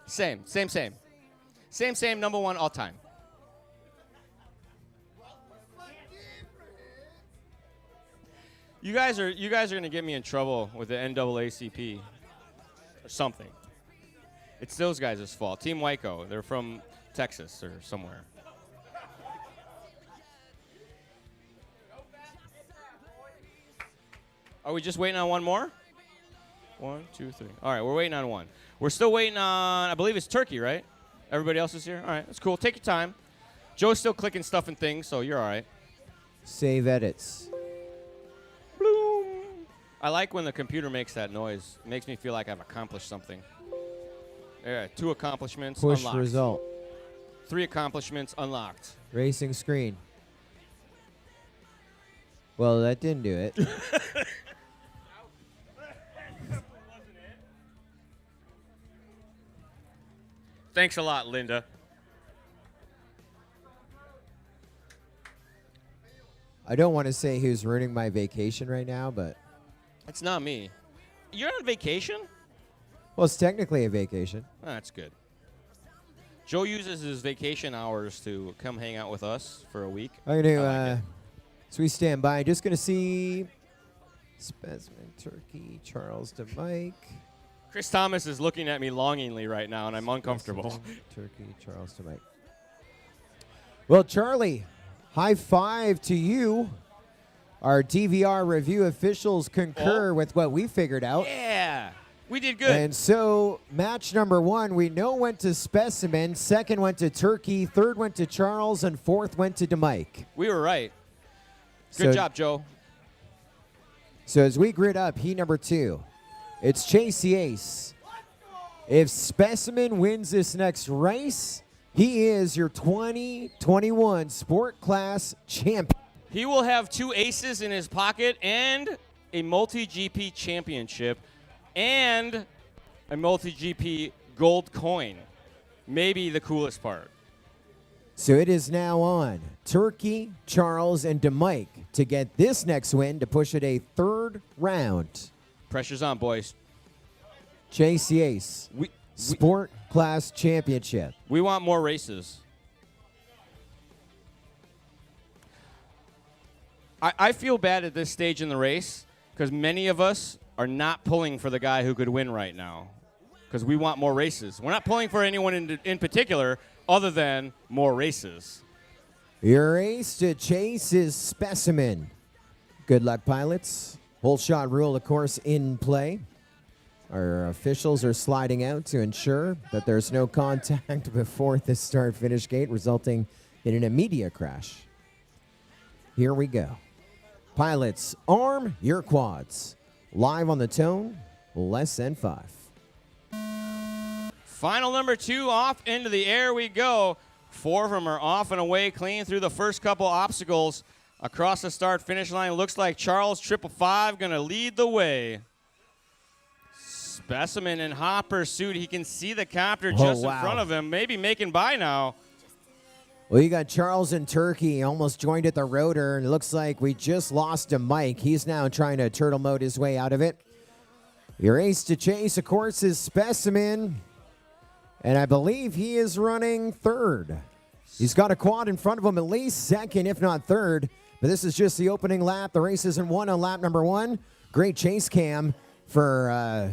Same, number one all time. You guys are gonna get me in trouble with the NAACP or something. It's those guys' fault. Team Waco. They're from Texas or somewhere. Are we just waiting on one more? 1, 2, 3. All right, we're waiting on one. We're still waiting on, I believe it's Turkey, right? Everybody else is here? All right, that's cool. Take your time. Joe's still clicking stuff and things, so you're all right. Save edits. Bloom. I like when the computer makes that noise. It makes me feel like I've accomplished something. Yeah, 2 accomplishments Push unlocked. result. 3 accomplishments unlocked. Racing screen. Well, that didn't do it. Thanks a lot, Linda. I don't want to say who's ruining my vacation right now, but It's not me. You're on vacation? well, it's technically a vacation. Oh, that's good. Joe uses his vacation hours to come hang out with us for a week. I'm gonna, I like it. so we stand by. Just gonna see Specimen, Turkey, Charles to Mike. Chris Thomas is looking at me longingly right now, and I'm uncomfortable. Specimen, Turkey, Charles to Mike. Well, Charlie, high five to you. Our DVR review officials concur with what we figured out. Yeah, we did good. And so match number 1, we know went to Specimen, second went to Turkey, third went to Charles, and fourth went to DeMike. We were right. Good So- job, Joe. So as we grid up heat number 2, it's Chase the Ace. If Specimen wins this next race, he is your 2021 Sport Class champion. He will have 2 aces in his pocket and a MultiGP championship and a MultiGP gold coin. Maybe the coolest part. So it is now on Turkey, Charles, and DeMike to get this next win to push it a 3rd round. Pressure's on, boys. Chase the Ace, Sport Class Championship. We want more races. I feel bad at this stage in the race because many of us are not pulling for the guy who could win right now because we want more races. We're not pulling for anyone in particular other than more races. Your ace to chase is Specimen. Good luck, pilots. Whole shot rule, of course, in play. Our officials are sliding out to ensure that there's no contact before the start-finish gate, resulting in an immediate crash. Here we go. Pilots, arm your quads. Live on the tone, less than 5. Final number 2 off into the air we go. 4 of them are off and away clean through the first couple obstacles. Across the start-finish line, looks like Charles 555 going to lead the way. Specimen in hot pursuit. He can see the copter just in front of him, maybe making by now. Well, you got Charles and Turkey almost joined at the rotor, and it looks like we just lost to Mike. He's now trying to turtle mode his way out of it. Your ace to chase, of course, is Specimen, and I believe he is running 3rd. He's got a quad in front of him, at least 2nd, if not 3rd. But this is just the opening lap. The race isn't won on lap number 1. Great chase cam for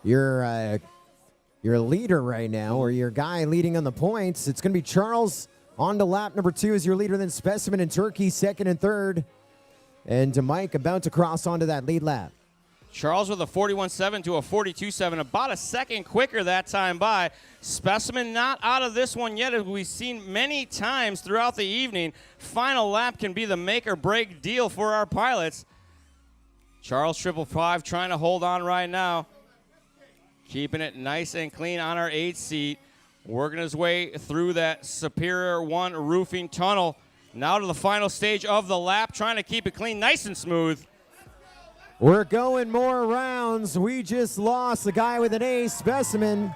your leader right now, or your guy leading on the points. It's going to be Charles on to lap number 2 as your leader, then Specimen and Turkey 2nd and 3rd. And to Mike about to cross onto that lead lap. Charles with a 41.7 to a 42.7, about a second quicker that time by. Specimen not out of this one yet, as we've seen many times throughout the evening. Final lap can be the make or break deal for our pilots. Charles 555 trying to hold on right now. Keeping it nice and clean on our 8th seat. Working his way through that Superior 1 roofing tunnel. Now to the final stage of the lap, trying to keep it clean, nice and smooth. We're going more rounds. We just lost the guy with an A, Specimen.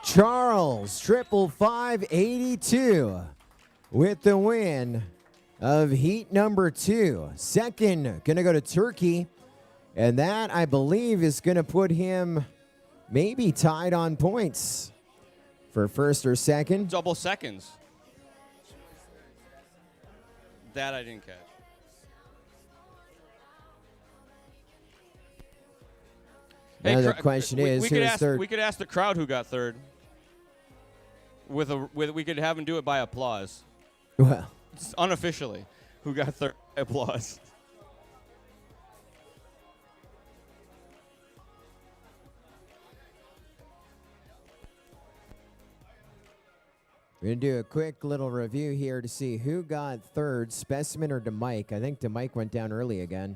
Charles 555.82 with the win of heat number 2. Second, going to go to Turkey. And that, I believe, is going to put him maybe tied on points for first or second. Double seconds. That I didn't catch. Now the question is, we who is third? We could ask the crowd who got third. We could have them do it by applause. Well, Unofficially, who got third by applause. we're going to do a quick little review here to see who got third, Specimen or DeMike. I think DeMike went down early again.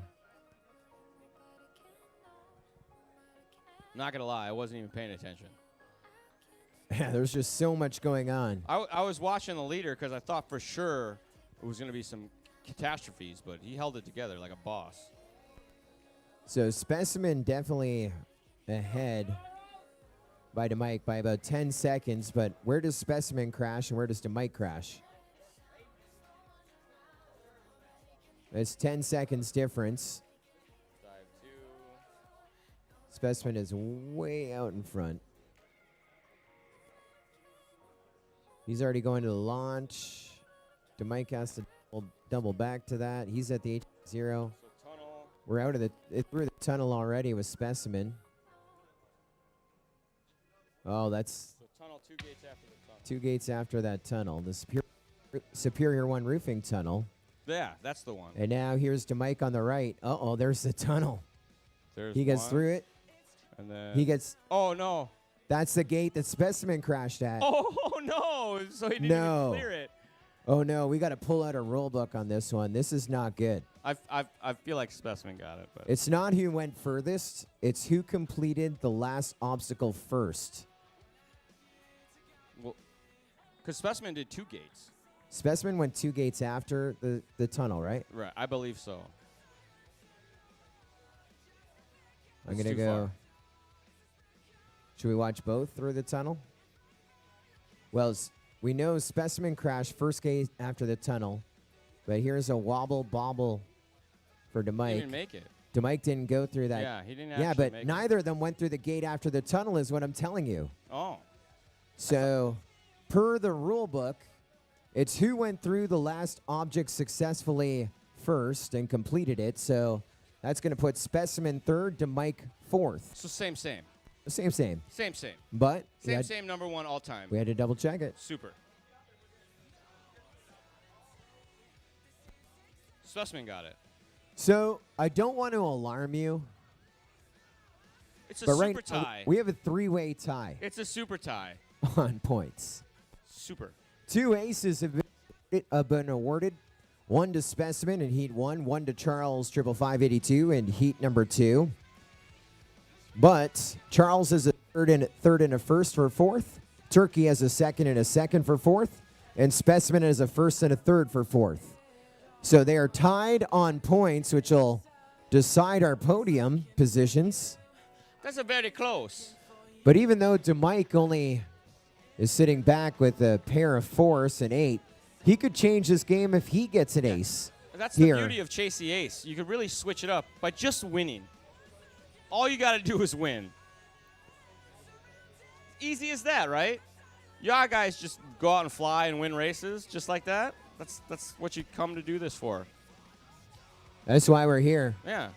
Not going to lie, I wasn't even paying attention. Yeah, there's just so much going on. I was watching the leader because I thought for sure it was going to be some catastrophes, but he held it together like a boss. So Specimen definitely ahead by DeMike by about 10 seconds, but where does Specimen crash and where does DeMike crash? It's 10 seconds difference. Specimen is way out in front. He's already going to the launch. DeMike has to double back to that. He's at the H0. We're out of through the tunnel already with Specimen. Oh, that's So tunnel 2 gates after the tunnel. 2 gates after that tunnel. The Superior 1 roofing tunnel. Yeah, that's the one. And now here's DeMike on the right. Uh-oh, there's the tunnel. There's He gets one, through it. and then He gets... Oh no! That's the gate that Specimen crashed at. Oh no! So he didn't No. even clear it. Oh, no, we got to pull out a rule book on this one. This is not good. I feel like Specimen got it, but It's not who went furthest. It's who completed the last obstacle first. well, because Specimen did 2 gates. Specimen went 2 gates after the tunnel, right? Right, I believe so. I'm That's going to too go. far. Should we watch both through the tunnel? Well, we know Specimen crashed first gate after the tunnel, but here's a wobble bobble for He DeMike. didn't make it. DeMike didn't go through that. Yeah, he didn't. Yeah, actually but make neither of them went through the gate after the tunnel is what I'm telling you. It. Oh, So, per the rule book, it's who went through the last object successfully first and completed it. So, that's going to put Specimen third, DeMike fourth. so same. Same. Same. But we Same number 1 all time. had to double check it. Super. Specimen got it. So, I don't want to alarm you, It's a but super right tie. we have a 3-way tie It's a super tie. on points. Super. 2 aces have been awarded. 1 to Specimen in Heat 1, 1 to Charles 555.82 in Heat number 2. But Charles is a third and a first for fourth. Turkey has a second and a second for fourth. And Specimen has a first and a third for fourth. So they are tied on points, which will decide our podium positions. That's a very close. But even though DeMike only is sitting back with a pair of 4s and 8, he could change this game if he gets an ace. That's here. the beauty of Chase the Ace. You could really switch it up by just winning. All you got to do is win. Easy as that, right? Y'all guys just go out and fly and win races just like that. That's what you come to do this for. That's why we're here. Yeah.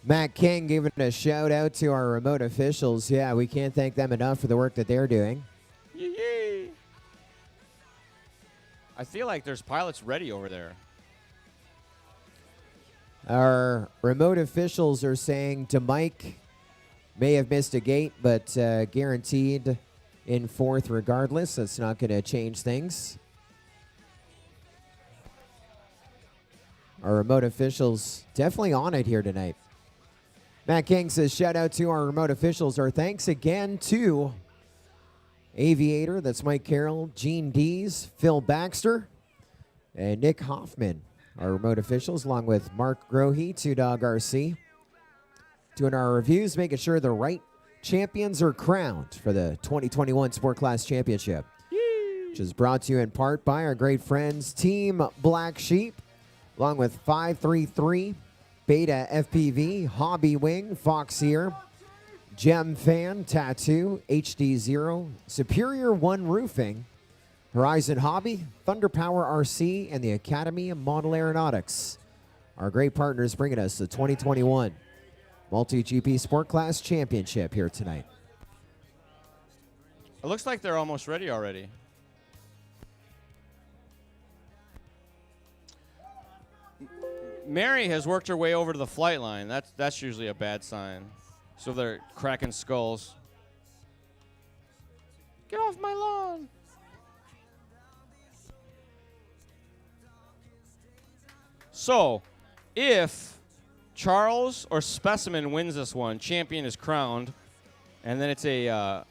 Matt King giving a shout out to our remote officials. Yeah, we can't thank them enough for the work that they're doing. Yee. I feel like there's pilots ready over there. Our remote officials are saying DeMike may have missed a gate, but guaranteed in fourth regardless. That's not going to change things. Our remote officials definitely on it here tonight. Matt King says, shout out to our remote officials. Our thanks again to Aviator, that's Mike Carroll, Gene Dees, Phil Baxter, and Nick Hoffman. Our remote officials, along with Mark Grohe, Two Dog RC, doing our reviews, making sure the right champions are crowned for the 2021 Sport Class Championship, which is brought to you in part by our great friends, Team Black Sheep, along with 533, Beta FPV, Hobby Wing, Fox Ear, Gem Fan, Tattoo, HD Zero, Superior One Roofing, Horizon Hobby, Thunder Power RC, and the Academy of Model Aeronautics. Our great partners bringing us the 2021 MultiGP Sport Class Championship here tonight. It looks like they're almost ready already. Mary has worked her way over to the flight line. That's usually a bad sign. So they're cracking skulls. Get off my lawn. So, if Charles or Specimen wins this one, champion is crowned, and then it's a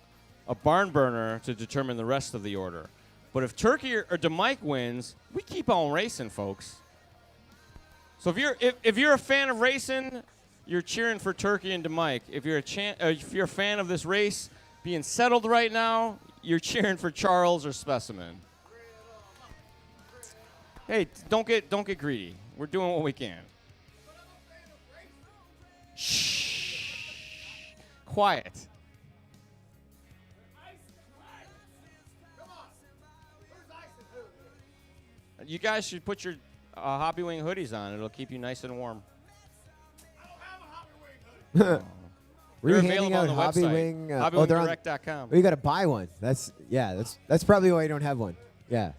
barn burner to determine the rest of the order. But if Turkey or DeMike wins, we keep on racing, folks. So if you're a fan of racing, you're cheering for Turkey and DeMike. If you're a fan of this race being settled right now, you're cheering for Charles or Specimen. Hey, don't get greedy. We're doing what we can. Shh. Quiet. You guys should put your Hobby Wing hoodies on. It'll keep you nice and warm. Were you They're handing available out on the Hobby website, Wing? hobbywingdirect.com. Oh, you got to buy one. That's probably why you don't have one. Yeah.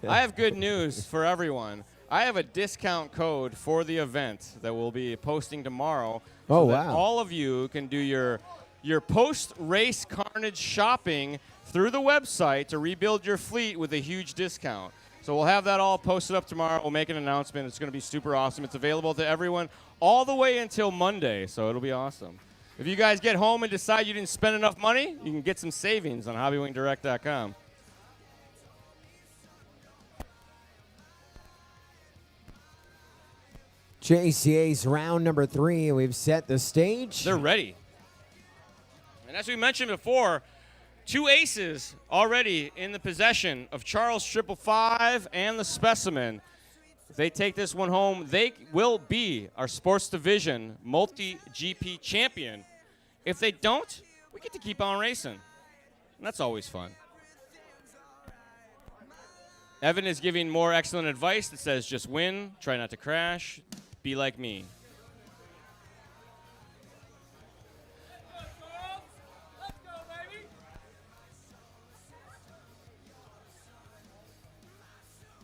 I have good news for everyone. I have a discount code for the event that we'll be posting tomorrow. Oh, so that wow. all of you can do your post-race carnage shopping through the website to rebuild your fleet with a huge discount. So we'll have that all posted up tomorrow. We'll make an announcement. It's going to be super awesome. It's available to everyone all the way until Monday, so it'll be awesome. If you guys get home and decide you didn't spend enough money, you can get some savings on hobbywingdirect.com. JCA's round number 3. We've set the stage. They're ready. And as we mentioned before, 2 aces already in the possession of Charles 555 and the Specimen. If they take this one home, they will be our sports division multi-GP champion. If they don't, we get to keep on racing. And that's always fun. Evan is giving more excellent advice that says just win, try not to crash, be like me.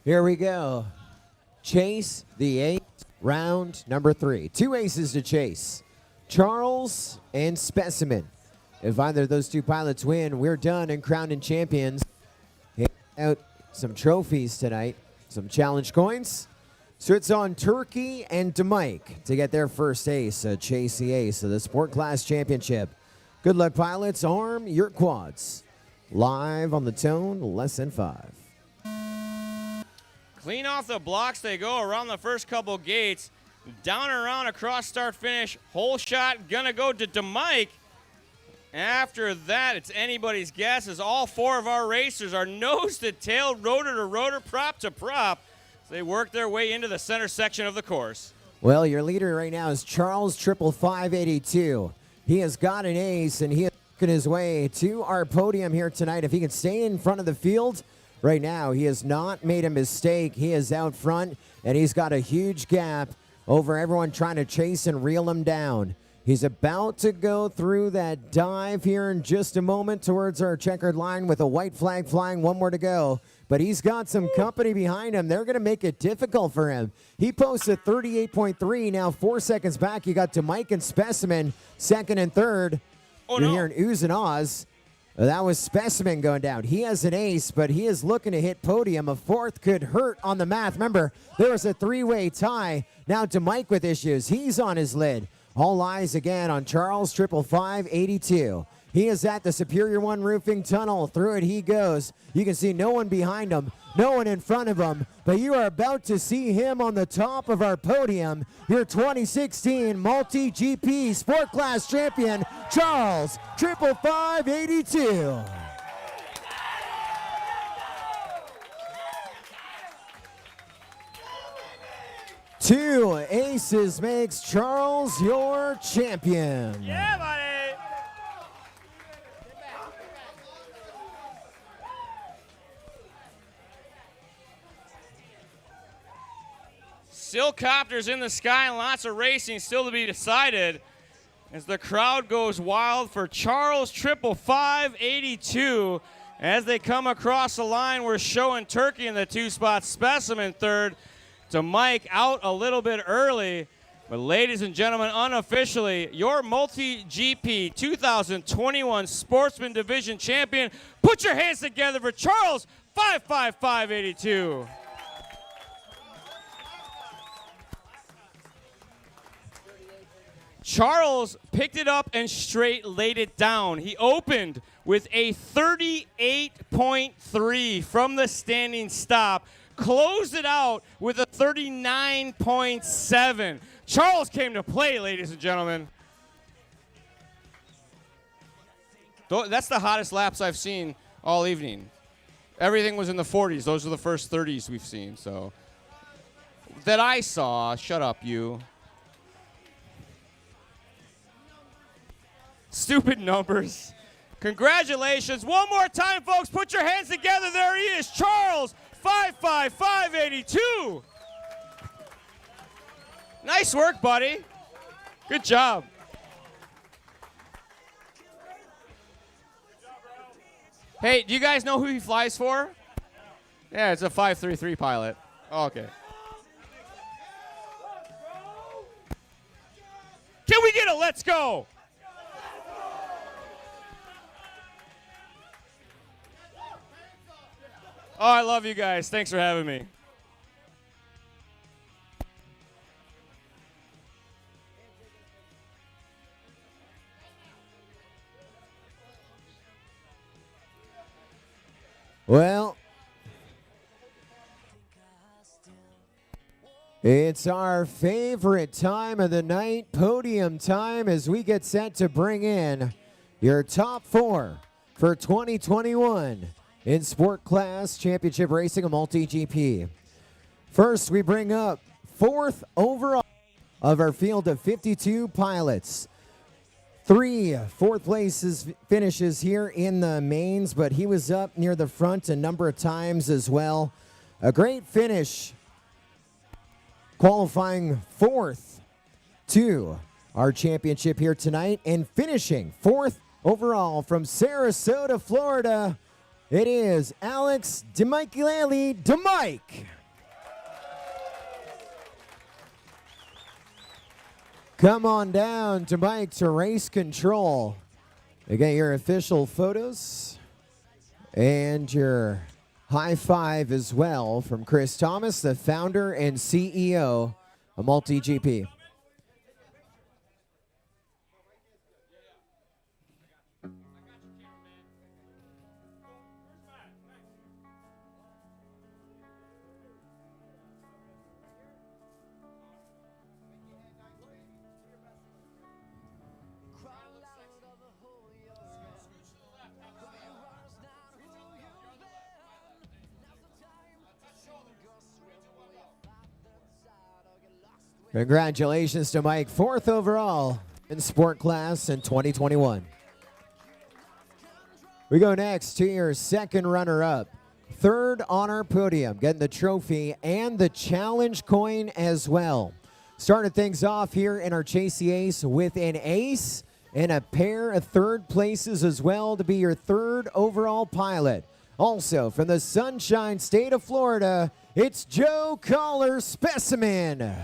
Here we go. Chase the ace, round number 3. 2 aces to chase. Charles and Specimen. If either of those 2 pilots win, we're done and crowned and champions. Hand out some trophies tonight, some challenge coins. So it's on Turkey and DeMike to get their first ace, Chase the ace of the Sport Class Championship. Good luck, pilots. Arm your quads. Live on the tone, less than 5. Clean off the blocks they go around the first couple gates. Down and around across start finish. Hole shot gonna go to DeMike. After that, it's anybody's guess as all 4 of our racers are nose to tail, rotor to rotor, prop to prop. So they work their way into the center section of the course. Well, your leader right now is Charles 55582. He has got an ace, and he is working his way to our podium here tonight. If he can stay in front of the field, right now he has not made a mistake. He is out front, and he's got a huge gap over everyone trying to chase and reel him down. He's about to go through that dive here in just a moment towards our checkered line with a white flag flying. 1 more to go. but he's got some company behind him. They're going to make it difficult for him. He posted 38.3. Now 4 seconds back, you got to Mike and Specimen, second and third. Oh, You're no. hearing oohs and ahs. That was Specimen going down. He has an ace, but he is looking to hit Podium. A fourth could hurt on the math. Remember, there was a three-way tie. Now to Mike with issues. He's on his lid. All eyes again on Charles 55582. He is at the Superior One Roofing Tunnel. Through it he goes. You can see no one behind him, no one in front of him, but you are about to see him on the top of our podium. Your 2016 MultiGP Sport Class Champion, Charles 55582. Two aces makes Charles your champion. Yeah, buddy. Still copters in the sky and lots of racing still to be decided as the crowd goes wild for Charles 55582. As they come across the line, we're showing Turkey in the 2 spots, Specimen third, to Mike out a little bit early. But ladies and gentlemen, unofficially, your MultiGP 2021 Sportsman Division Champion. Put your hands together for Charles 55582. Charles picked it up and straight laid it down. He opened with a 38.3 from the standing stop, closed it out with a 39.7. Charles came to play, ladies and gentlemen. That's the hottest laps I've seen all evening. Everything was in the 40s. Those are the first 30s we've seen. So that I saw. Shut up, you. Stupid numbers. Congratulations. One more time, folks. Put your hands together. There he is, Charles 55582. Nice work, buddy. Good job. Hey, do you guys know who he flies for? Yeah, it's a 533 pilot. Oh, okay. Can we get a let's go? Oh, I love you guys. Thanks for having me. Well, it's our favorite time of the night, podium time, as we get set to bring in your top 4 for 2021 in Sport Class Championship Racing, a MultiGP. First, we bring up 4th overall of our field of 52 pilots. 3 fourth places finishes here in the mains, but he was up near the front a number of times as well. A great finish, qualifying 4th to our championship here tonight, and finishing 4th overall from Sarasota, Florida. It is Alex DeMichaeli DeMike. Come on down to Mike to race control. You get your official photos and your high five as well from Chris Thomas, the founder and CEO of MultiGP. Congratulations to Mike, 4th overall in Sport Class in 2021. We go next to your second runner-up, 3rd on our podium, getting the trophy and the challenge coin as well. Started things off here in our Chase the Ace with an ace and a pair of 3rd places as well to be your 3rd overall pilot. Also from the Sunshine State of Florida, it's Joe Collar Specimen.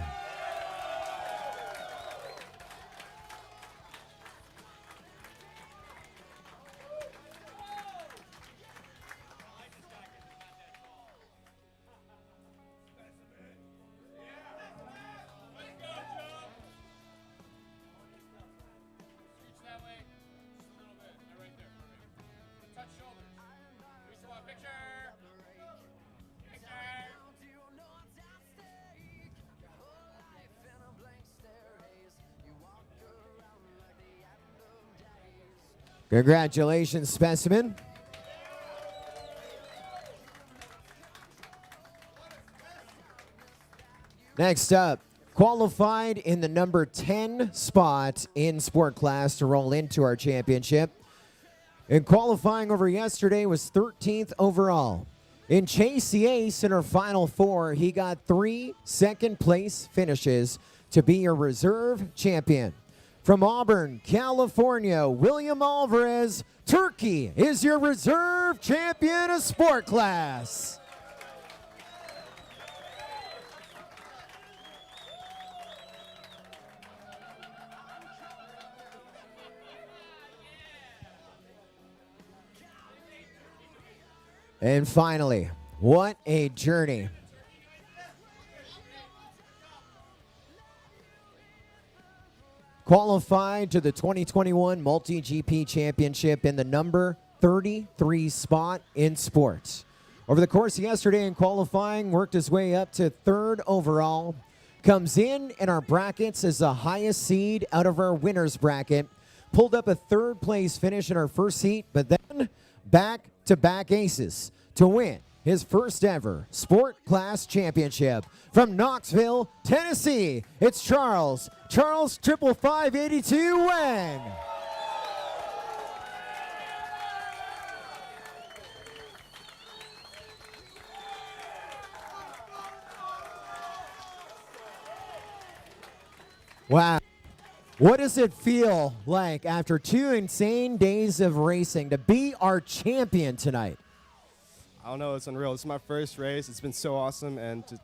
Congratulations, Specimen. Next up, qualified in the number 10 spot in sport class to roll into our championship. In qualifying over yesterday was 13th overall. In Chase the Ace in our final four, he got 3 second place finishes to be your reserve champion. From Auburn, California, William Alvarez, Turkey is your reserve champion of sport class. And finally, what a journey. Qualified to the 2021 MultiGP Championship in the number 33 spot in sports. Over the course of yesterday in qualifying, worked his way up to 3rd overall. Comes in our brackets as the highest seed out of our winners bracket. Pulled up a 3rd place finish in our first heat, but then back-to-back aces to win his first ever sport class championship. From Knoxville, Tennessee, it's Charles 55582 Wang. Wow. What does it feel like after 2 insane days of racing to be our champion tonight? I don't know, it's unreal. This is my first race. It's been so awesome, and to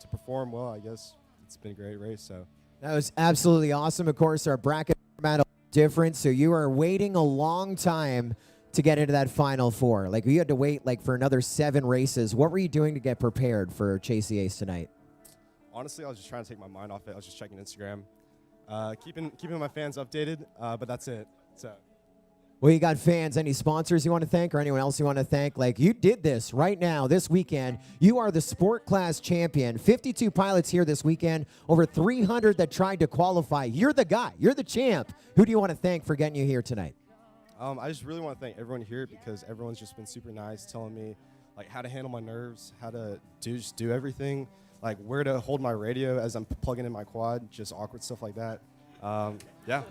perform well, I guess it's been a great race. So that was absolutely awesome. Of course, our bracket format is different, so you are waiting a long time to get into that final four. Like, you had to wait for another 7 races. What were you doing to get prepared for Chase the Ace tonight? honestly, I was just trying to take my mind off it. I was just checking Instagram, keeping my fans updated, but that's it. So. Well, you got fans. Any sponsors you want to thank or anyone else you want to thank? Like, you did this right now, this weekend. You are the sport class champion. 52 pilots here this weekend, over 300 that tried to qualify. You're the guy. You're the champ. Who do you want to thank for getting you here tonight? I just really want to thank everyone here because everyone's just been super nice, telling me like how to handle my nerves, how to do everything, like where to hold my radio as I'm plugging in my quad, just awkward stuff like that. Yeah.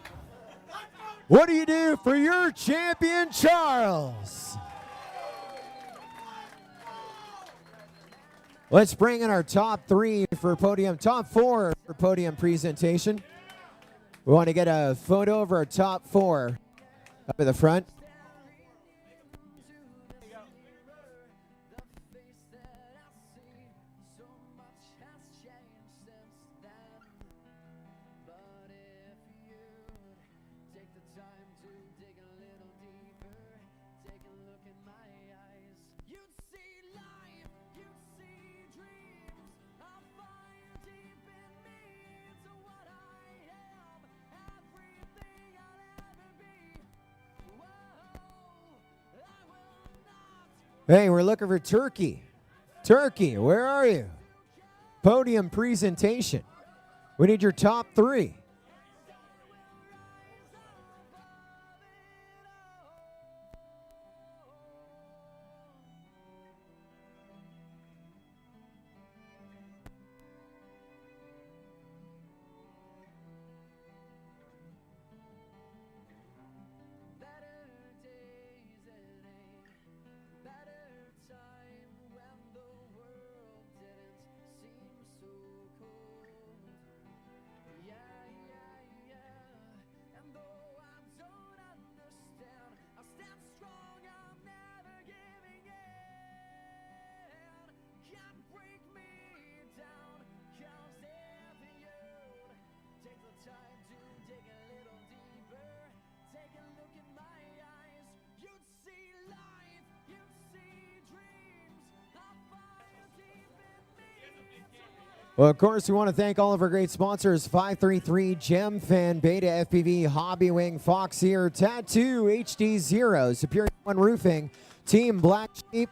What do you do for your champion, Charles? Let's bring in our top 3 for podium, top 4 for podium presentation. We want to get a photo of our top 4 up at the front. Hey, we're looking for Turkey. Turkey, where are you? Podium presentation. We need your top 3. Well, of course, we want to thank all of our great sponsors, 533, Gem Fan, Beta FPV, Hobby Wing, Fox Ear, Tattoo, HD Zero, Superior One Roofing, Team Black Sheep,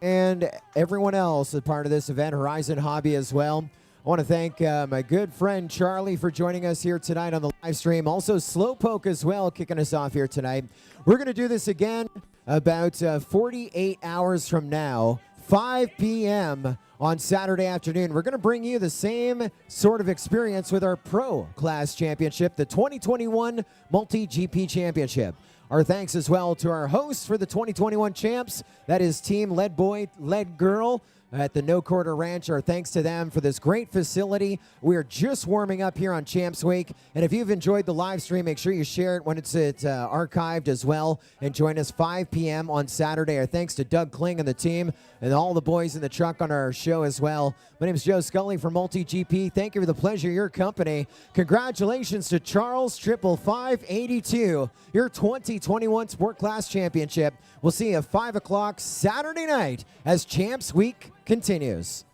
and everyone else as part of this event, Horizon Hobby as well. I want to thank my good friend Charlie for joining us here tonight on the live stream. Also, Slowpoke as well, kicking us off here tonight. We're going to do this again about 48 hours from now, 5 p.m. on Saturday afternoon. We're going to bring you the same sort of experience with our Pro Class Championship, the 2021 MultiGP Championship. Our thanks as well to our hosts for the 2021 champs. That is Team Lead Boy, Lead Girl at the No Quarter Ranch. Our thanks to them for this great facility. We are just warming up here on Champs Week. And if you've enjoyed the live stream, make sure you share it when it's archived as well. And join us 5 p.m. on Saturday. Our thanks to Doug Kling and the team and all the boys in the truck on our show as well. My name is Joe Scully from MultiGP. Thank you for the pleasure of your company. Congratulations to Charles 55582, your 2021 Sport Class Championship. We'll see you at 5 o'clock Saturday night as Champs Week continues.